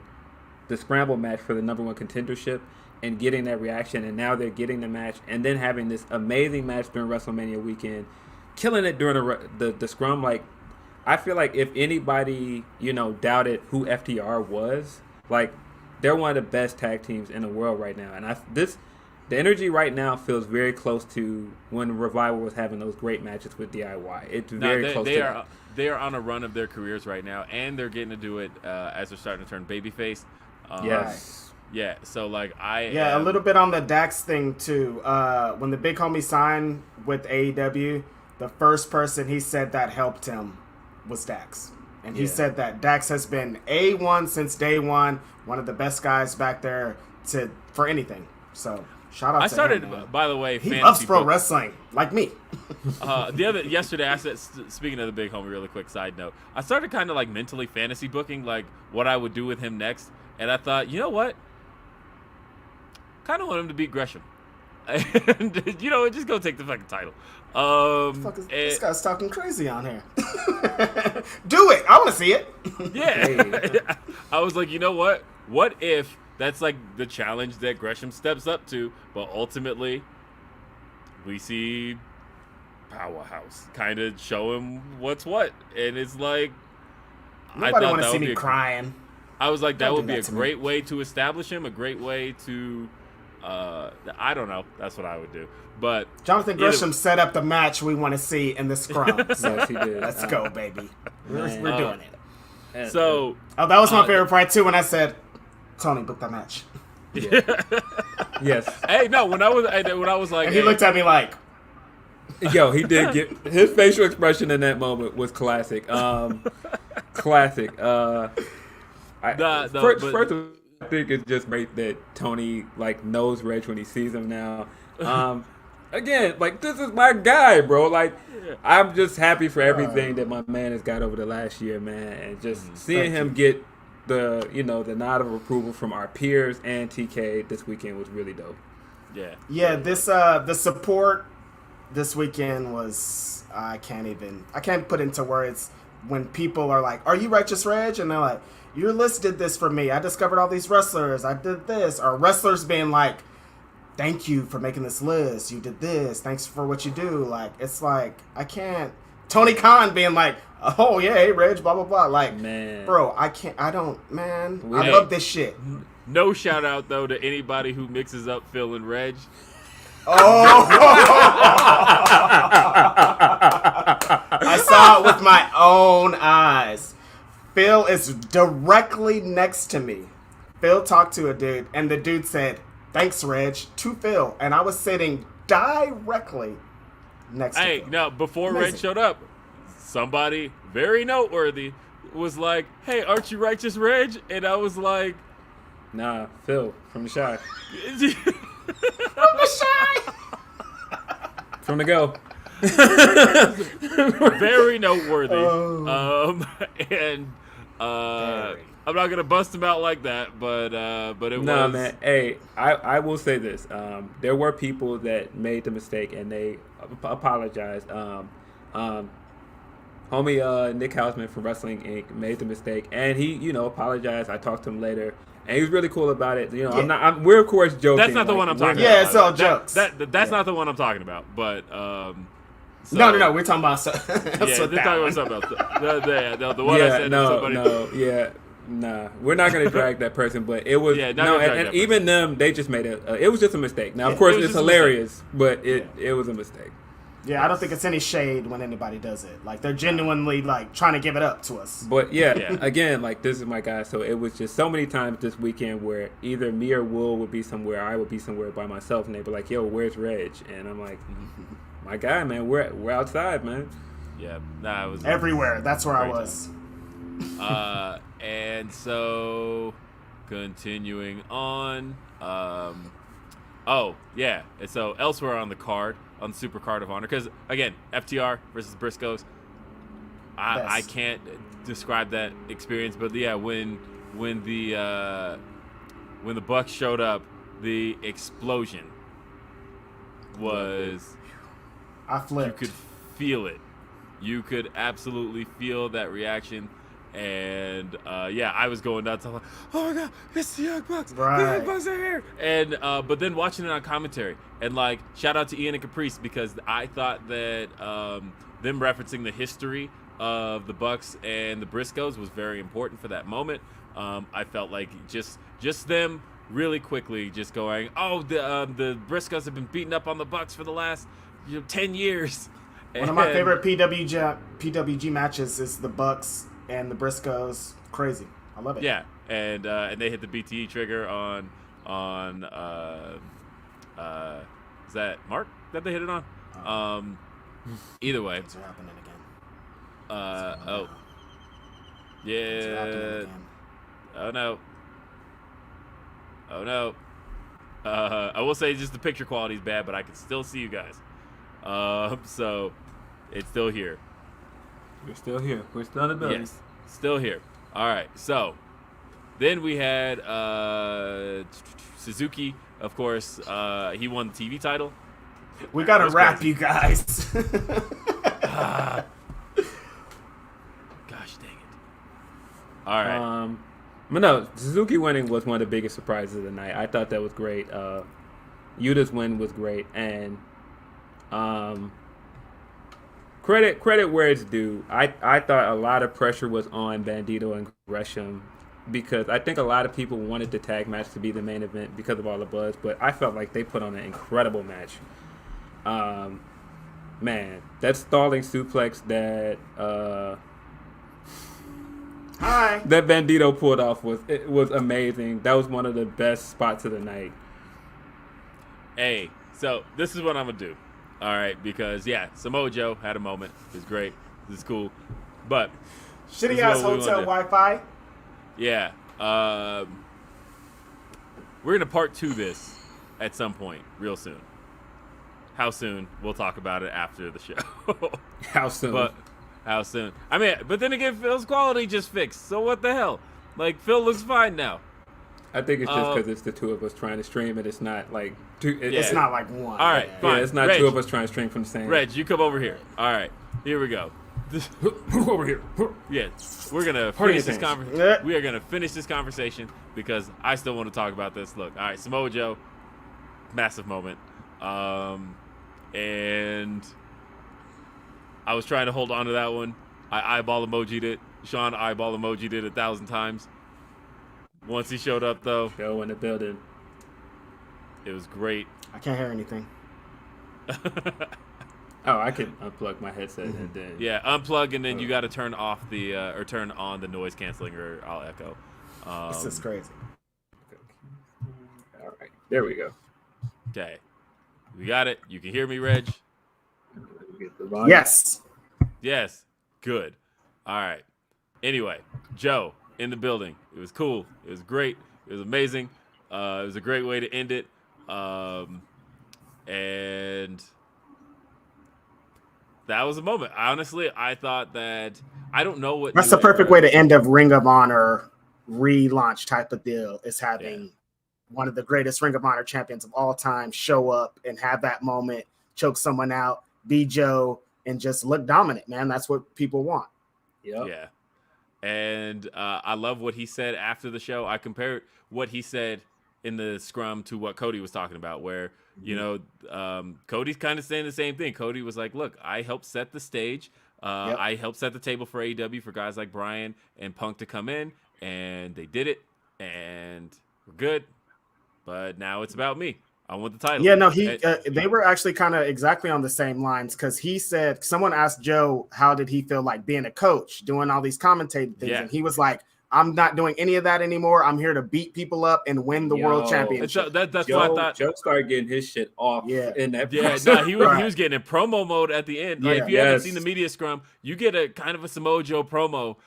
scramble match for the number one contendership and getting that reaction, and now they're getting the match and then having this amazing match during WrestleMania weekend, killing it during the scrum. Like, I feel like if anybody, doubted who FTR was, like, they're one of the best tag teams in the world right now. And the energy right now feels very close to when Revival was having those great matches with DIY. It's very close to that. They are on a run of their careers right now, and they're getting to do it as they're starting to turn babyface. Yes. Yeah, so, like, a little bit on the Dax thing, too. When the big homie signed with AEW, the first person he said that helped him was Dax. And he said that Dax has been A1 since day one, one of the best guys back there for anything. So, shout out to him, man. By the way, he loves pro wrestling, like me. Yesterday, I said, speaking of the big homie, really quick side note, I started kind of like mentally fantasy booking, like what I would do with him next. And I thought, you know what? Kind of want him to beat Gresham. And, just go take the fucking title. This guy's talking crazy on here. Do it. I want to see it. Yeah. I was like, you know what? What if that's like the challenge that Gresham steps up to, but ultimately we see Powerhouse kind of show him what's what. And it's like, nobody want to see me crying. I was like, that would be a great way to establish him, a great way to, I don't know. That's what I would do. But Jonathan Gresham set up the match we want to see in the scrum. So yes, he did. Let's go, baby. We're doing it. So, that was my favorite part too when I said, "Tony, book that match." Yeah. Yes. Hey, no. When I was like, and he looked at me like, yo, he did get his facial expression in that moment was classic. Classic. First of all, I think it's just great that Tony knows Reg when he sees him now. Again, this is my guy, bro. I'm just happy for everything that my man has got over the last year, man, and just seeing him get the the nod of approval from our peers and TK this weekend was really dope. Yeah. Yeah. This the support this weekend was I can't put into words when people are like, "Are you Righteous Reg?" and they're like, "Your list did this for me. I discovered all these wrestlers. I did this." Or wrestlers being like, "Thank you for making this list. You did this. Thanks for what you do." It's like, I can't. Tony Khan being like, "Oh, yeah, hey, Reg, blah, blah, blah." Man. Bro, I love this shit. No shout out, though, to anybody who mixes up Phil and Reg. Oh! I saw it with my own eyes. Phil is directly next to me. Phil talked to a dude, and the dude said, "Thanks, Reg," to Phil. And I was sitting directly next to Phil. Now, before Amazing. Reg showed up, somebody very noteworthy was like, "Hey, aren't you Righteous Reg?" And I was like, Nah, Phil from the Shy. From the Shy! From the Go. Very noteworthy. I'm not gonna bust him out like that, but it was. No, man. Hey, I will say this. There were people that made the mistake and they apologized. Homie Nick Hausman from Wrestling Inc. made the mistake and he, apologized. I talked to him later. And he was really cool about it. We're of course joking. That's not the one I'm talking about. Yeah, it's all jokes. That's not the one I'm talking about. But no, we're talking about. They're talking about something else. The one I said. Nah, we're not gonna drag that person. But it was and even them, they just made it was just a mistake. Now, of course, it's hilarious, but it was a mistake. Yeah, I don't think it's any shade when anybody does it. They're genuinely trying to give it up to us. But again, this is my guy. So it was just so many times this weekend where either me or Will would be somewhere, I would be somewhere by myself, and they'd be like, "Yo, where's Reg?" And I'm like, "My guy, man, we're outside, man." Yeah, it was everywhere. That's where I was. And so continuing on. And so elsewhere on the card. On the Supercard of Honor, because again, FTR versus Briscoes. I can't describe that experience, but yeah, when the Bucks showed up, the explosion was. I flipped. You could feel it. You could absolutely feel that reaction. And I was going nuts. I'm like, oh my god, it's the Young Bucks. Right. The Young Bucks are here. And but then watching it on commentary, and like shout out to Ian and Caprice, because I thought that them referencing the history of the Bucks and the Briscoes was very important for that moment. I felt like just them really quickly just going, oh, the Briscoes have been beating up on the Bucks for the last 10 years. One of my favorite PWG matches is the Bucks and the Briscoes. Crazy. I love it. Yeah, and they hit the BTE trigger on is that Mark that they hit it on? Either way. It's happening again. Yeah. It's happening again. Oh no. I will say just the picture quality is bad, but I can still see you guys. So it's still here. We're still here. We're still in the building. Yes, still here. All right. So then we had Suzuki, of course. He won the TV title. We gotta wrap, crazy. you guys. Gosh dang it. All right. But no, Suzuki winning was one of the biggest surprises of the night. I thought that was great. Yuta's win was great, and credit where it's due. I thought a lot of pressure was on Bandito and Gresham, because I think a lot of people wanted the tag match to be the main event because of all the buzz, but I felt like they put on an incredible match. Man, that stalling suplex that that Bandito pulled off was amazing. That was one of the best spots of the night. Hey, so this is what I'm gonna do. All right, because Samoa Joe had a moment. It was great. This is cool, but Shitty ass hotel Wi-Fi. Yeah, we're gonna part 2 this at some point, real soon. How soon? We'll talk about it after the show. How soon? But how soon? I mean, but then again, Phil's quality just fixed. So what the hell? Like, Phil looks fine now. I think it's just because it's the two of us trying to stream it. It's not like two. It's not like one. All right, fine. Yeah, it's not Reg, two of us trying to stream from the same. Reg, you come over here. All right, here we go. Over here. Yeah, we're gonna finish this conversation. We are gonna finish this conversation because I still want to talk about this. Look, all right, Samoa Joe, massive moment, and I was trying to hold on to that one. I eyeball emoji'd it. Sean eyeball emoji'd it 1,000 times. Once he showed up, though, Joe in the building. It was great. I can't hear anything. Oh, I can unplug my headset and then. Yeah, unplug and then you got to turn off the or turn on the noise canceling, or I'll echo. This is crazy. All right, there we go. Okay, we got it. You can hear me, Reg? Yes. Yes. Good. All right. Anyway, Joe in the building. It was cool. It was great. It was amazing. It was a great way to end it. And that was a moment. Honestly, I thought that I don't know what. That's the perfect way to end a Ring of Honor relaunch type of deal, is having one of the greatest Ring of Honor champions of all time show up and have that moment, choke someone out, be Joe, and just look dominant, man. That's what people want. Yep. Yeah. And I love what he said after the show. I compared what he said in the scrum to what Cody was talking about, where, you know, Cody's kind of saying the same thing. Cody was like, look, I helped set the stage. I helped set the table for AEW for guys like Bryan and Punk to come in, and they did it, and we're good. But now it's about me. I want the title. Yeah, no, they were actually kind of exactly on the same lines, because he said, someone asked Joe, how did he feel like being a coach, doing all these commentating things? And he was like, I'm not doing any of that anymore. I'm here to beat people up and win the world championship. That's Joe, what I thought. Joe started getting his shit off. In that. He was getting in promo mode at the end. Like, if you haven't seen the media scrum, you get a kind of a Samoa Joe promo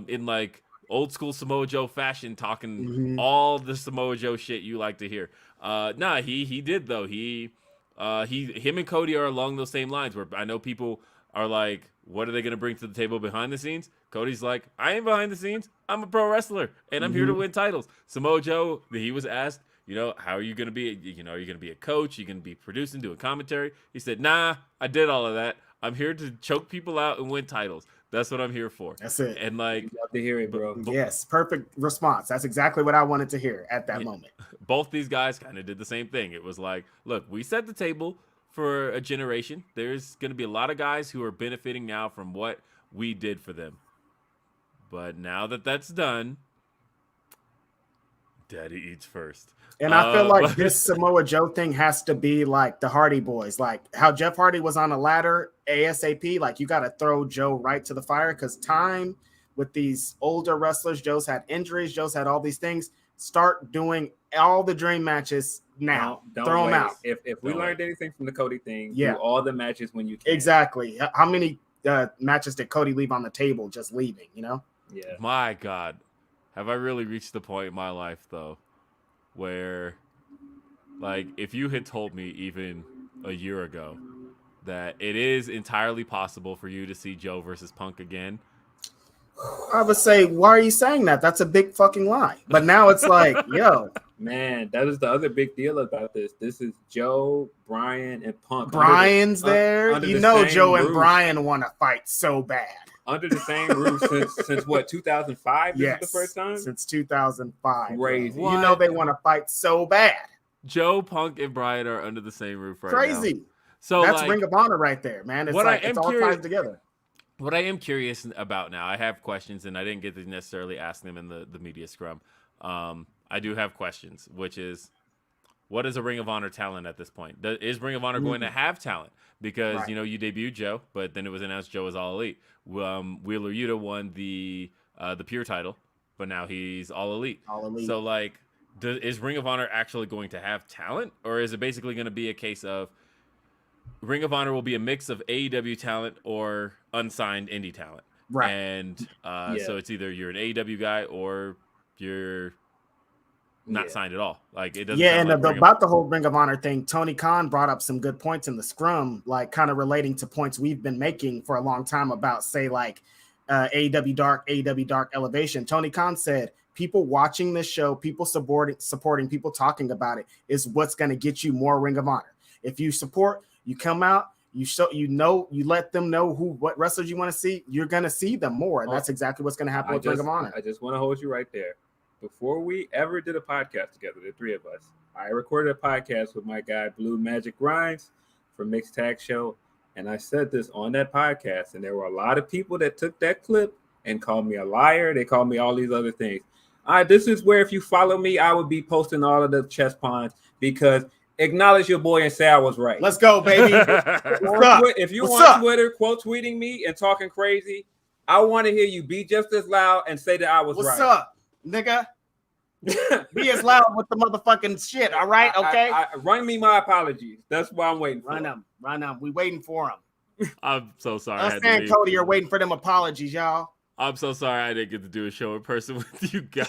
in like old school Samoa Joe fashion, talking all the Samoa Joe shit you like to hear. He did though. Him and Cody are along those same lines, where I know people are like, what are they going to bring to the table behind the scenes? Cody's like, I ain't behind the scenes. I'm a pro wrestler, and I'm here to win titles. Samoa Joe, he was asked, how are you going to be? Are you going to be a coach? Are you going to be producing, doing commentary? He said, nah, I did all of that. I'm here to choke people out and win titles. That's what I'm here for. That's it. And like, love to hear it, bro. Yes, perfect response. That's exactly what I wanted to hear at that moment. Both these guys kind of did the same thing. It was like, look, we set the table for a generation. There's going to be a lot of guys who are benefiting now from what we did for them. But now that that's done, Daddy eats first. And I feel like this Samoa Joe thing has to be like the Hardy Boys, like how Jeff Hardy was on a ladder ASAP. Like you got to throw Joe right to the fire because time with these older wrestlers, Joe's had injuries, Joe's had all these things. Start doing all the dream matches now. Don't throw them wait. out. If we learned anything from the Cody thing, yeah, do all the matches when you can. Exactly. How many matches did Cody leave on the table just leaving? Yeah. My God, have I really reached the point in my life though, where, like, if you had told me even a year ago that it is entirely possible for you to see Joe versus Punk again, I would say, why are you saying that? That's a big fucking lie. But now it's like, yo. Man, that is the other big deal about this. This is Joe, Brian, and Punk. Brian's there. Under You the know same Joe roof. and Brian want to fight so bad. Under the same roof since what, 2005? This is the first time? Since 2005. Crazy. Bro. You know they want to fight so bad. Joe, Punk, and Brian are under the same roof right now. Crazy. So that's like, Ring of Honor right there, man. It's what like I am it's all curious- tied together. What I am curious about now, I have questions, and I didn't get to necessarily ask them in the media scrum. I do have questions, which is, what is a Ring of Honor talent at this point? Is Ring of Honor going to have talent? Because, you debuted Joe, but then it was announced Joe is All Elite. Wheeler Yuta won the Pure title, but now he's All Elite. All Elite. So, like, is Ring of Honor actually going to have talent? Or is it basically going to be a case of Ring of Honor will be a mix of AEW talent or unsigned indie talent? Right. And so it's either you're an AEW guy or you're not signed at all. Like, it doesn't. Yeah, and like about the whole Ring of Honor thing, Tony Khan brought up some good points in the scrum, like kind of relating to points we've been making for a long time about, say, like AEW Dark Elevation. Tony Khan said, people watching this show, people supporting, people talking about it is what's going to get you more Ring of Honor. If you support, you come out, you let them know what wrestlers you want to see, you're going to see them more. And that's exactly what's going to happen with Ring of Honor. I just want to hold you right there. Before we ever did a podcast together, the three of us, I recorded a podcast with my guy, Blue Magic Grinds from Mixed Tag Show. And I said this on that podcast. And there were a lot of people that took that clip and called me a liar. They called me all these other things. This is where, if you follow me, I would be posting all of the chest pawns, because acknowledge your boy and say I was right. Let's go, baby. If you want Twitter quote tweeting me and talking crazy, I want to hear you be just as loud and say that I was right. What's up, nigga? Be as loud with the motherfucking shit, all right? Okay? Run me my apologies. That's what I'm waiting for. Run them. We waiting for them. I'm so sorry. Us and Cody are waiting for them apologies, y'all. I'm so sorry I didn't get to do a show in person with you guys.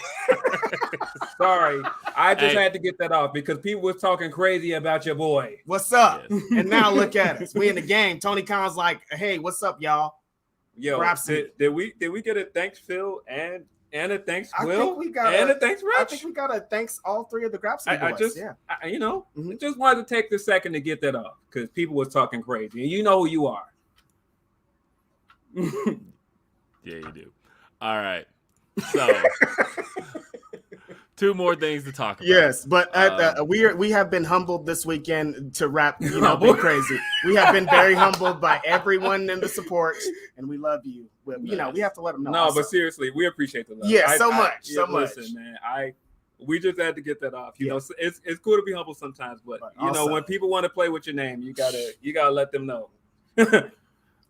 Sorry. I just had to get that off because people was talking crazy about your boy. What's up? Yes. And now look at us. We in the game. Tony Khan's like, hey, what's up, y'all? Yo, did we get a thanks Phil and a thanks Will and a thanks Rich? I think we got to thanks all three of the Grapsody boys. I just wanted to take the second to get that off because people was talking crazy. And you know who you are. Yeah, you do. All right. So, two more things to talk about. Yes, but we have been humbled this weekend to wrap, be crazy. We have been very humbled by everyone in the support, and we love you. We have to let them know. No, but seriously, we appreciate the love. Yeah, so much. Listen, man, we just had to get that off. You know, it's cool to be humble sometimes, but when people want to play with your name, you gotta let them know. Don't play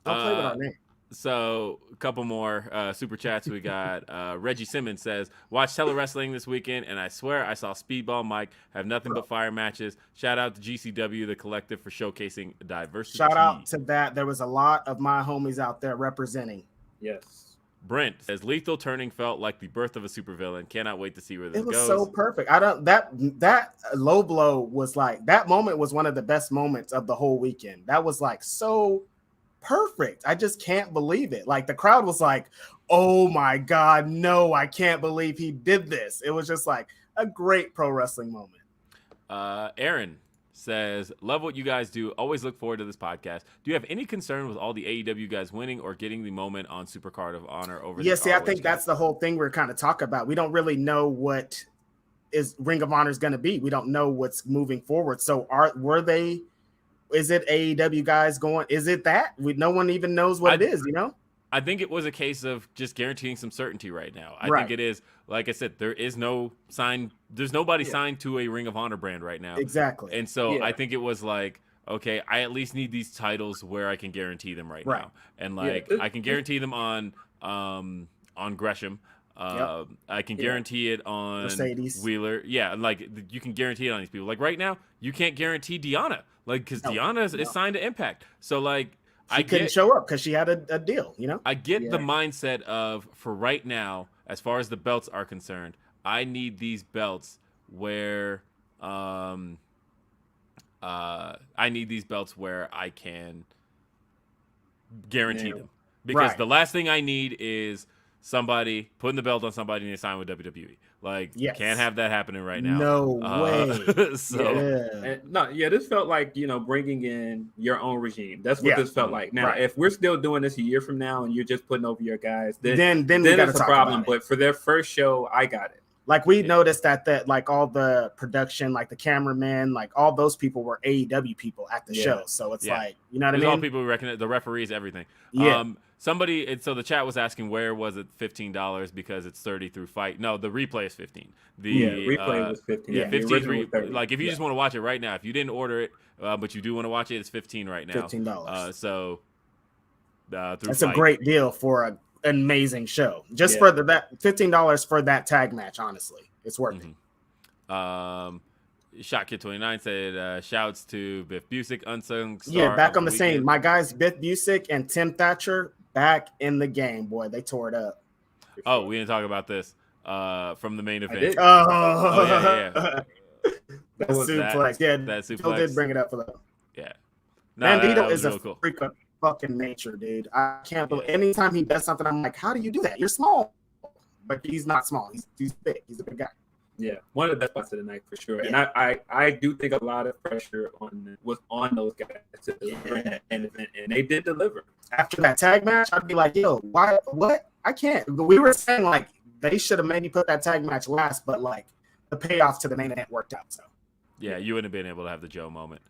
with our name. So, a couple more super chats we got. Reggie Simmons says, watch tele wrestling this weekend, and I swear I saw Speedball Mike have nothing but fire matches. Shout out to GCW, the collective, for showcasing diversity. Shout out to that. There was a lot of my homies out there representing. Yes. Brent says, lethal turning felt like the birth of a supervillain. Cannot wait to see where this goes. It was so perfect. That low blow was like, that moment was one of the best moments of the whole weekend. That was like so perfect. I just can't believe it. Like the crowd was like, oh my God, no, I can't believe he did this. It was just like a great pro wrestling moment. Aaron says, love what you guys do. Always look forward to this podcast. Do you have any concern with all the AEW guys winning or getting the moment on Supercard of Honor over? Yeah, see, I think guys? that's the whole thing we're kind of talking about. We don't really know what is Ring of Honor is going to be. We don't know what's moving forward. So is it AEW guys going? Is it that? No one even knows what it is, you know? I think it was a case of just guaranteeing some certainty right now. I Right. think it is, like I said, there's nobody signed to a Ring of Honor brand right now. Exactly. And so I think it was like, okay, I at least need these titles where I can guarantee them right now. And like I can guarantee them on Gresham. I can guarantee it on Mercedes. Wheeler. Yeah, like you can guarantee it on these people. Like right now, you can't guarantee Deanna. Like because Deanna is signed to Impact. So like she couldn't show up because she had a deal, you know? I get the mindset of, for right now, as far as the belts are concerned, I need these belts where I can guarantee them. Because the last thing I need is somebody putting the belt on somebody and they sign with WWE. Like, can't have that happening right now. No way. So, this felt like, bringing in your own regime. That's what this felt like. Now, if we're still doing this a year from now and you're just putting over your guys, then it's a problem. But for their first show, I got it. Like we noticed that like all the production, like the cameramen, like all those people were AEW people at the show. So it's like, you know what I mean? All people who recognize the referees, everything. So the chat was asking where was it $15 because it's 30 through fight. No, the replay is 15. The replay was 15. Yeah, 15. Like if you just want to watch it right now, if you didn't order it, but you do want to watch it, it's 15 right now. $15. That's a great deal for an amazing show. Just for that $15 for that tag match. Honestly, it's worth it. Shot Kid 29 said, shouts to Biff Busick, unsung star. Back on the scene. My guys, Biff Busick and Tim Thatcher, back in the game. Boy, they tore it up. Oh, we didn't talk about this from the main event. That suplex. That suplex. Phil did bring it up for them. Yeah. Bandito is a freak of fucking nature, dude. I can't believe anytime he does something, I'm like, how do you do that? You're small. But he's not small. He's big. He's a big guy. Yeah, one of the best spots of the night for sure. And I do think a lot of pressure was on those guys to deliver in that event, and they did deliver. After that tag match, I'd be like, yo, why? What? I can't. We were saying like they should have maybe put that tag match last, but like the payoff to the main event worked out. So yeah, you wouldn't have been able to have the Joe moment.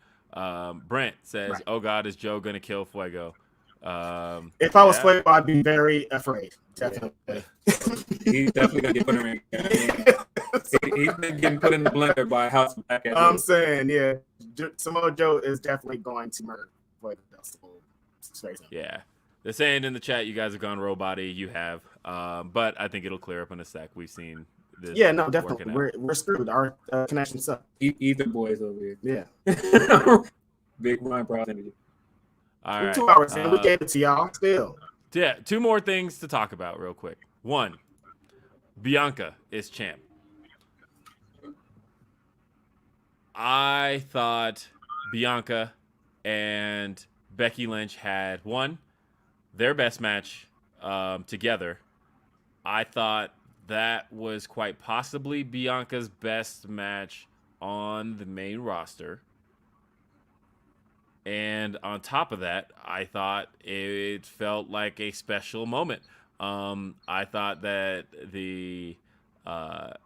Brent says, "Oh God, is Joe gonna kill Fuego?" If I was Fuego, I'd be very afraid. Definitely. He's definitely gonna get put in the ring. He's been getting put in the blender by House back at I'm saying, Samoa Joe is definitely going to murder Fuego. Yeah. They're saying in the chat you guys have gone row body. You have. But I think it'll clear up in a sec. We've seen this. Yeah, no, definitely. We're screwed. Our connection sucks. Either boys over here. Yeah. Big Ryan Brown energy. All right. 2 hours in. We gave it to y'all still. Yeah, 2 more things to talk about real quick. 1, Bianca is champ. I thought Bianca and Becky Lynch had their best match together. I thought that was quite possibly Bianca's best match on the main roster. And on top of that, I thought it felt like a special moment. I thought that the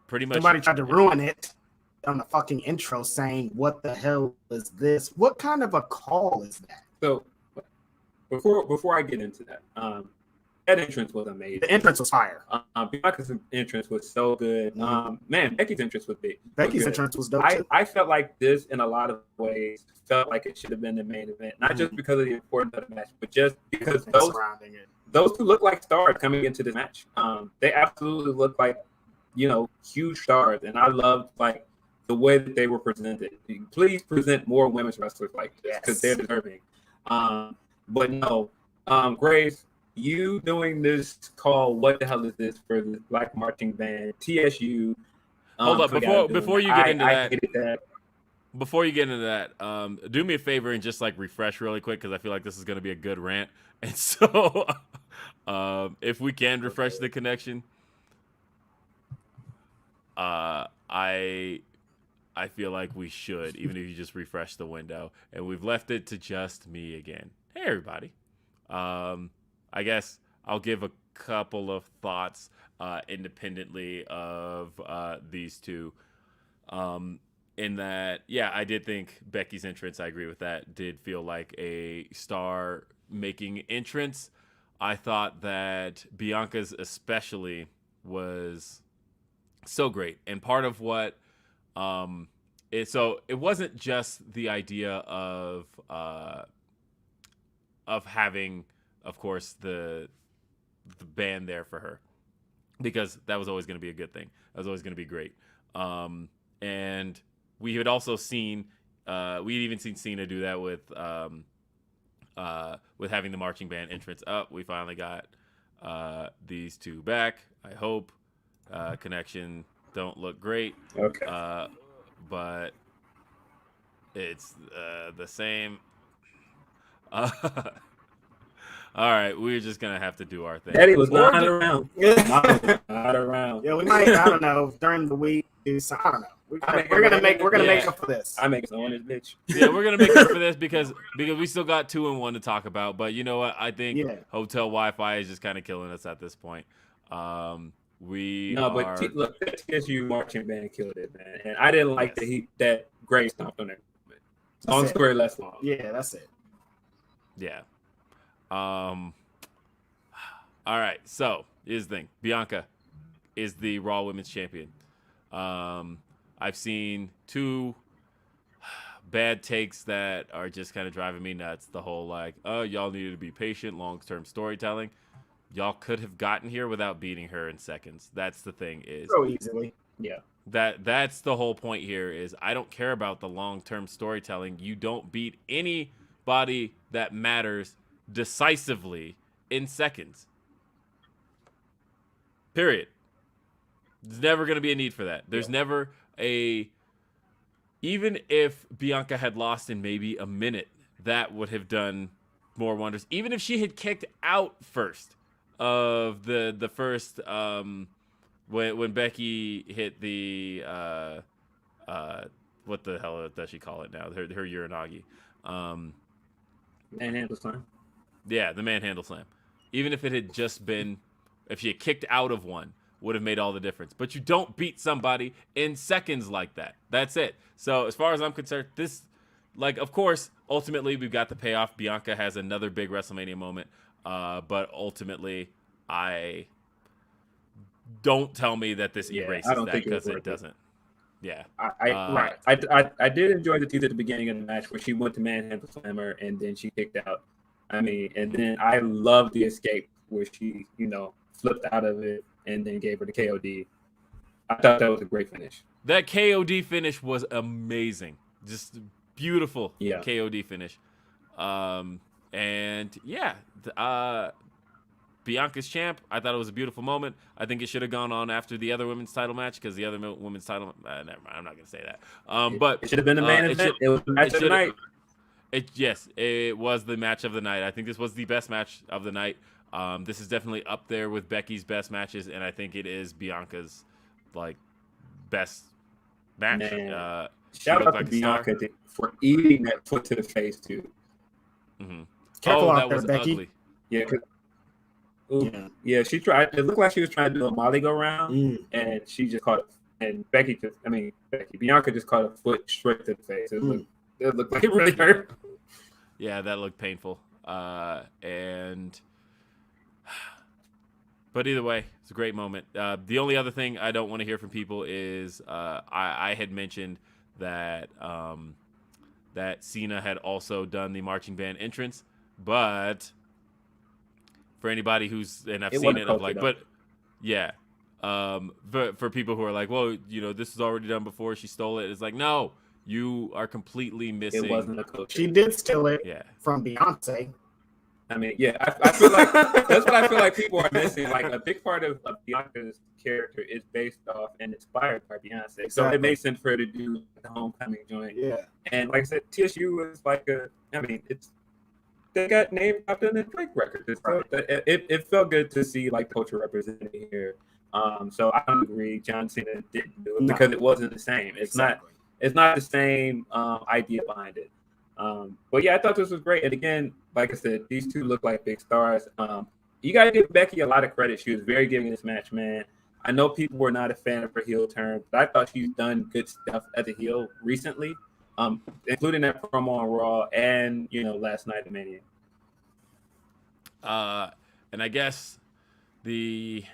pretty much somebody tried to ruin it on the fucking intro saying, what the hell is this? What kind of a call is that? So before I get into that, that entrance was amazing. The entrance was fire. Bianca's entrance was so good. Man, Becky's entrance was big. Becky's entrance was dope too. I felt like this in a lot of ways felt like it should have been the main event, not just because of the importance of the match, but just because those two look like stars coming into this match. They absolutely look like huge stars, and I loved like the way that they were presented. Please present more women's wrestlers like this because they're deserving. But no, Grace, you doing this call, what the hell is this for the Black Marching Band, TSU? Hold up, before you get into that. before you get into that, do me a favor and just like refresh really quick because I feel like this is going to be a good rant. And so, if we can refresh the connection, I feel like we should, even if you just refresh the window. And we've left it to just me again. Hey, everybody. I guess I'll give a couple of thoughts independently of these two. In that, yeah, I did think Becky's entrance, I agree with that, did feel like a star-making entrance. I thought that Bianca's especially was so great. And part of what it wasn't just the idea of having, of course, the band there for her, because that was always going to be a good thing. That was always going to be great. And we had also seen, we'd even seen Cena do that with having the marching band entrance up. We finally got these two back. I hope connection don't look great. Okay. But it's the same. All right, we're just gonna have to do our thing. Eddie was not around. Not around. Yeah, we might. I don't know. During the week, do some. I don't know. We're gonna make up for this. I make on this bitch. Yeah, we're gonna make up for this because we still got 2 and 1 to talk about. But you know what? I think hotel Wi-Fi is just kind of killing us at this point. Look, TSU marching band killed it, man, and I didn't like that Gray stomped on it. Long story less long. Yeah, that's it. Yeah. All right. So here's the thing: Bianca is the Raw Women's Champion. I've seen 2 bad takes that are just kind of driving me nuts. The whole like, oh, y'all needed to be patient, long-term storytelling. Y'all could have gotten here without beating her in seconds. That's the thing is so easily. Yeah. That's the whole point here is I don't care about the long-term storytelling. You don't beat anybody that matters decisively in seconds. Period. There's never going to be a need for that. There's never even if Bianca had lost in maybe a minute, that would have done more wonders. Even if she had kicked out first of the first when Becky hit the what the hell does she call it now? Her Uranagi. Manhandle slam. Yeah, the manhandle slam. Even if it had just been, if she had kicked out of one, would have made all the difference. But you don't beat somebody in seconds like that. That's it. So as far as I'm concerned, this, like, of course, ultimately we've got the payoff. Bianca has another big WrestleMania moment. But ultimately, don't tell me that this erases that, because it doesn't. Yeah. I did enjoy the tease at the beginning of the match where she went to manhandle slammer and then she kicked out. I mean, and then I love the escape where she, flipped out of it and then gave her the KOD. I thought that was a great finish. That KOD finish was amazing. Just beautiful KOD finish. And yeah, Bianca's champ. I thought it was a beautiful moment. I think it should have gone on after the other women's title match because the other women's title. Never mind. I'm not gonna say that. But it should have been the main event. It was the match of the night. Yes, it was the match of the night. I think this was the best match of the night. This is definitely up there with Becky's best matches, and I think it is Bianca's best match. Shout out to Bianca for eating that foot to the face too. Mm-hmm. Careful that out there, was Becky. ugly. Yeah, she tried. It looked like she was trying to do a Molly go round, and she just caught it. And Bianca just caught a foot straight to the face. It looked like it really hurt. Yeah, that looked painful. But either way, it's a great moment. The only other thing I don't want to hear from people is I had mentioned that that Cena had also done the marching band entrance, but for anybody I've seen it, I'm like, but yeah, for people who are like, well, this was already done before, she stole it. It's like, no, you are completely missing. It wasn't a coach. She did steal it from Beyonce. I mean, yeah, I feel like that's what I feel like people are missing. Like a big part of Bianca's character is based off and inspired by Beyonce, Exactly. so it makes sense for her to do the homecoming joint. Yeah. And like I said, TSU is like they got named after the Drake record. It felt good to see like culture represented here. So I don't agree John Cena didn't do it because it wasn't the same. It's not the same idea behind it. But yeah, I thought this was great. And again, like I said, these two look like big stars. You got to give Becky a lot of credit. She was very giving this match, man. I know people were not a fan of her heel turn, but I thought she's done good stuff as a heel recently, including that promo on Raw and, last night at Mania. And I guess the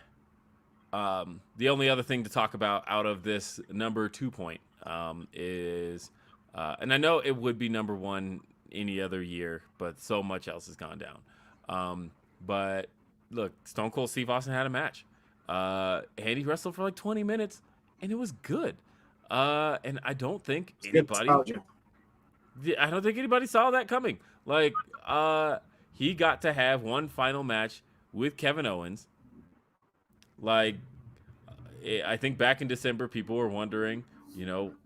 only other thing to talk about out of this number 2 point is, and I know it would be number 1 any other year, but so much else has gone down. But look, Stone Cold Steve Austin had a match. And he wrestled for like 20 minutes, and it was good. And I don't think anybody saw that coming. Like, he got to have one final match with Kevin Owens. Like, I think back in December, people were wondering,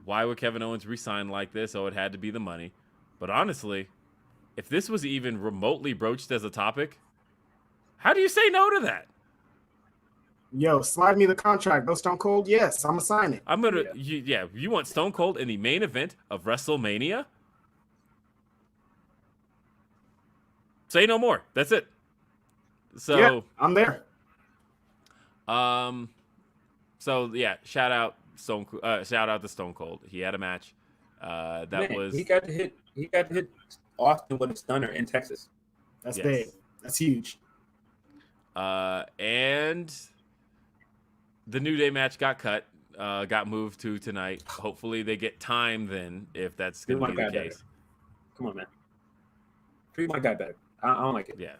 why would Kevin Owens resign like this? Oh, it had to be the money. But honestly, if this was even remotely broached as a topic, how do you say no to that? Yo, slide me the contract. No Stone Cold? Yes, I'm going to sign it. I'm going to, you want Stone Cold in the main event of WrestleMania? Say no more. That's it. So yeah, I'm there. So yeah, shout out to Stone Cold. He had a match. He got to hit Austin with a stunner in Texas. That's big. That's huge. And the New Day match got cut, got moved to tonight. Hopefully they get time then, if that's going to be the case. Come on, man. Treat my guy better. I don't like it. Yeah.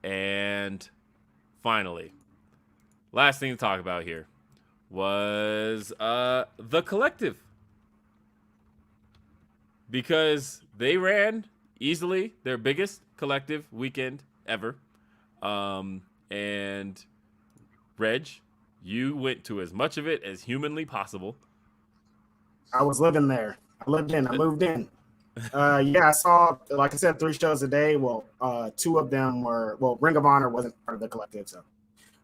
And finally, last thing to talk about here was the Collective. Because they ran easily their biggest collective weekend ever. And Reg, you went to as much of it as humanly possible. I was living there. I moved in. I saw, like I said, 3 shows a day. Well, 2 of them were, Ring of Honor wasn't part of the collective. So,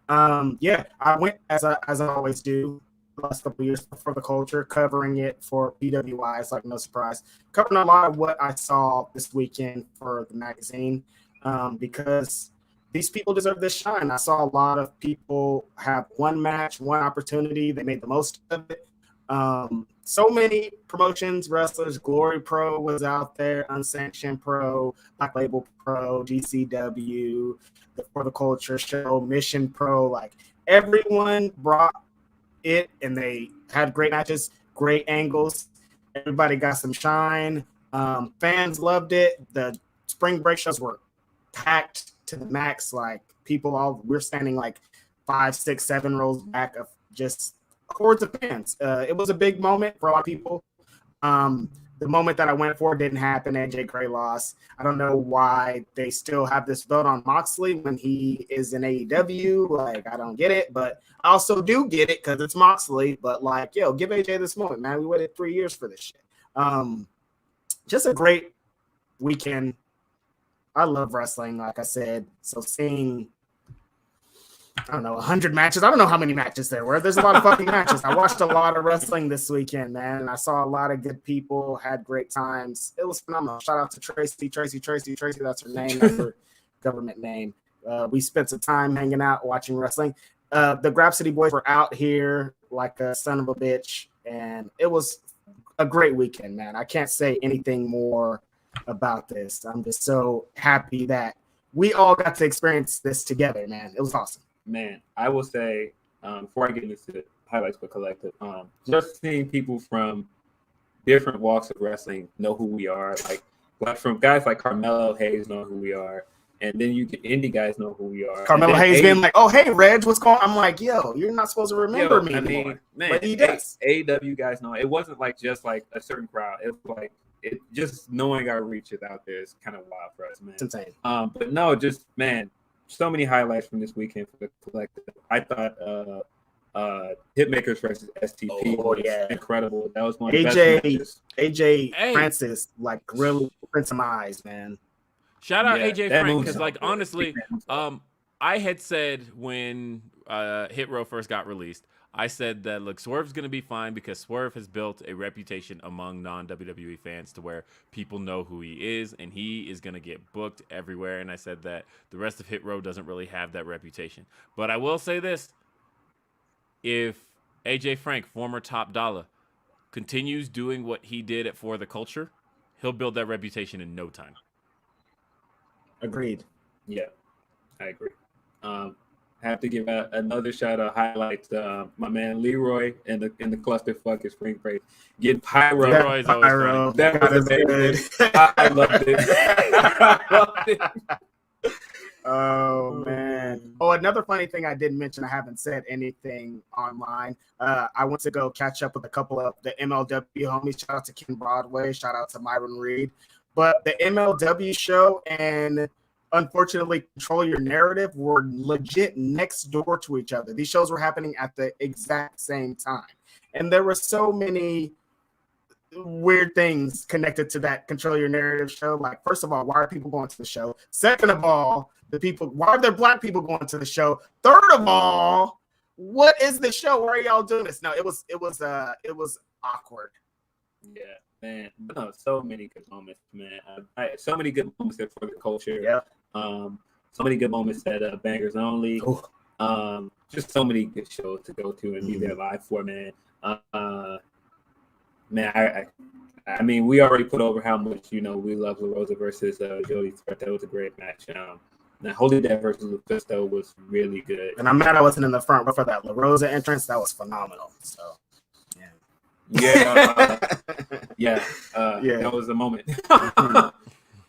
I went as I always do the last couple of years for the culture, covering it for PWI. It's like no surprise. Covering a lot of what I saw this weekend for the magazine because these people deserve this shine. I saw a lot of people have one match, one opportunity. They made the most of it. So many promotions, wrestlers, Glory Pro was out there, Unsanctioned Pro, Black Label Pro, GCW, For the Culture Show, Mission Pro, like everyone brought it and they had great matches, great angles. Everybody got some shine. Fans loved it. The spring break shows were packed to the max. Like we're standing like 5, 6, 7 rows back of just hordes of fans. It was a big moment for a lot of people. The moment that I went for didn't happen. AJ Gray lost. I don't know why they still have this vote on Moxley when he is in AEW. Like, I don't get it, but I also do get it because it's Moxley. But like, give AJ this moment, man. We waited 3 years for this shit. Just a great weekend. I love wrestling, like I said. So seeing 100 matches. I don't know how many matches there were. There's a lot of fucking matches. I watched a lot of wrestling this weekend, man. And I saw a lot of good people, had great times. It was phenomenal. Shout out to Tracy. That's her name. That's her government name. We spent some time hanging out, watching wrestling. The Grapsody boys were out here like a son of a bitch. And it was a great weekend, man. I can't say anything more about this. I'm just so happy that we all got to experience this together, man. It was awesome. Man, I will say, before I get into the highlights for Collective, just seeing people from different walks of wrestling know who we are, like from guys like Carmelo Hayes know who we are, and then you get indie guys know who we are. Carmelo Hayes being like, "Oh, hey, Reg, what's going on?" I'm like, "Yo, you're not supposed to remember me anymore." Man, but he does. AEW guys know. It wasn't like just like a certain crowd. It was like just knowing our reach is out there is kind of wild for us, man. It's insane. But no, just man, so many highlights from this weekend for the collective. I thought Hitmakers versus STP was incredible. That was one of the best matches. AJ Francis like really opened some eyes, man. Shout out AJ Frank, because like honestly, I had said when Hit Row first got released, I said that look, Swerve's gonna be fine because Swerve has built a reputation among non-WWE fans to where people know who he is, and he is gonna get booked everywhere. And I said that the rest of Hit Row doesn't really have that reputation. But I will say this: if AJ Frank, former Top Dollar, continues doing what he did at For the Culture, he'll build that reputation in no time. Agreed. Yeah, I agree. Have to give another shout out highlight to my man Leroy and the clusterfuck is spring break. Get pyro. Leroy's always funny. That was amazing. I loved it. I loved it. Oh man. Oh, another funny thing I didn't mention, I haven't said anything online. I went to go catch up with a couple of the MLW homies. Shout out to Ken Broadway, shout out to Myron Reed. But the MLW show and unfortunately Control Your Narrative were legit next door to each other. These shows were happening at the exact same time. And there were so many weird things connected to that Control Your Narrative show. Like, first of all, why are people going to the show? Second of all, why are there black people going to the show? Third of all, what is the show? Why are y'all doing this? No, it was awkward. Yeah, man. No, so many good moments, man. So many good moments there for the culture. Yeah. So many good moments at Bangers Only. Just so many good shows to go to and be there live for, man. Man, I mean, we already put over how much, we love La Rosa versus Jody. That was a great match. Now, Holy Dead versus Lufisto was really good. And I'm mad I wasn't in the front, but for that La Rosa entrance, that was phenomenal. So, yeah. That was a moment.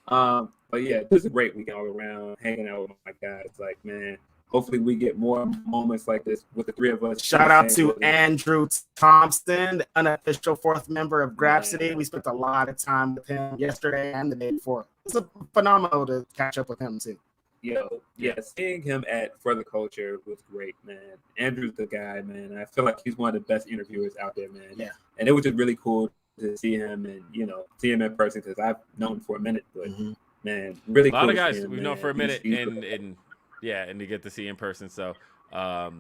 But yeah, this is a great weekend all around, hanging out with my guys. Like, man, hopefully we get more moments like this with the three of us. Shout out to Andrew Thompson, the unofficial fourth member of Grapsody. Yeah. We spent a lot of time with him yesterday and the day before. It's phenomenal to catch up with him too. Seeing him at For the Culture was great, man. Andrew's the guy, man. I feel like he's one of the best interviewers out there, man. Yeah. And it was just really cool to see him and, see him in person because I've known him for a minute, but man, really cool. A lot of guys we've known for a minute and to get to see in person. So, shout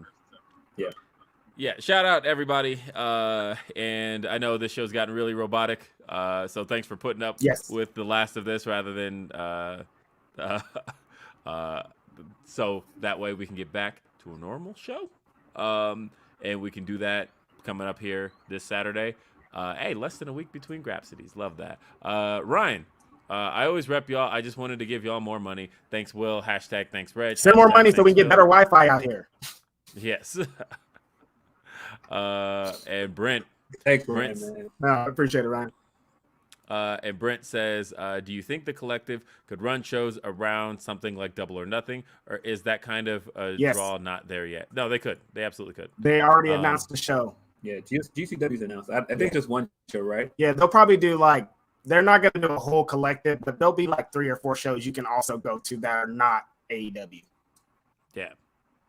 out everybody. And I know this show's gotten really robotic. So thanks for putting up with the last of this rather than, so that way we can get back to a normal show. And we can do that coming up here this Saturday. Hey, less than a week between Grapsodies. Love that. Ryan, I always rep y'all. I just wanted to give y'all more money. Thanks, Will. Hashtag thanks, Reg. Send more money so we can get better Wi-Fi out here. Yes. And Brent. Thanks, Brent. Man. No, I appreciate it, Ryan. And Brent says, do you think the collective could run shows around something like Double or Nothing? Or is that kind of a draw not there yet? No, they could. They absolutely could. They already announced the show. Yeah, GCW's announced. I think just one show, right? Yeah, they'll probably do they're not going to do a whole collective, but there'll be 3 or 4 shows you can also go to that are not AEW. Yeah,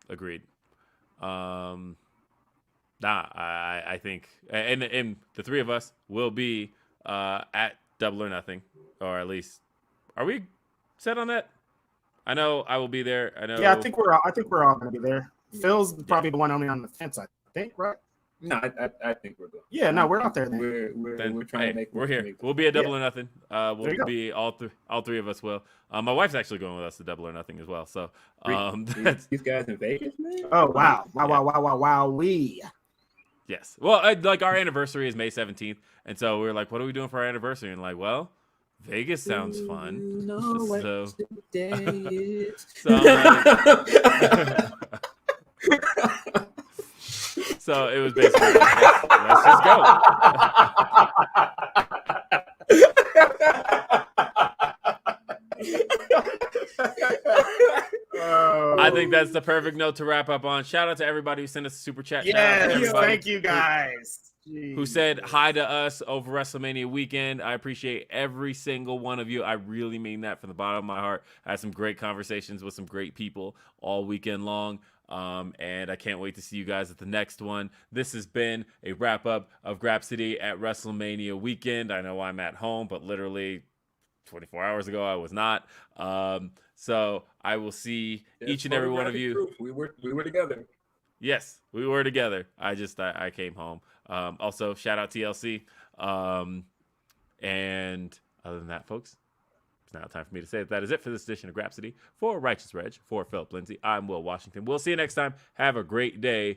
agreed. I think, and the 3 of us will be at Double or Nothing, or at least, are we set on that? I know I will be there. I know. Yeah, I think we're all going to be there. Phil's probably the one only on the fence, I think, right? No, I think we're good. Yeah, no, we're out there. Then. We're trying to make. We're here. We'll be at Double or Nothing. We'll be all 3 of us will. My wife's actually going with us to Double or Nothing as well. So these guys in Vegas, man. Oh wow, we. Yes. Well, our anniversary is May 17th, and so we were like, what are we doing for our anniversary? And well, Vegas sounds fun. So it was basically let's just go. I think that's the perfect note to wrap up on. Shout out to everybody who sent us a super chat. Yes, thank you guys. who said hi to us over WrestleMania weekend. I appreciate every single one of you. I really mean that from the bottom of my heart. I had some great conversations with some great people all weekend long. And I can't wait to see you guys at the next one. This has been a wrap up of Grapsody at WrestleMania weekend. I know I'm at home, but literally 24 hours ago I was not. So I will see each and every one of you. We were together. Yes, we were together. I came home. Also, shout out TLC. And other than that, folks, it's now time for me to say that is it for this edition of Grapsody. For Righteous Reg, for Philip Lindsey, I'm Will Washington. We'll see you next time. Have a great day.